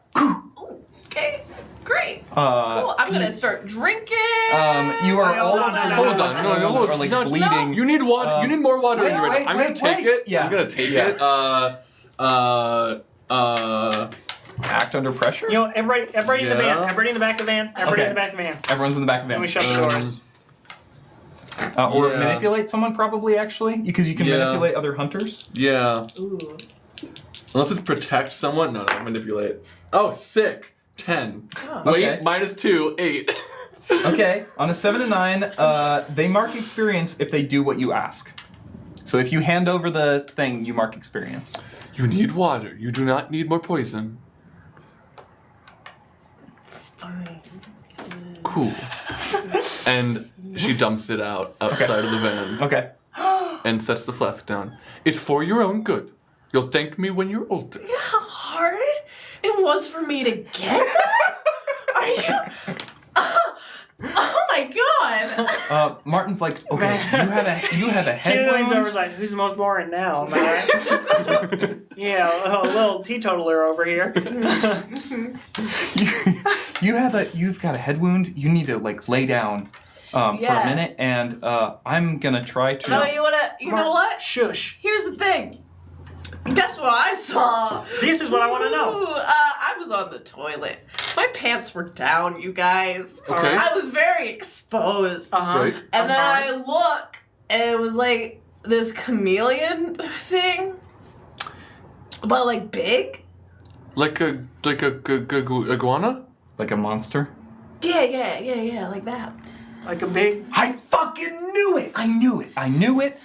Okay, great. Cool. I'm gonna start drinking. You are all Hold on, Hold on. No, are like no, bleeding. You need water. You need more water in your wait, I'm gonna take wait. it. Yeah. I'm gonna take Yeah. it. Act under pressure. You know, everybody in the van. Yeah. Everybody in the back of the van. Everybody in the back of the van. Everyone's in the back of the And van. we shut the doors. Or Yeah. manipulate someone, probably, actually, because you can Yeah. manipulate other hunters. Yeah. Ooh. Unless it's protect someone. No, manipulate. Oh, sick. 10. Oh. Wait, Okay. -2, 8. Okay, on a 7 to 9, they mark experience if they do what you ask. So if you hand over the thing, you mark experience. You need water. You do not need more poison. Fine. Cool. And she dumps it outside of the van Okay. and sets the flask down. It's for your own good. You'll thank me when you're older. You know how hard it was for me to get that? Are you? Oh my god! Martin's like, okay, you have a head Keely leans over wound. and is like, who's the most boring now? Am I right? Yeah, a little teetotaler over here. You've got a head wound. You need to like lay down for a Yeah. minute, and I'm gonna try to. No, you know what? Shush. Here's the thing. Guess what I saw? This is what I want to know. Ooh, I was on the toilet. My pants were down, you guys. Okay. I was very exposed. Uh-huh. Right. And I'm then sorry. I look, and it was like this chameleon thing, but like big. Like a iguana? Like a monster. Yeah, like that. Like a big... I fucking knew it! I knew it!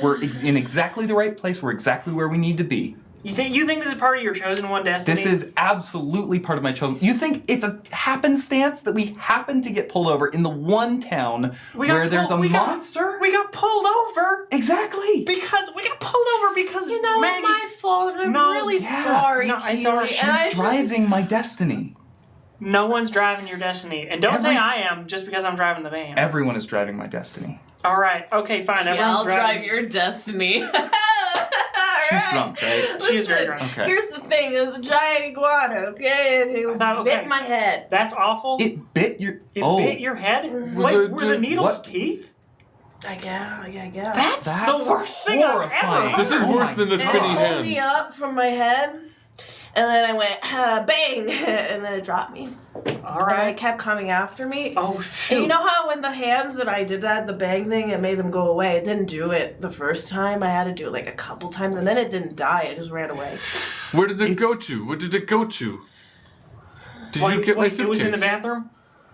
We're in exactly the right place. We're exactly where we need to be. You think this is part of your chosen one destiny? This is absolutely part of my chosen. You think it's a happenstance that we happen to get pulled over in the one town where there's a monster? We got pulled over Exactly. because... We got pulled over because You know, Maggie... it's my fault, and I'm No, really yeah, sorry. no, it's all right. Keely, and I She's just- driving my destiny. No one's driving your destiny. And don't say I am just because I'm driving the van. Everyone is driving my destiny. All right. Okay, fine. Yeah, Everyone's I'll driving. drive your destiny. She's drunk, right? She is very Listen, drunk. Okay. Here's the thing. It was a giant iguana, okay? And it thought, bit okay. my head. That's awful. It bit your. It oh, bit your head? Was Wait, it were the just- needles what? teeth? I guess. That's the worst thing I've ever horrifying. heard. This is Oh worse my than the And skinny it pulled me hands. up from my head. And then I went, bang! And then it dropped me. All And it right. kept coming after me. Oh, shoot. And you know how when the hands that I did that, the bang thing, it made them go away? It didn't do it the first time. I had to do it like a couple times, and then it didn't die. It just ran away. Where did it go It's- to? What did it go to? Did Wait, you get my wait, suitcase? it was in the bathroom?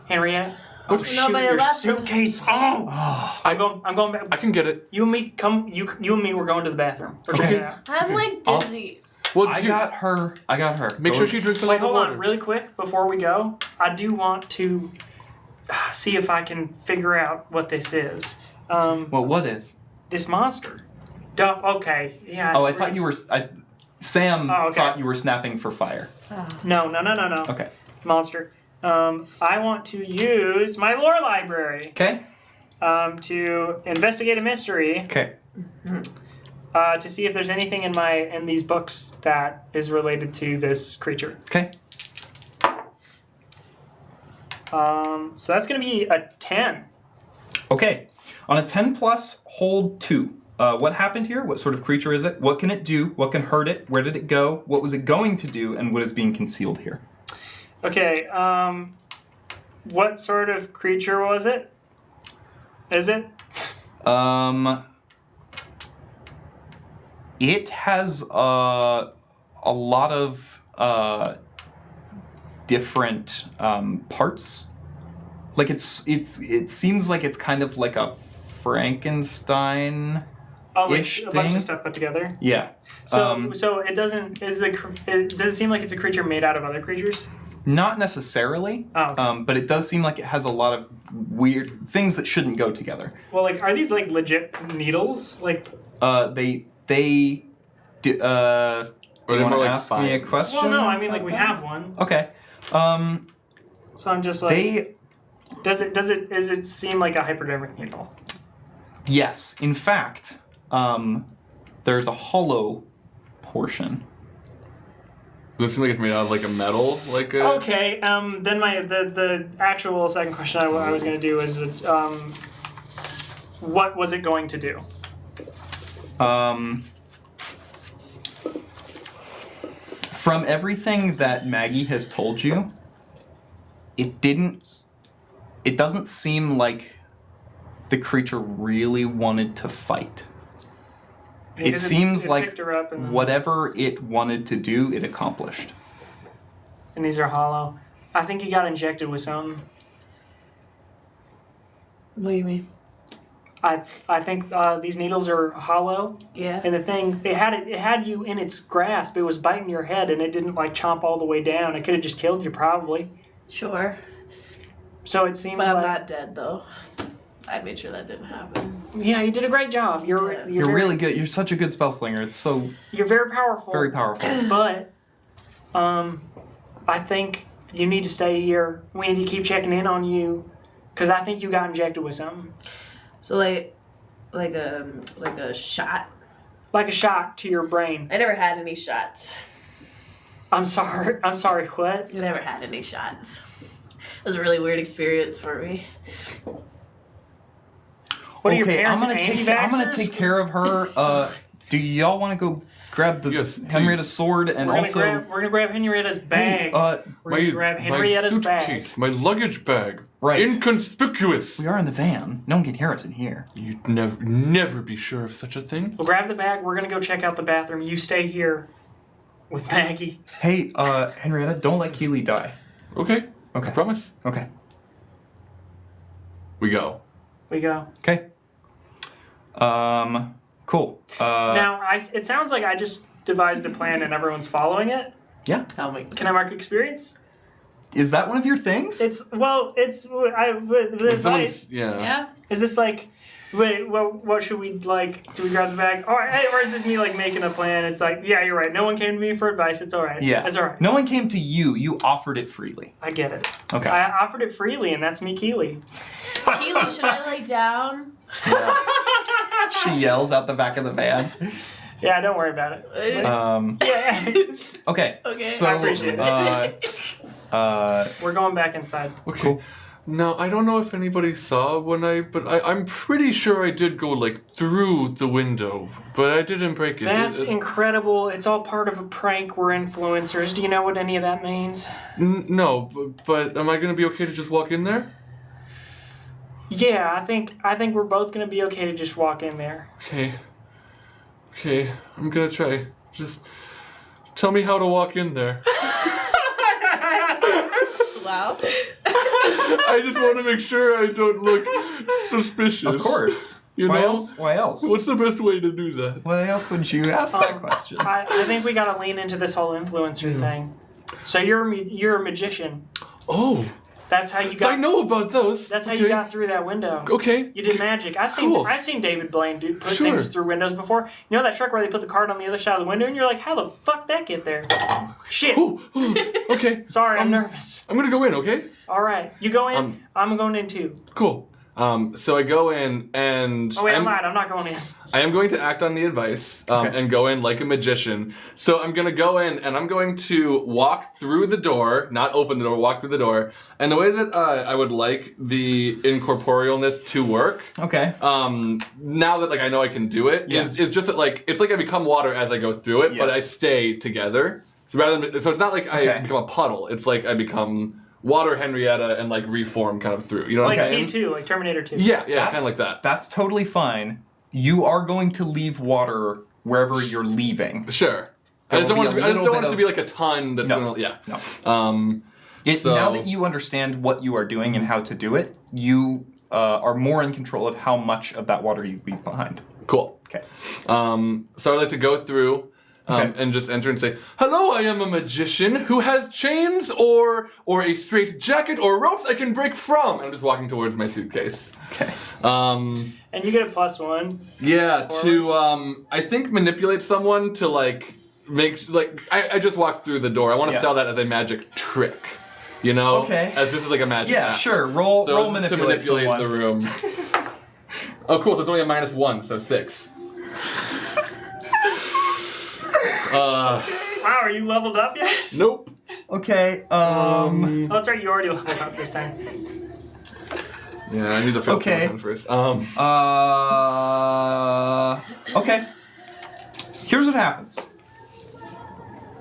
Henrietta? Oh, No, shoot, but I your left it. suitcase. Oh! I'm going back. I can get it. You and me, you and me, we're going to the bathroom. We're checking it out. I'm like I'll- dizzy. Well, I here, got her. Make Go- sure she drinks a lot Wait, of hold water. on, really quick before we go. I do want to see if I can figure out what this is. Well, what is? This monster. Duh, okay, yeah. Oh, I thought you were. Sam Oh, okay. thought you were snapping for fire. No. Okay. Monster. I want to use my lore library Okay. to investigate a mystery. Okay. To see if there's anything in these books that is related to this creature. Okay. So that's gonna be a 10. Okay. On a 10 plus, hold 2. What happened here? What sort of creature is it? What can it do? What can hurt it? Where did it go? What was it going to do? And what is being concealed here? Okay. What sort of creature was it? Is it? It has a lot of different parts. Like it seems like it's kind of like a Frankenstein. Oh, like Ish a bunch thing? of stuff put together. Yeah. So it doesn't. Does it seem like it's a creature made out of other creatures? Not necessarily. Oh, okay. But it does seem like it has a lot of weird things that shouldn't go together. Well, like, are these like legit needles? Like, They do. Do Or you they're want more to like ask me a spines. question? well, no. I mean, like, we about have one. that? Okay. So I'm just like, They. does it seem like a hypodermic needle? Yes. In fact, there's a hollow portion. Does it seem like it's made out of like a metal? Like a... Okay. Then the actual second question I was going to do is, what was it going to do? From everything that Maggie has told you, it doesn't seem like the creature really wanted to fight. It seems like picked her up and, whatever it wanted to do, it accomplished. and these are hollow. I think he got injected with something. What do you mean? I think these needles are hollow, Yeah. and the thing it had you in its grasp. It was biting your head, and it didn't like chomp all the way down. It could have just killed you probably. Sure. So it seems But I'm like not dead, though. I made sure that didn't happen. yeah, you did a great job. You're You're very, really good. You're such a good spell slinger. It's so you're very powerful. very powerful. But I think you need to stay here. We need to keep checking in on you, because I think you got injected with something, So like a shot. like a shot to your brain. I never had any shots. I'm sorry. I'm sorry. What? I never had any shots. It was a really weird experience for me. What are your Okay, parents? I'm gonna anti-vaxxers? take care of her. Do y'all want to go grab the Yes, Henrietta's sword and We're also? gonna grab Henrietta's bag. Hey, We're gonna grab Henrietta's bag. suitcase, my luggage bag. Right. Inconspicuous. we are in the van. No one can hear us in here. You'd never be sure of such a thing. We'll grab the bag. We're gonna go check out the bathroom. You stay here with Maggie. Hey, Henrietta, don't let Keely die. Okay. Okay. I promise. Okay. We go. We go. Okay. Cool. Now, it sounds like I just devised a plan and everyone's following it. Yeah. Tell me. Can I mark experience? Is that one of your things? It's the advice. Someone's, yeah. Yeah. Is this like, wait, what should we like? Do we grab the bag? Or is this me like making a plan? It's like, yeah, you're right. No one came to me for advice. It's all right. Yeah. It's all right. No one came to you. You offered it freely. I get it. Okay. I offered it freely, and that's me, Keely. Keely, should I lay down? She yells out the back of the van. Yeah, don't worry about it. Yeah. Okay. Okay. So, I appreciate it. We're going back inside. Okay. Cool. Now, I don't know if anybody saw but I'm pretty sure I did go, like, through the window, but I didn't break it. That's incredible. It's all part of a prank. We're influencers. Do you know what any of that means? No, but am I going to be okay to just walk in there? Yeah, I think we're both gonna be okay to just walk in there. Okay, I'm going to try. Just tell me how to walk in there. Wow. I just want to make sure I don't look suspicious. Of course. You Why know? else? Why else? What's the best way to do that? Why else would you ask that question? I think we gotta lean into this whole influencer thing. So you're a magician. Oh, That's how you got. I know about those. That's how you got through that window. Okay. You did magic. I've Cool. seen David Blaine put Sure. things through windows before. You know that trick where they put the card on the other side of the window and you're like, how the fuck that get there? Shit. Ooh, okay. Sorry, I'm nervous. I'm gonna go in, okay? All right, you go in. I'm going in too. Cool. So I go in and Oh wait, I'm not going in. I am going to act on the advice and go in like a magician. So I'm going to go in and I'm going to walk through the door, not open the door, walk through the door. And the way that I would like the incorporealness to work, Okay. now that like I know I can do it, is just that like it's like I become water as I go through it, but I Yes. stay together. So so it's not like I become a puddle. It's like I become water Henrietta and like reform kind of through. You know what Like I'm saying? T2, like Terminator 2. Yeah, kind of like that. That's totally fine. You are going to leave water wherever you're leaving. Sure. There I just don't will want be it a to be, I just little don't want bit it to be like a ton that's No. gonna, yeah. No. So- Now that you understand what you are doing and how to do it, you are more in control of how much of that water you leave behind. Cool. Okay. So I'd like to go through and just enter and say, "Hello, I am a magician who has chains or a straight jacket or ropes I can break from." And I'm just walking towards my suitcase. Okay. And you get a +1. Yeah, to I think manipulate someone to like make like I just walked through the door. I want to Yeah. sell that as a magic trick. You know? Okay. As this is like a magic Yeah, act. sure. Roll So roll it's to manipulate manipulate someone. the room. Oh, cool. So it's only a -1, so 6. Wow, are you leveled up yet? Nope. Okay. Oh, that's right, you already leveled up this time. Yeah, I need to fill Okay. one first. Okay. Here's what happens.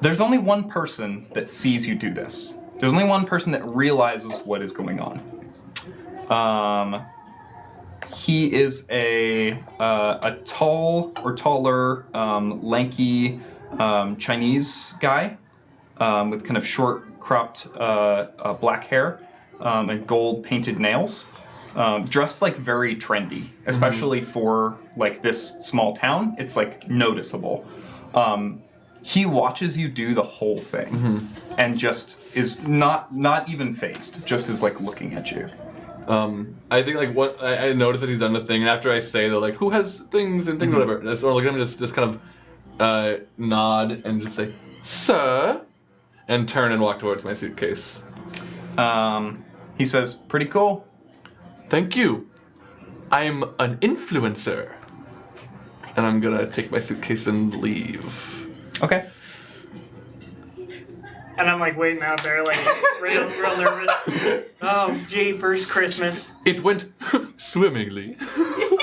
There's only one person that sees you do this. There's only one person that realizes what is going on. He is a tall or taller, lanky Chinese guy with kind of short, cropped black hair and gold painted nails. Dressed like very trendy, especially for like this small town. It's like noticeable. He watches you do the whole thing and just is not even phased, just is like looking at you. I think like what I noticed that he's done the thing, and after I say they're like, "Who has things and things, whatever," I sort of look at him and just kind of nod and just say, "Sir," and turn and walk towards my suitcase. He says, "Pretty cool." Thank you. I'm an influencer, and I'm gonna take my suitcase and leave. Okay. And I'm like waiting out there, like real nervous. Oh, jeepers, Christmas. It went swimmingly.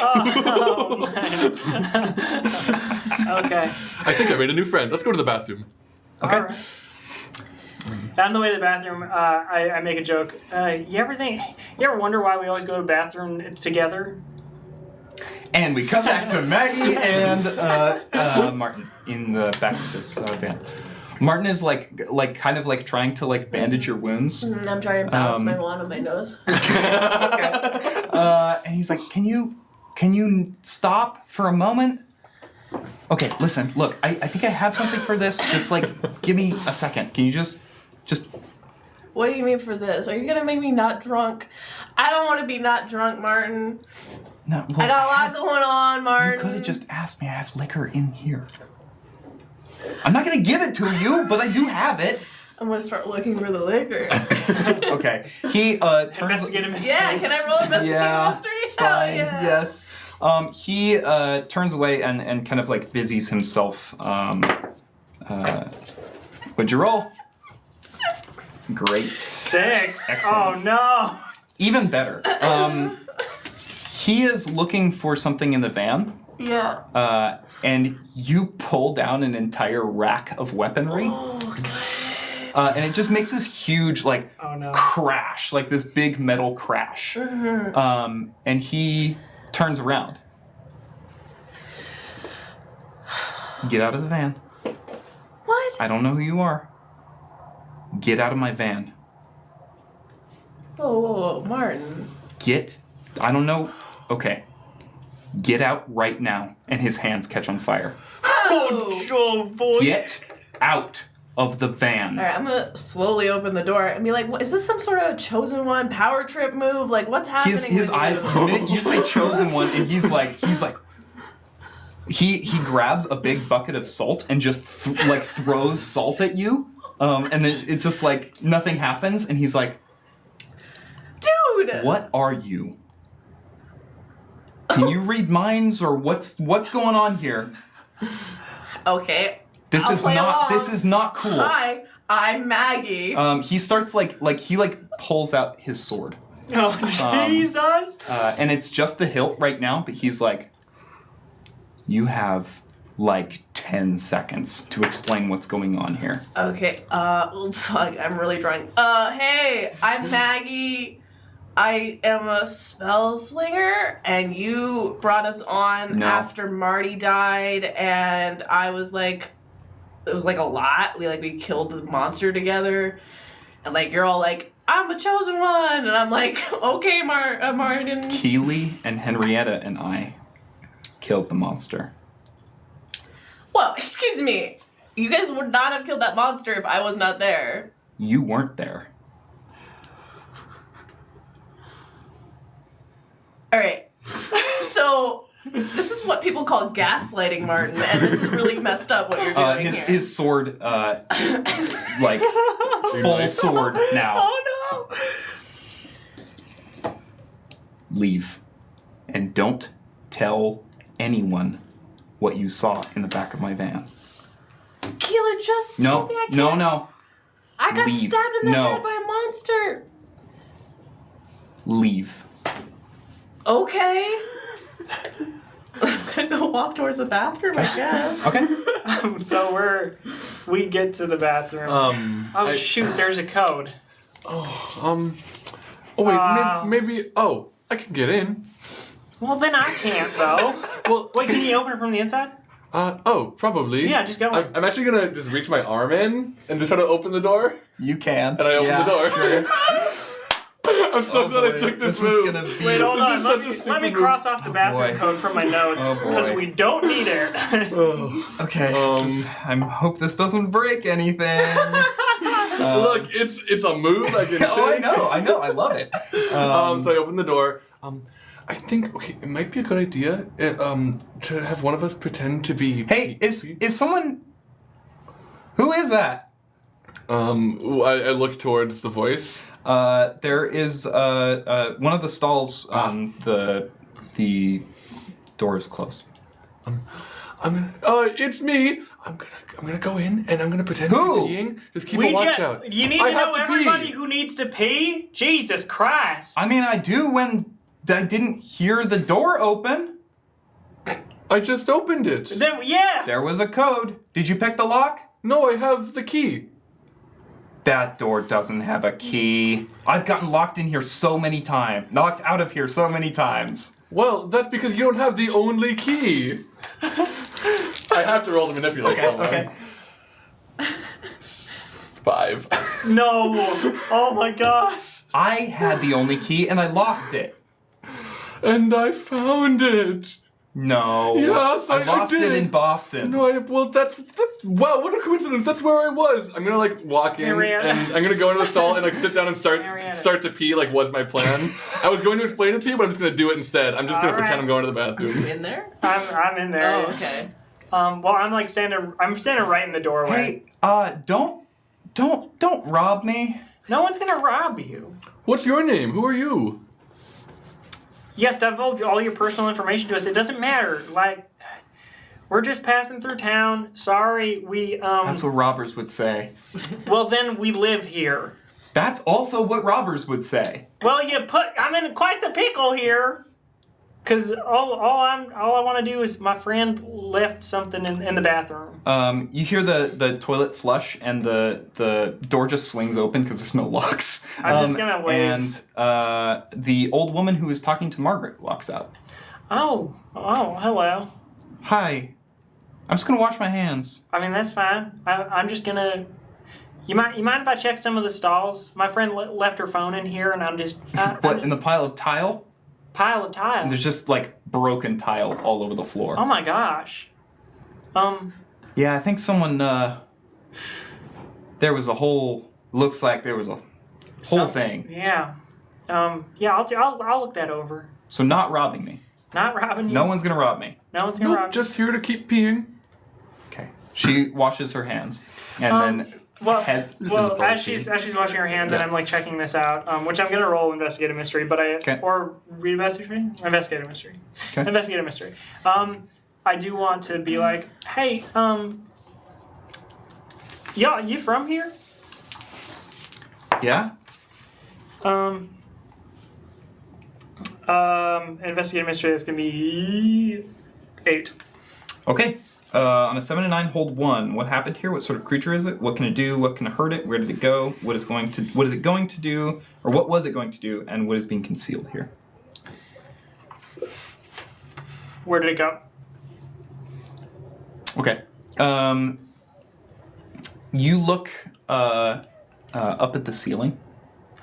Oh, man. Okay. I think I made a new friend. Let's go to the bathroom. Okay. All right. On the way to the bathroom, I make a joke. You ever wonder why we always go to the bathroom together? And we come back to Maggie and Martin in the back of this van. Martin is kind of trying to bandage your wounds. I'm trying to balance my wand on my nose. Okay. And he's like, can you stop for a moment? Okay, listen, look, I think I have something for this. Just give me a second. Can you just What do you mean for this? Are you gonna make me not drunk? I don't want to be not drunk, Martin. No, I got a lot going on, Martin. You could have just asked me. I have liquor in here. I'm not gonna give it to you, but I do have it. I'm gonna start looking for the liquor. Okay. He turns. Investigate a mystery. Yeah, can I roll investigate Yeah, mystery? Hell Fine. yeah. Yes. He turns away and kind of like busies himself. What'd you roll? 6. Great. 6. Excellent. Oh no. Even better. He is looking for something in the van. Yeah. And you pull down an entire rack of weaponry. Oh, God. And it just makes this huge, like, Oh no. crash, like this big metal crash. And he turns around. Get out of the van. What? I don't know who you are. Get out of my van. Whoa, Martin. I don't know. Okay. Get out right now. And his hands catch on fire. Oh boy. Get out of the van. All right, I'm gonna slowly open the door and be like, "What is this? Some sort of chosen one power trip move? Like, what's happening?" His with eyes. you? The minute you say chosen one, and he's like, he grabs a big bucket of salt and just throws salt at you, and then it just like nothing happens, and he's like, Dude. "What are you? Can you read minds, or what's going on here? Okay. This I'll is play not. along. This is not cool." Hi, I'm Maggie. He starts he pulls out his sword. Oh Jesus. And it's just the hilt right now, but he's like, you have like 10 seconds to explain what's going on here. Okay, fuck, I'm really drunk. Hey, I'm Maggie. I am a spell slinger, and you brought us on No. after Marty died, and I was like, it was like a lot. We killed the monster together, and like you're all like, I'm a chosen one, and I'm like, okay, Martin. Keely and Henrietta and I killed the monster. Well, excuse me. You guys would not have killed that monster if I was not there. You weren't there. All right. So this is what people call gaslighting, Martin, and this is really messed up what you're doing here. His sword, like full sword now. Oh no! Leave, and don't tell anyone what you saw in the back of my van. Keela, just No, tell me I can't. no. I got Leave. stabbed in the No. head by a monster. Leave. Okay. I'm gonna go walk towards the bathroom, I guess. Okay. So we get to the bathroom. Oh shoot, there's a code. Oh wait, maybe. Oh, I can get in. Well then I can't though. Well, Wait, can you open it from the inside? Probably. Yeah, just go in. I'm actually gonna just reach my arm in and just try to open the door. You can. And I open the door. Sure. I'm so glad I took this move. is gonna be. Wait, hold on. This is Let such a me stupid cross off the bathroom boy. code from my notes Oh, boy. because we don't need it. Okay. I hope this doesn't break anything. Look, it's a move I can take. Oh, I know. I love it. So I open the door. I think it might be a good idea to have one of us pretend to be. Hey, is someone? Who is that? I look towards the voice. There is one of the stalls. The door is closed. It's me. I'm gonna go in and I'm gonna pretend Who? to be peeing. Just keep a watch out. You need I to have know to everybody pee. who needs to pee? Jesus Christ. I mean, I do when I didn't hear the door open. I just opened it. Yeah. There was a code. Did you pick the lock? No, I have the key. That door doesn't have a key. I've gotten locked in here so many times. Knocked out of here so many times. Well, that's because you don't have the only key. I have to roll to manipulate someone. Okay. 5. No. Oh my gosh. I had the only key and I lost it. And I found it. No. Yes, I lost did. it in Boston. No, that's wow, what a coincidence. That's where I was. I'm gonna walk in Mariana. and I'm gonna go into the stall and sit down and Mariana. start to pee was my plan. I was going to explain it to you, but I'm just gonna do it instead. I'm just gonna All pretend right. I'm going to the bathroom. In there? I'm in there. Oh, okay. Well, I'm standing right in the doorway. Hey, don't rob me. No one's gonna rob you. What's your name? Who are you? Yes, divulge all your personal information to us. It doesn't matter. Like, we're just passing through town. Sorry, we That's what robbers would say. Well, then we live here. That's also what robbers would say. Well, I'm in quite the pickle here. Cause all I want to do is my friend left something in the bathroom. You hear the toilet flush and the door just swings open because there's no locks. I'm just gonna wave. And the old woman who is talking to Margaret walks out. Oh, hello. Hi. I'm just gonna wash my hands. I mean, that's fine. I'm just gonna. You mind if I check some of the stalls? My friend left her phone in here, and I'm just. In the pile of tile? Pile of tile. And there's just like broken tile all over the floor. Oh my gosh. Yeah, I think someone. There was a whole. Looks like there was a whole thing. Yeah. Yeah. I'll look that over. So not robbing me. Not robbing you. No one's gonna rob me. No one's gonna rob you. Just here to keep peeing. Okay. She washes her hands and then. As she's washing her hands and I'm like checking this out, which I'm gonna roll investigate a mystery, but or read investigate a mystery. Okay. Investigate a mystery. I do want to be like, hey, you from here? Yeah. Investigate a mystery. That's gonna be 8. Okay. On a 7 and 9, hold 1. What happened here? What sort of creature is it? What can it do? What can hurt it? Where did it go? What is it going to do? Or what was it going to do? And what is being concealed here? Where did it go? Okay. You look up at the ceiling.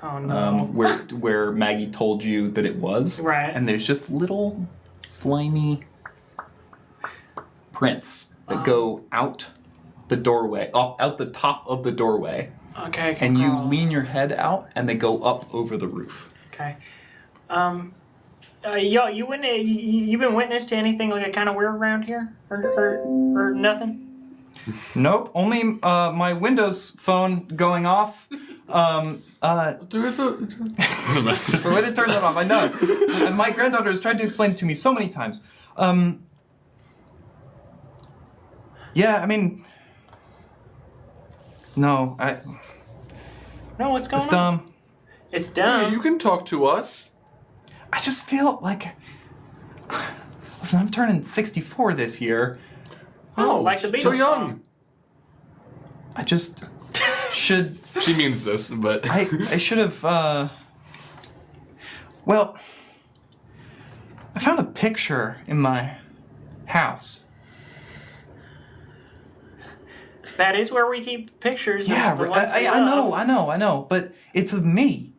Oh no. Where Maggie told you that it was. Right. And there's just little slimy prints that go out the doorway, out the top of the doorway. Okay. And you lean your head out, and they go up over the roof. Okay. You've been witness to anything like kind of weird around here, or nothing? Nope. Only my Windows phone going off. There's a way to turn that off. I know. And my granddaughter has tried to explain it to me so many times. Yeah, I mean, no, No, what's going it's on? dumb. It's dumb. Hey, you can talk to us. I just feel like, listen, I'm turning 64 this year. Oh, like the Beatles so young. song. I just should. She means this, but I should have. Well, I found a picture in my house. That is where we keep pictures. Yeah, of the ones we I love. know, but it's of me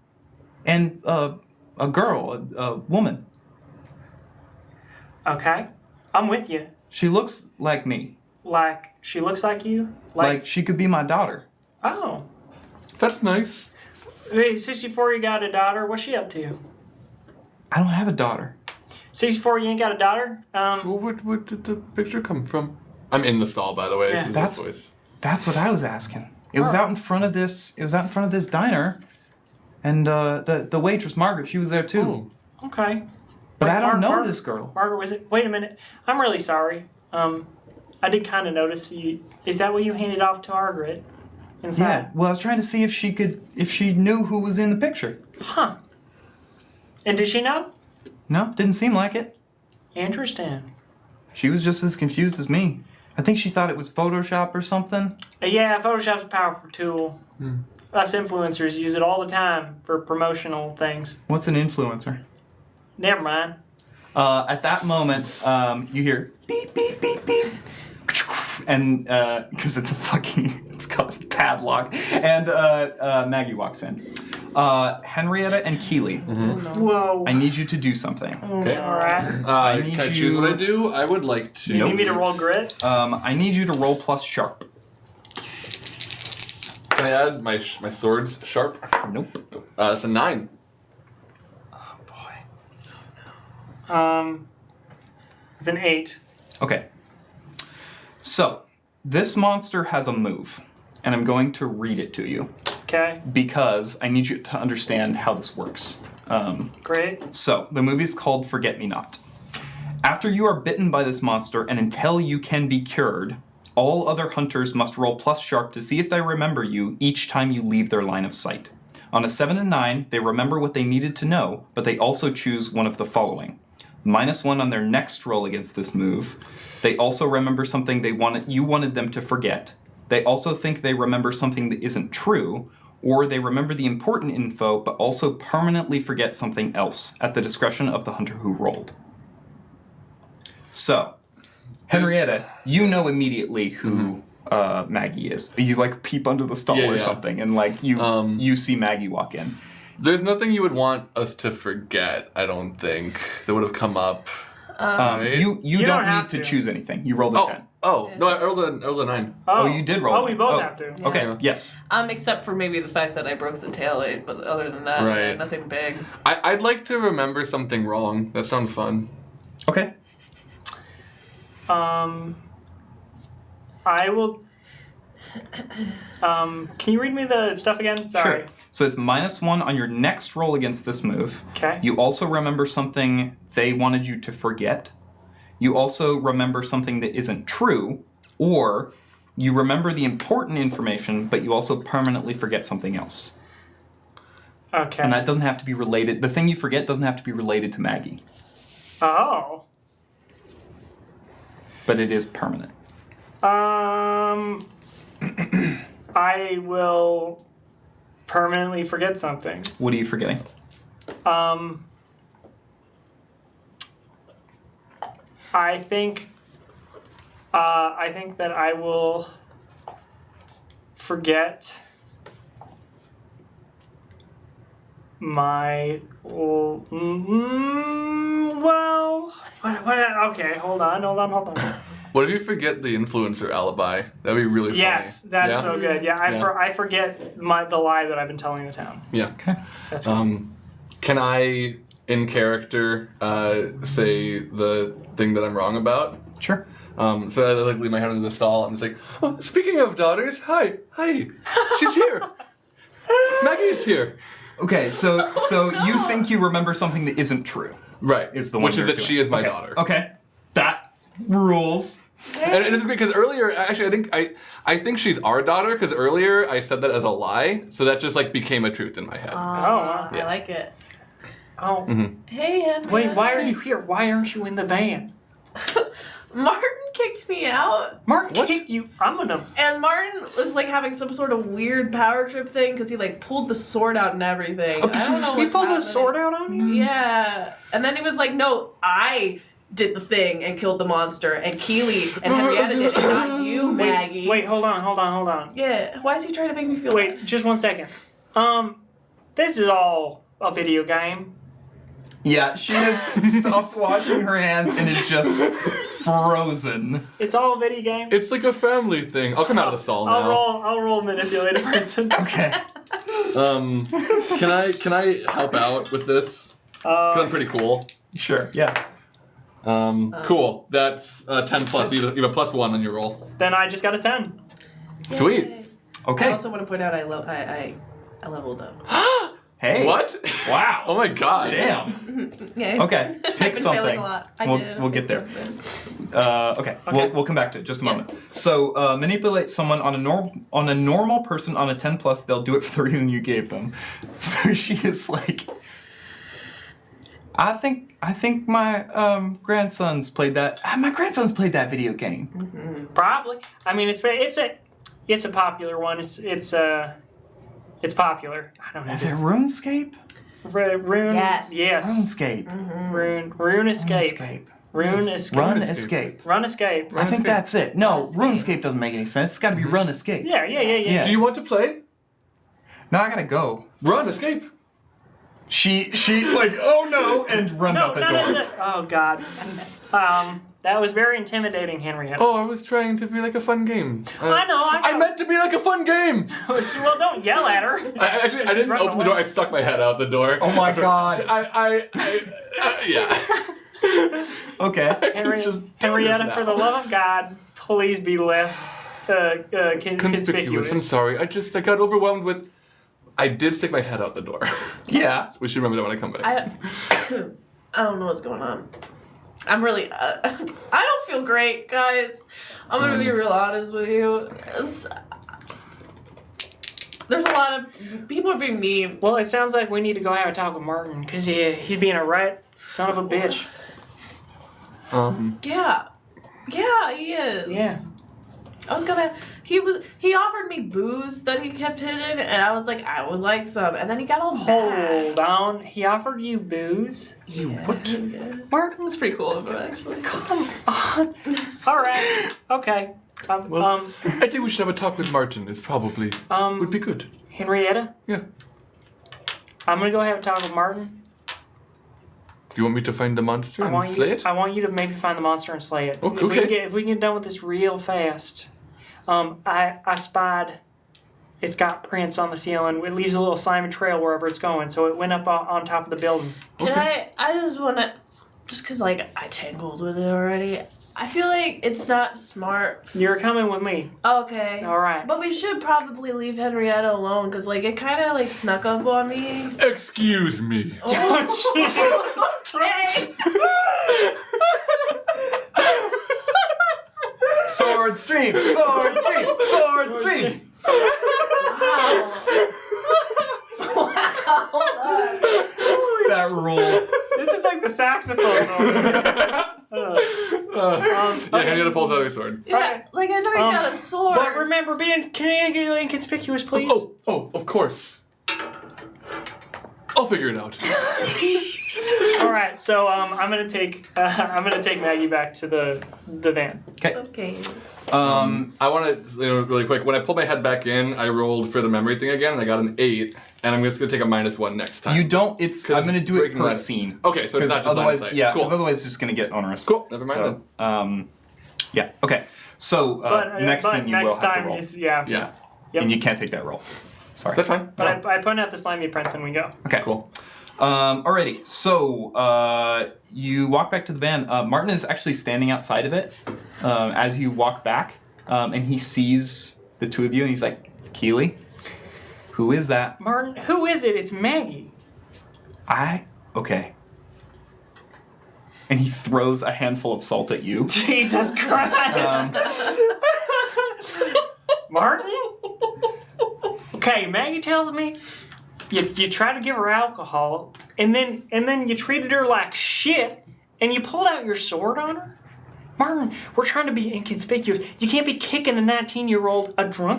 and a girl, a woman. Okay, I'm with you. She looks like me. Like she looks like you. Like she could be my daughter. Oh, that's nice. hey, 64, you got a daughter. What's she up to? I don't have a daughter. 64, you ain't got a daughter. Well, where did the picture come from? I'm in the stall, by the way. Yeah. This is That's- the voice. That's what I was asking. It was out in front of this. It was out in front of this diner, and the waitress Margaret, she was there too. Oh. Okay. But Wait, I don't know Margaret- this girl. Margaret, was it? Wait a minute. I'm really sorry. I did kind of notice you. Is that what you handed off to Margaret? Inside? Yeah. Well, I was trying to see if she knew who was in the picture. Huh. And did she know? No, didn't seem like it. Interesting. She was just as confused as me. I think she thought it was Photoshop or something. Yeah, Photoshop's a powerful tool. Us influencers use it all the time for promotional things. What's an influencer? Never mind. At that moment, you hear beep, beep, beep, beep. And, because it's got a padlock. And Maggie walks in. Henrietta and Keeley, Whoa. I need you to do something. Okay. All right. need can I choose you- what I do? I would like to. You need me to roll grit? I need you to roll plus sharp. Can I add my swords sharp? Nope. It's a 9. It's an 8. Okay. So, this monster has a move, and I'm going to read it to you. Okay. because I need you to understand how this works. Great. So, the movie's called Forget Me Not. After you are bitten by this monster and until you can be cured, all other hunters must roll plus sharp to see if they remember you each time you leave their line of sight. On a 7 and 9, they remember what they needed to know, but they also choose one of the following. -1 on their next roll against this move. They also remember something you wanted them to forget. They also think they remember something that isn't true, or they remember the important info but also permanently forget something else at the discretion of the hunter who rolled. So, Henrietta, you know immediately who Maggie is. You like peep under the stall or something, and like you see Maggie walk in. There's nothing you would want us to forget, I don't think, that would have come up. Right? You don't need to choose anything. You rolled a 10. Oh, no, I rolled a 9. Oh, you did roll. Oh, we both have to. Okay, Yeah. yes. Except for maybe the fact that I broke the tail light, but other than that, Right. nothing big. I'd like to remember something wrong. That sounds fun. Okay. I will. Can you read me the stuff again? Sorry. Sure. So it's -1 on your next roll against this move. Okay. You also remember something they wanted you to forget. You also remember something that isn't true, or you remember the important information, but you also permanently forget something else. Okay. And that doesn't have to be related. The thing you forget doesn't have to be related to Maggie, Oh. but it is permanent. I will permanently forget something. What are you forgetting? I think that I will forget my well. Okay, hold on. What if you forget the influencer alibi? That'd be really funny. Yes, that's Yeah? so good. Yeah, Yeah. I forget the lie that I've been telling the town. Yeah. Okay. That's cool. Can I, in character, say the thing that I'm wrong about? Sure. So I like leave my head into the stall. I'm just like, oh, speaking of daughters, hi, she's here. Maggie's here. Okay, so you think you remember something that isn't true. Right. Is the one Which is you're that doing. she is my Okay. daughter. Okay. That rules. And it's great because earlier, actually, I think she's our daughter because earlier I said that as a lie, so that just like became a truth in my head. wow. I like it. Oh. Hey, Henry. Wait, why are you here? Why aren't you in the van? Martin kicked me out. Mark kicked you. I'm gonna. And Martin was like having some sort of weird power trip thing because he like pulled the sword out and everything. I don't know He what's pulled the happening. sword out on you? Yeah. And then he was like, no, I did the thing and killed the monster, and Keely and Henrietta did it, not you, Maggie. Wait, hold on. Yeah. Why is he trying to make me feel Wait, bad? just 1 second. This is all a video game. Yeah, she has stopped washing her hands and is just frozen. It's all a video game. It's like a family thing. I'll come out of the stall now. I'll roll manipulate a person. Okay. Can I help out with this? 'Cause I'm pretty cool. Sure. Yeah. Cool. That's 10 plus. You have a +1 on your roll. Then I just got a 10. Sweet. I Okay. also want to point out I leveled up. Hey. What? Wow. Oh my god. Damn. Yeah. Okay. I've Pick been something. failing a lot. We'll get there. Okay. Okay. We'll come back to it. Just a moment. So manipulate someone on a normal person on a 10 plus. They'll do it for the reason you gave them. So she is like, I think my grandson's played that. My grandson's played that video game. Probably. I mean, it's a popular one. It's popular. I don't know. Is it RuneScape? Rune? Yes. Yes. RuneScape. Rune Escape. Rune Escape. Run Escape. Run Escape. I think that's it. No, Run Escape. RuneScape doesn't make any sense. It's got to be Run Escape. Yeah. Yeah. Do you want to play? No, I gotta go. Run, escape. She like, oh no, and runs out the door. No. Oh God. That was very intimidating, Henrietta. Oh, I was trying to be like a fun game. I know. I meant to be like a fun game. Well, don't yell at her. I didn't run open the door. I stuck my head out the door. Oh my god. Yeah. Okay. Henrietta, for the love of God, please be less conspicuous. I'm sorry. I got overwhelmed with I did stick my head out the door. Yeah. We should remember that when I come back. I don't know what's going on. I'm really. I don't feel great, guys. I'm gonna be real honest with you. There's a lot of people are being mean. Well, it sounds like we need to go have a talk with Martin because he's being a right son of a bitch. Yeah, he is. Yeah. I was gonna. He offered me booze that he kept hidden, and I was like, I would like some, and then he got all mad. Hold on. He offered you booze? What? Yeah. Martin's It's pretty cool of him, actually. Come on. All right. Okay. Well, I think we should have a talk with Martin. It's probably would be good. Henrietta, Yeah. I'm gonna go have a talk with Martin. Do you want me to find the monster and slay it? I want you to maybe find the monster and slay it. Okay. If we can get done with this real fast. I spied. It's got prints on the ceiling. It leaves a little slimy trail wherever it's going. So it went up on top of the building. Can I just want to, just because, like, I tangled with it already. I feel like it's not smart. You're coming with me. Okay. All right. But we should probably leave Henrietta alone, because, like, it kind of, like, snuck up on me. Excuse me. Don't you? Okay. Sword stream, sword stream, sword stream. Wow. That rule. This is like the saxophone. Yeah, Henrietta pulls out her sword. Yeah, like, I know you got a sword. But remember, being inconspicuous, please. Oh, of course. I'll figure it out. All right, so I'm gonna take Maggie back to the van. Okay. I want to, really quick. When I pulled my head back in, I rolled for the memory thing again, and I got an 8. And I'm just gonna take a -1 next time. You don't. I'm gonna do it per scene. Okay, so it's not just otherwise, line of sight. yeah. Cool. Because otherwise, it's just gonna get onerous. Cool. Never mind then. Yeah. Okay. So next scene you will have to roll, Yeah. Yep. and you can't take that roll. Sorry. That's fine. But I point out the slimy prints and we go. Okay. Cool. Alrighty. So you walk back to the van. Martin is actually standing outside of it as you walk back, and he sees the two of you, and he's like, "Keely, who is that?" Martin, who is it? It's Maggie. Okay. And he throws a handful of salt at you. Jesus Christ. Martin? Okay, Maggie tells me you tried to give her alcohol and then you treated her like shit and you pulled out your sword on her? Martin, we're trying to be inconspicuous. You can't be kicking a drunk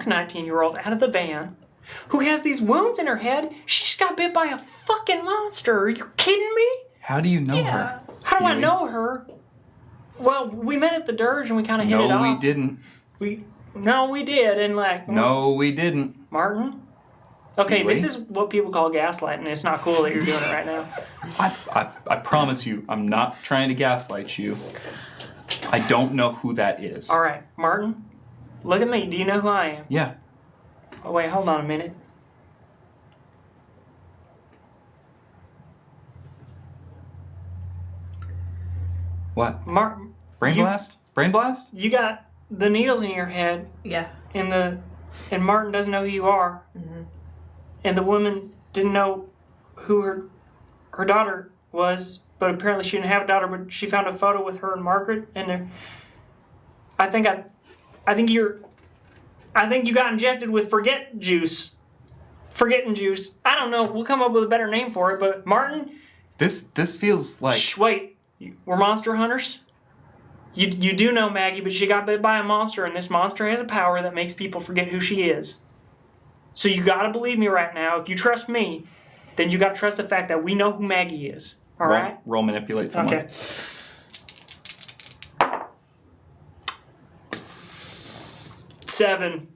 19-year-old out of the van who has these wounds in her head. She just got bit by a fucking monster. Are you kidding me? How do you know her? How do I Keely? know her? Well, we met at the Dirge and we kind of hit it No, off. we didn't. No, we did, and like... No, we didn't. Martin? Okay, Keely? this is what people call gaslighting. It's not cool that you're doing it right now. I promise you, I'm not trying to gaslight you. I don't know who that is. All right, Martin, look at me. Do you know who I am? Yeah. Oh, wait, hold on a minute. What? Martin, Brain blast? Brain blast? you got the needles in your head, Yeah. and Martin doesn't know who you are, and the woman didn't know who her daughter was, but apparently she didn't have a daughter, but she found a photo with her and Margaret in there. I think you got injected with forgetting juice. I don't know. We'll come up with a better name for it, but Martin, This feels like... shh, wait. We're monster hunters? You do know Maggie, but she got bit by a monster, and this monster has a power that makes people forget who she is. So you gotta believe me right now. If you trust me, then you gotta trust the fact that we know who Maggie is. All right? Roll manipulate someone. Okay. 7.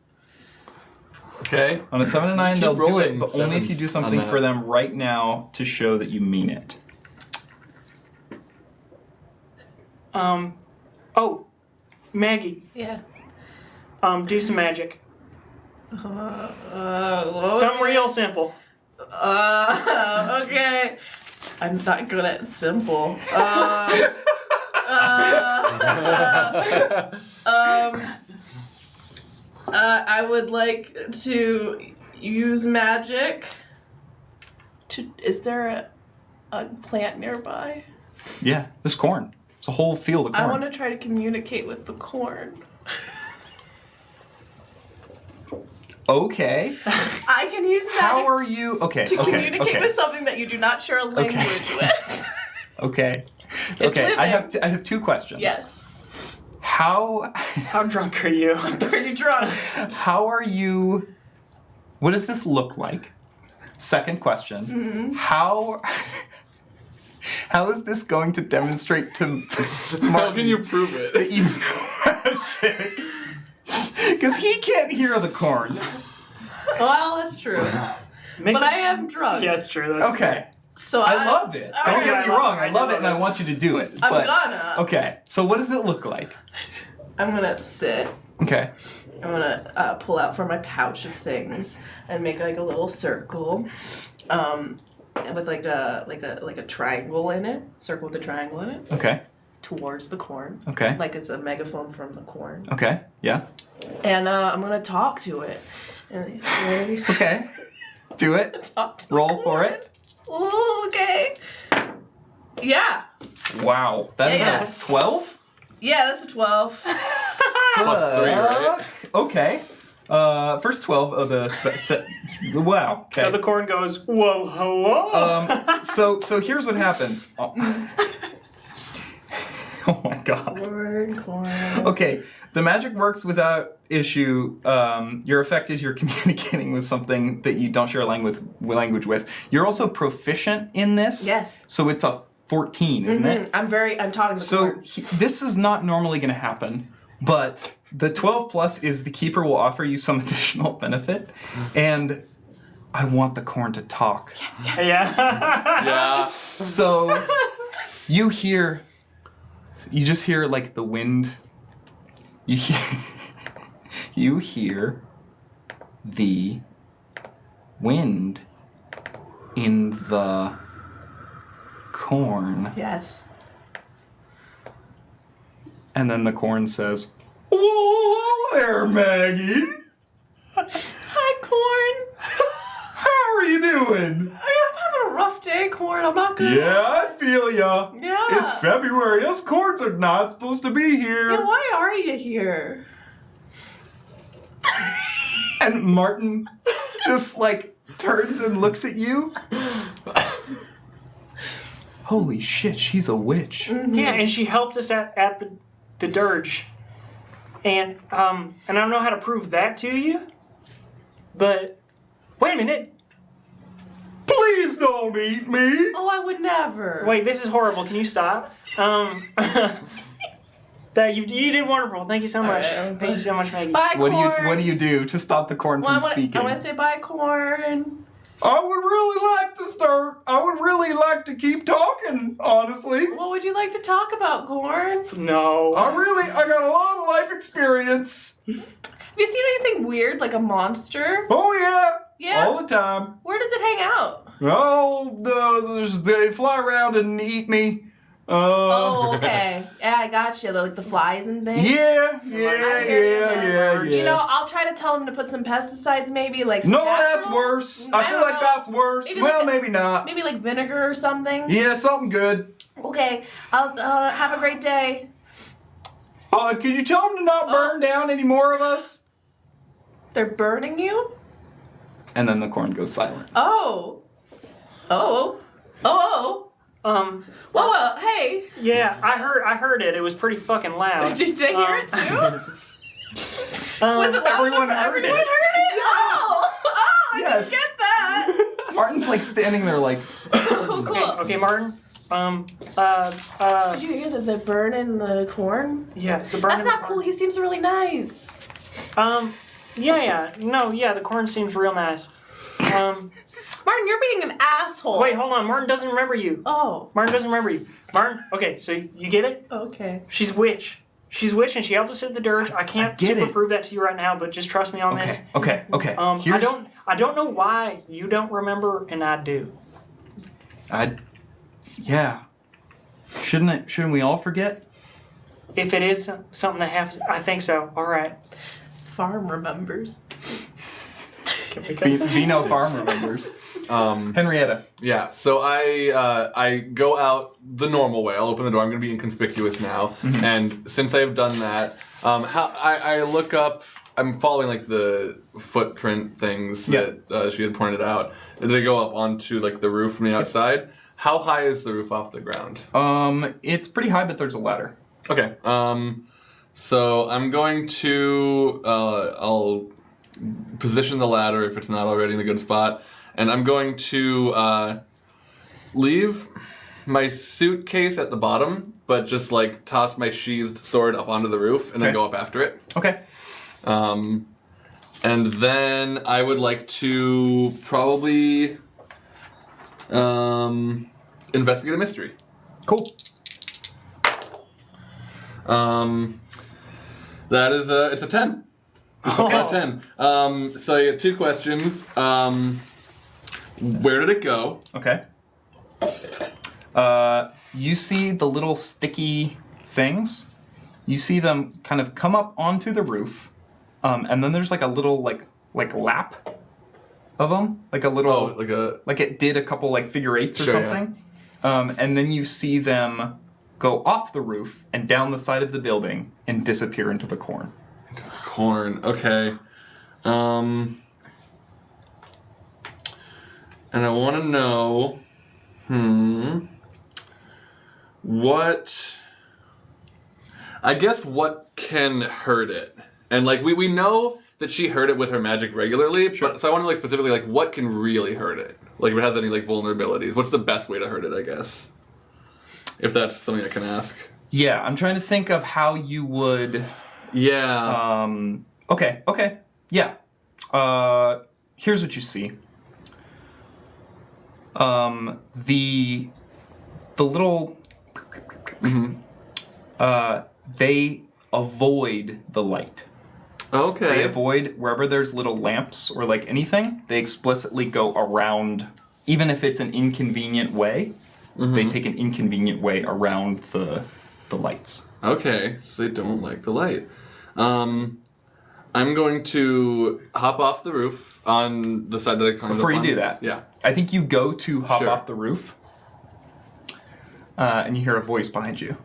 Okay. On a 7 and 9, Keep they'll do it, rolling but only if you do sevens on something that. for them right now to show that you mean it. Oh, Maggie, Yeah. do some magic. What? Something real simple. Okay. I'm not good at simple. I would like to use magic. Is there a plant nearby? Yeah, there's corn. It's a whole field of corn. I want to try to communicate with the corn. Okay. I can use magic How are you? Okay. to okay, communicate okay. with something that you do not share a language with. Okay. It's okay. I living. have two questions. Yes. How drunk are you? Pretty drunk. How are you? What does this look like? Second question. Mm-hmm. How is this going to demonstrate to How Martin can you prove it? that you know magic? Because he can't hear the corn. Well, that's true. But I am drunk. Yeah, it's true. That's Okay. So I love it. Don't Okay. get me wrong. I love it and I want you to do it. I'm but, gonna. Okay. So what does it look like? I'm gonna sit. Okay. I'm gonna pull out from my pouch of things and make like a little circle, with like a triangle in it. Circle with a triangle in it Okay. towards the corn. Okay. Like it's a megaphone from the corn. Okay. Yeah. And I'm gonna talk to it. And ready? Okay. Do it. Talk to the Roll for corn. it. Ooh, okay. Yeah. Wow. That is Yeah. a 12? Yeah, that's a 12. Plus 3, right? Okay. First 12 of the wow. Okay. So the corn goes, whoa, hello. So here's what happens. Oh, oh my god. Corn. Okay, the magic works without issue. Your effect is you're communicating with something that you don't share a language with. You're also proficient in this. Yes. So it's a 14, isn't it? I'm talking to the So corn. this is not normally going to happen, but the 12 plus is the keeper will offer you some additional benefit, and I want the corn to talk. Yeah. Yeah. So you just hear like the wind. You hear the wind in the corn. Yes. And then the corn says, "Oh, hello there, Maggie. Hi, corn. How are you doing?" I'm having a rough day, corn. I'm not good. Yeah, I feel ya. Yeah. It's February. Us corns are not supposed to be here. Yeah, why are you here? And Martin just like turns and looks at you. Holy shit, she's a witch. Yeah, and she helped us at the dirge. And I don't know how to prove that to you, but wait a minute. Please don't eat me. Oh, I would never. Wait, this is horrible. Can you stop? That you did wonderful. Thank you so much. right, Thank you so much, Maggie. Bye, What corn. do you do to stop the corn Well, from speaking? I want to say bye, corn. I would really like to start. I would really like to keep talking, honestly. What would you like to talk about, corn? No. I got a lot of life experience. Have you seen anything weird, like a monster? Oh yeah. Yeah? All the time. Where does it hang out? Oh, they fly around and eat me. Oh, okay. Yeah, I got you. Like the flies and things. Yeah. You know, I'll try to tell him to put some pesticides, maybe like. Some No, natural- that's worse. I I feel don't like know. that's worse. Maybe Well, like maybe not. Maybe like vinegar or something. Yeah, something good. Okay, I'll have a great day. Can you tell them to not burn down any more of us? They're burning you? And then the corn goes silent. Oh. Oh. Oh. Well, hey. Yeah, I heard it. It was pretty fucking loud. Did they hear it too? Was it loud everyone enough? heard it. Everyone heard it? Oh, I Yes. didn't get that. Martin's like standing there like, Cool. Okay, Martin. Did you hear that they're burning the corn? Yeah, the burn. That's not cool. He seems really nice. Yeah. No, yeah, the corn seems real nice. Martin, you're being an asshole. Wait, hold on. Martin doesn't remember you. Oh. Martin doesn't remember you. Martin, okay, so you get it? Okay. She's witch. She's witch and she helped us at the dirge. I can't get super it. prove that to you right now, but just trust me on this. okay. I don't know why you don't remember and I do. Yeah. Shouldn't we all forget? If it is something that happens, I think so. All right. Farm remembers. Vino Farm remembers. Henrietta. Yeah, so I go out the normal way. I'll open the door. I'm going to be inconspicuous now. And since I've done that, I look up. I'm following like the footprint things that she had pointed out. They go up onto like the roof from the outside. How high is the roof off the ground? It's pretty high, but there's a ladder. Okay. So I'm going to I'll position the ladder if it's not already in a good spot, and I'm going to leave my suitcase at the bottom, but just like toss my sheathed sword up onto the roof and then go up after it. Okay. And then I would like to probably investigate a mystery. Cool. That is it's a 10. It's a flat 10. So you have 2 questions. Where did it go? Okay. You see the little sticky things. You see them kind of come up onto the roof, and then there's like a little like lap of them, like a little like it did a couple like figure 8s or something, and then you see them go off the roof and down the side of the building and disappear into the corn. Corn. Okay. And I want to know, what can hurt it? And like we know that she hurt it with her magic regularly, but so I want to like specifically like what can really hurt it? Like if it has any like vulnerabilities, what's the best way to hurt it? I guess, if that's something I can ask. Yeah, I'm trying to think of how you would. Yeah. Okay. Yeah. Here's what you see. The little they avoid the light. Okay. They avoid wherever there's little lamps or like anything. They explicitly go around, even if it's an inconvenient way. They take an inconvenient way around the lights. Okay, so they don't like the light. I'm going to hop off the roof on the side that I climbed Before up you on. do that, Yeah. I think you go to hop Sure. off the roof, and you hear a voice behind you.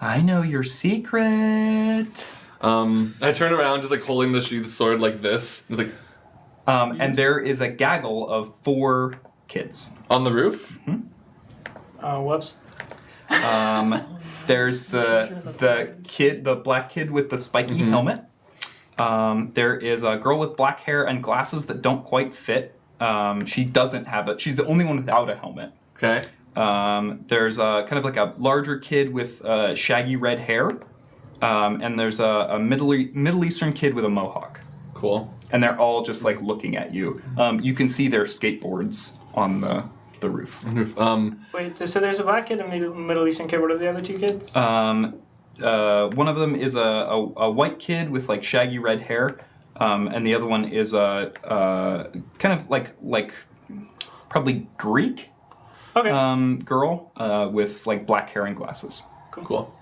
I know your secret. I turn around just like holding the sheathed sword like this. It's like And there is a gaggle of 4 kids. on the roof? Whoops. There's the black kid with the spiky helmet. There is a girl with black hair and glasses that don't quite fit. She doesn't have it. She's the only one without a helmet. Okay. There's a kind of like a larger kid with shaggy red hair. And there's a Middle Eastern kid with a mohawk. Cool. And they're all just like looking at you. You can see their skateboards on the roof. Wait, so there's a black kid and a Middle Eastern kid. What are the other 2 kids? One of them is a white kid with like shaggy red hair, and the other one is a kind of like probably Greek girl with like black hair and glasses. Cool.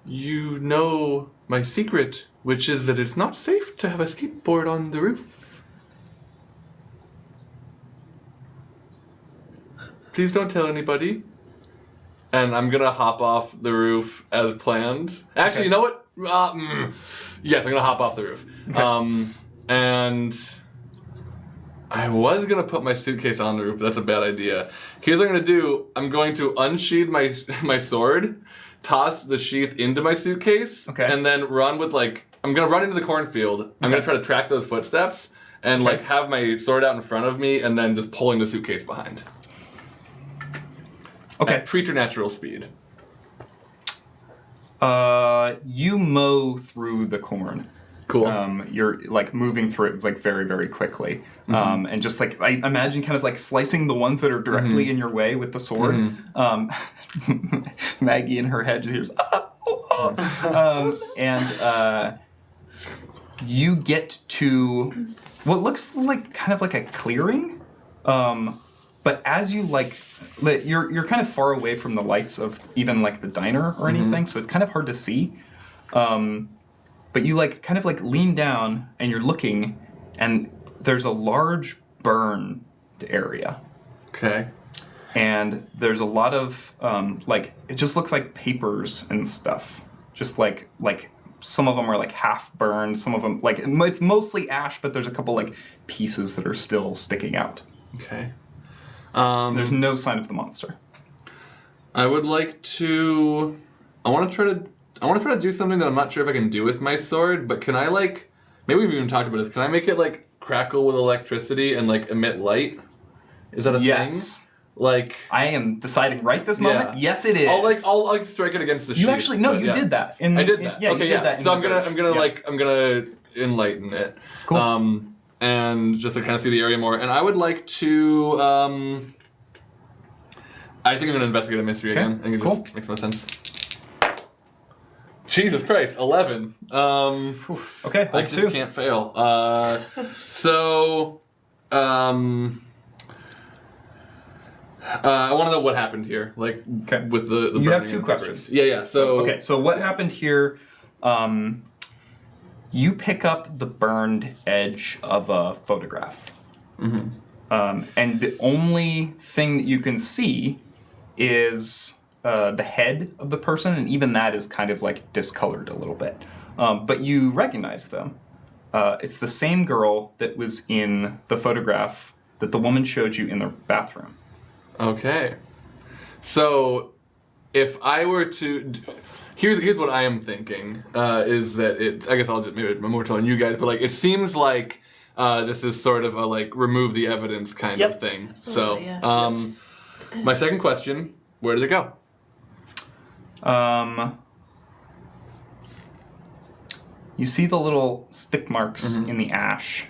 You know my secret, which is that it's not safe to have a skateboard on the roof. Please don't tell anybody. And I'm gonna hop off the roof as planned. Actually, you know what? Yes, I'm gonna hop off the roof. Okay. And I was gonna put my suitcase on the roof, but that's a bad idea. Here's what I'm gonna do. I'm going to unsheath my sword, toss the sheath into my suitcase, and then run with I'm gonna run into the cornfield. I'm gonna try to track those footsteps and have my sword out in front of me, and then just pulling the suitcase behind. Okay. At preternatural speed. You mow through the corn. Cool. You're like moving through it like very, very quickly. And just like I imagine kind of like slicing the ones that are directly in your way with the sword. Maggie in her head just hears and you get to what looks like kind of like a clearing. but as you you're kind of far away from the lights of even like the diner or anything, so it's kind of hard to see. But you kind of lean down and you're looking, and there's a large burned area. Okay. And there's a lot of it just looks like papers and stuff. Just like some of them are half burned, some of them it's mostly ash, but there's a couple pieces that are still sticking out. Okay. There's no sign of the monster. I would like to. I want to try to do something that I'm not sure if I can do with my sword. But can I maybe we've even talked about this. Can I make it crackle with electricity and emit light? Is that a Yes. thing? I am deciding right this moment. Yeah. Yes, it is. I'll strike it against the sheet. You actually no, you did that. I did that. Yeah, okay, you did that. So I'm gonna enlighten it. Cool. And just to kind of see the area more. And I would like to. I think I'm gonna investigate a mystery again. I think it just makes no sense. Jesus Christ, 11. Okay, I just can't fail. I want to know what happened here, with the You have burning two and questions. peppers. Yeah. So what happened here? You pick up the burned edge of a photograph, and the only thing that you can see is the head of the person, and even that is kind of discolored a little bit. But you recognize them. It's the same girl that was in the photograph that the woman showed you in the bathroom. Okay. So, if I were to, here's what I am thinking is that it. I guess I'll just maybe I'm more telling you guys, but it seems like this is sort of a remove the evidence kind of thing. Absolutely, So, my second question: where did it go? You see the little stick marks in the ash,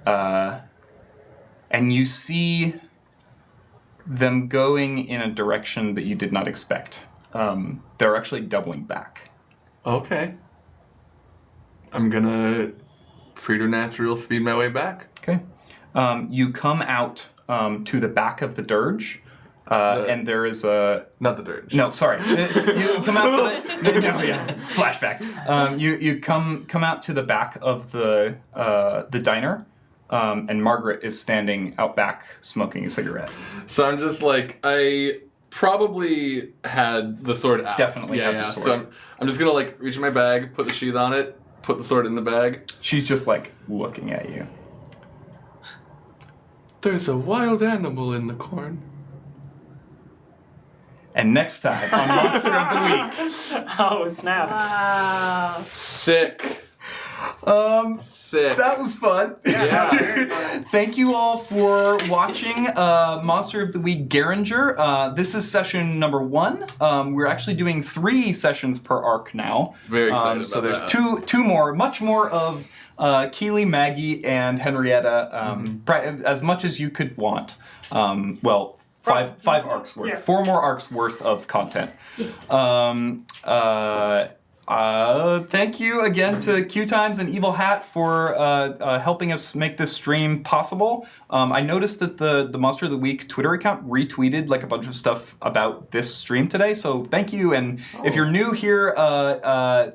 and you see them going in a direction that you did not expect. They're actually doubling back. Okay. I'm gonna preternatural speed my way back. Okay. You come out to the back of the dirge, and there is a... Not the dirge. No, sorry. You come out to the... No, yeah. Flashback. You come out to the back of the diner, and Margaret is standing out back smoking a cigarette. So I'm just I probably had the sword out. Definitely had the sword. So I'm just gonna reach in my bag, put the sheath on it, put the sword in the bag. She's just looking at you. There's a wild animal in the corn. And next time on Monster of the Week. Oh, snap. Wow. Sick. Sick. That was fun. Yeah. Thank you all for watching Monster of the Week Geringer. This is session number 1. We're actually doing 3 sessions per arc now. Very excited so about there's that. two more, much more of Keely, Maggie, and Henrietta, as much as you could want. Five arcs worth. Yeah. 4 more arcs worth of content. Thank you again to QueueTimes and Evil Hat for helping us make this stream possible. I noticed that the Monster of the Week Twitter account retweeted a bunch of stuff about this stream today, so thank you. And if you're new here,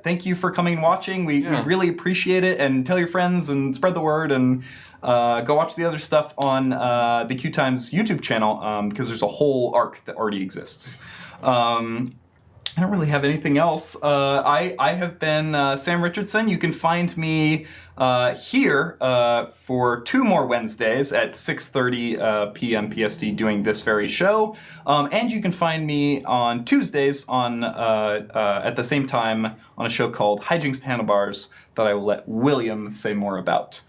thank you for coming and watching. We really appreciate it, and tell your friends and spread the word, and go watch the other stuff on the QueueTimes YouTube channel, because there's a whole arc that already exists. I don't really have anything else. I have been Sam Richardson. You can find me here for 2 more Wednesdays at 6:30 p.m. PST doing this very show. And you can find me on Tuesdays on at the same time on a show called Hijinks to Handlebars that I will let William say more about.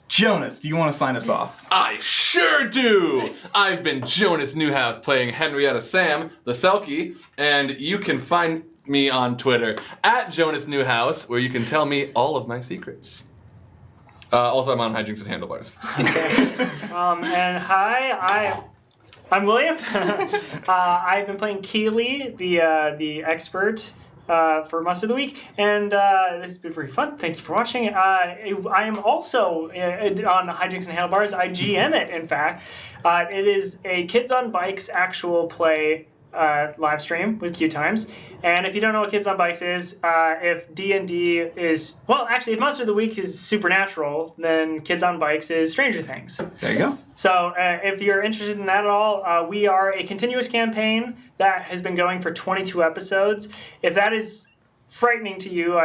Jonas, do you want to sign us off? I sure do! I've been Jonas Newhouse playing Henrietta Sam, the Selkie, and you can find me on Twitter at Jonas Newhouse, where you can tell me all of my secrets. Also, I'm on Hijinks and Handlebars. And hi, I'm William. I've been playing Keely, the expert for most of the week, and this has been very fun. Thank you for watching. I am also on Hijinks and Handlebars. I GM it, in fact. It is a Kids on Bikes actual play live stream with QueueTimes. And if you don't know what Kids on Bikes is, if D&D is, well, actually, if Monster of the Week is Supernatural, then Kids on Bikes is Stranger Things. There you go. So if you're interested in that at all, we are a continuous campaign that has been going for 22 episodes. If that is frightening to you,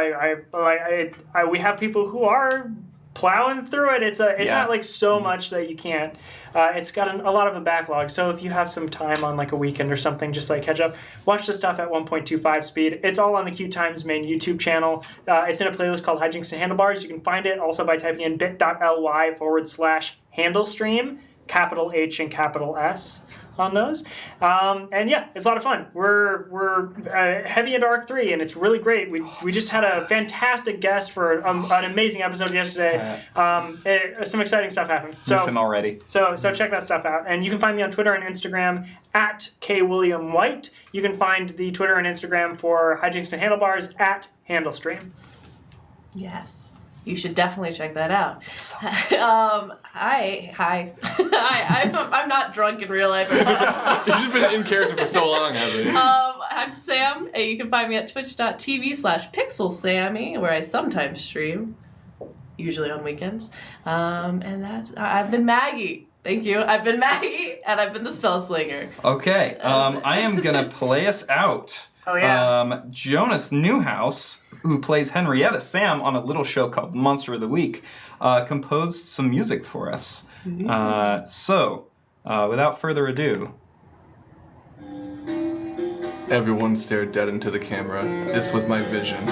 we have people who are plowing through it. It's not like so much that you can't. It's got a lot of a backlog. So if you have some time on like a weekend or something, just like catch up, watch the stuff at 1.25 speed. It's all on the QueueTimes main YouTube channel. It's in a playlist called Hijinks and Handlebars. You can find it also by typing in bit.ly/handlestream, capital H and capital S on those. And yeah, it's a lot of fun. We're heavy into Arc 3, and it's really great. We just had a fantastic guest for an amazing episode yesterday. Some exciting stuff happened. Miss him already. So check that stuff out. And you can find me on Twitter and Instagram at KWilliamWhite. You can find the Twitter and Instagram for Hijinks and Handlebars at Handlestream. Yes. You should definitely check that out. Hi. I'm not drunk in real life. You've just been in character for so long, haven't you? I'm Sam. You can find me at twitch.tv/PixelSammy, where I sometimes stream, usually on weekends. And I've been Maggie. Thank you. I've been Maggie, and I've been the Spellslinger. Okay. I am gonna play us out. Oh yeah. Jonas Newhouse, who plays Henrietta Sam on a little show called Monster of the Week, composed some music for us. So, without further ado. Everyone stared dead into the camera. This was my vision.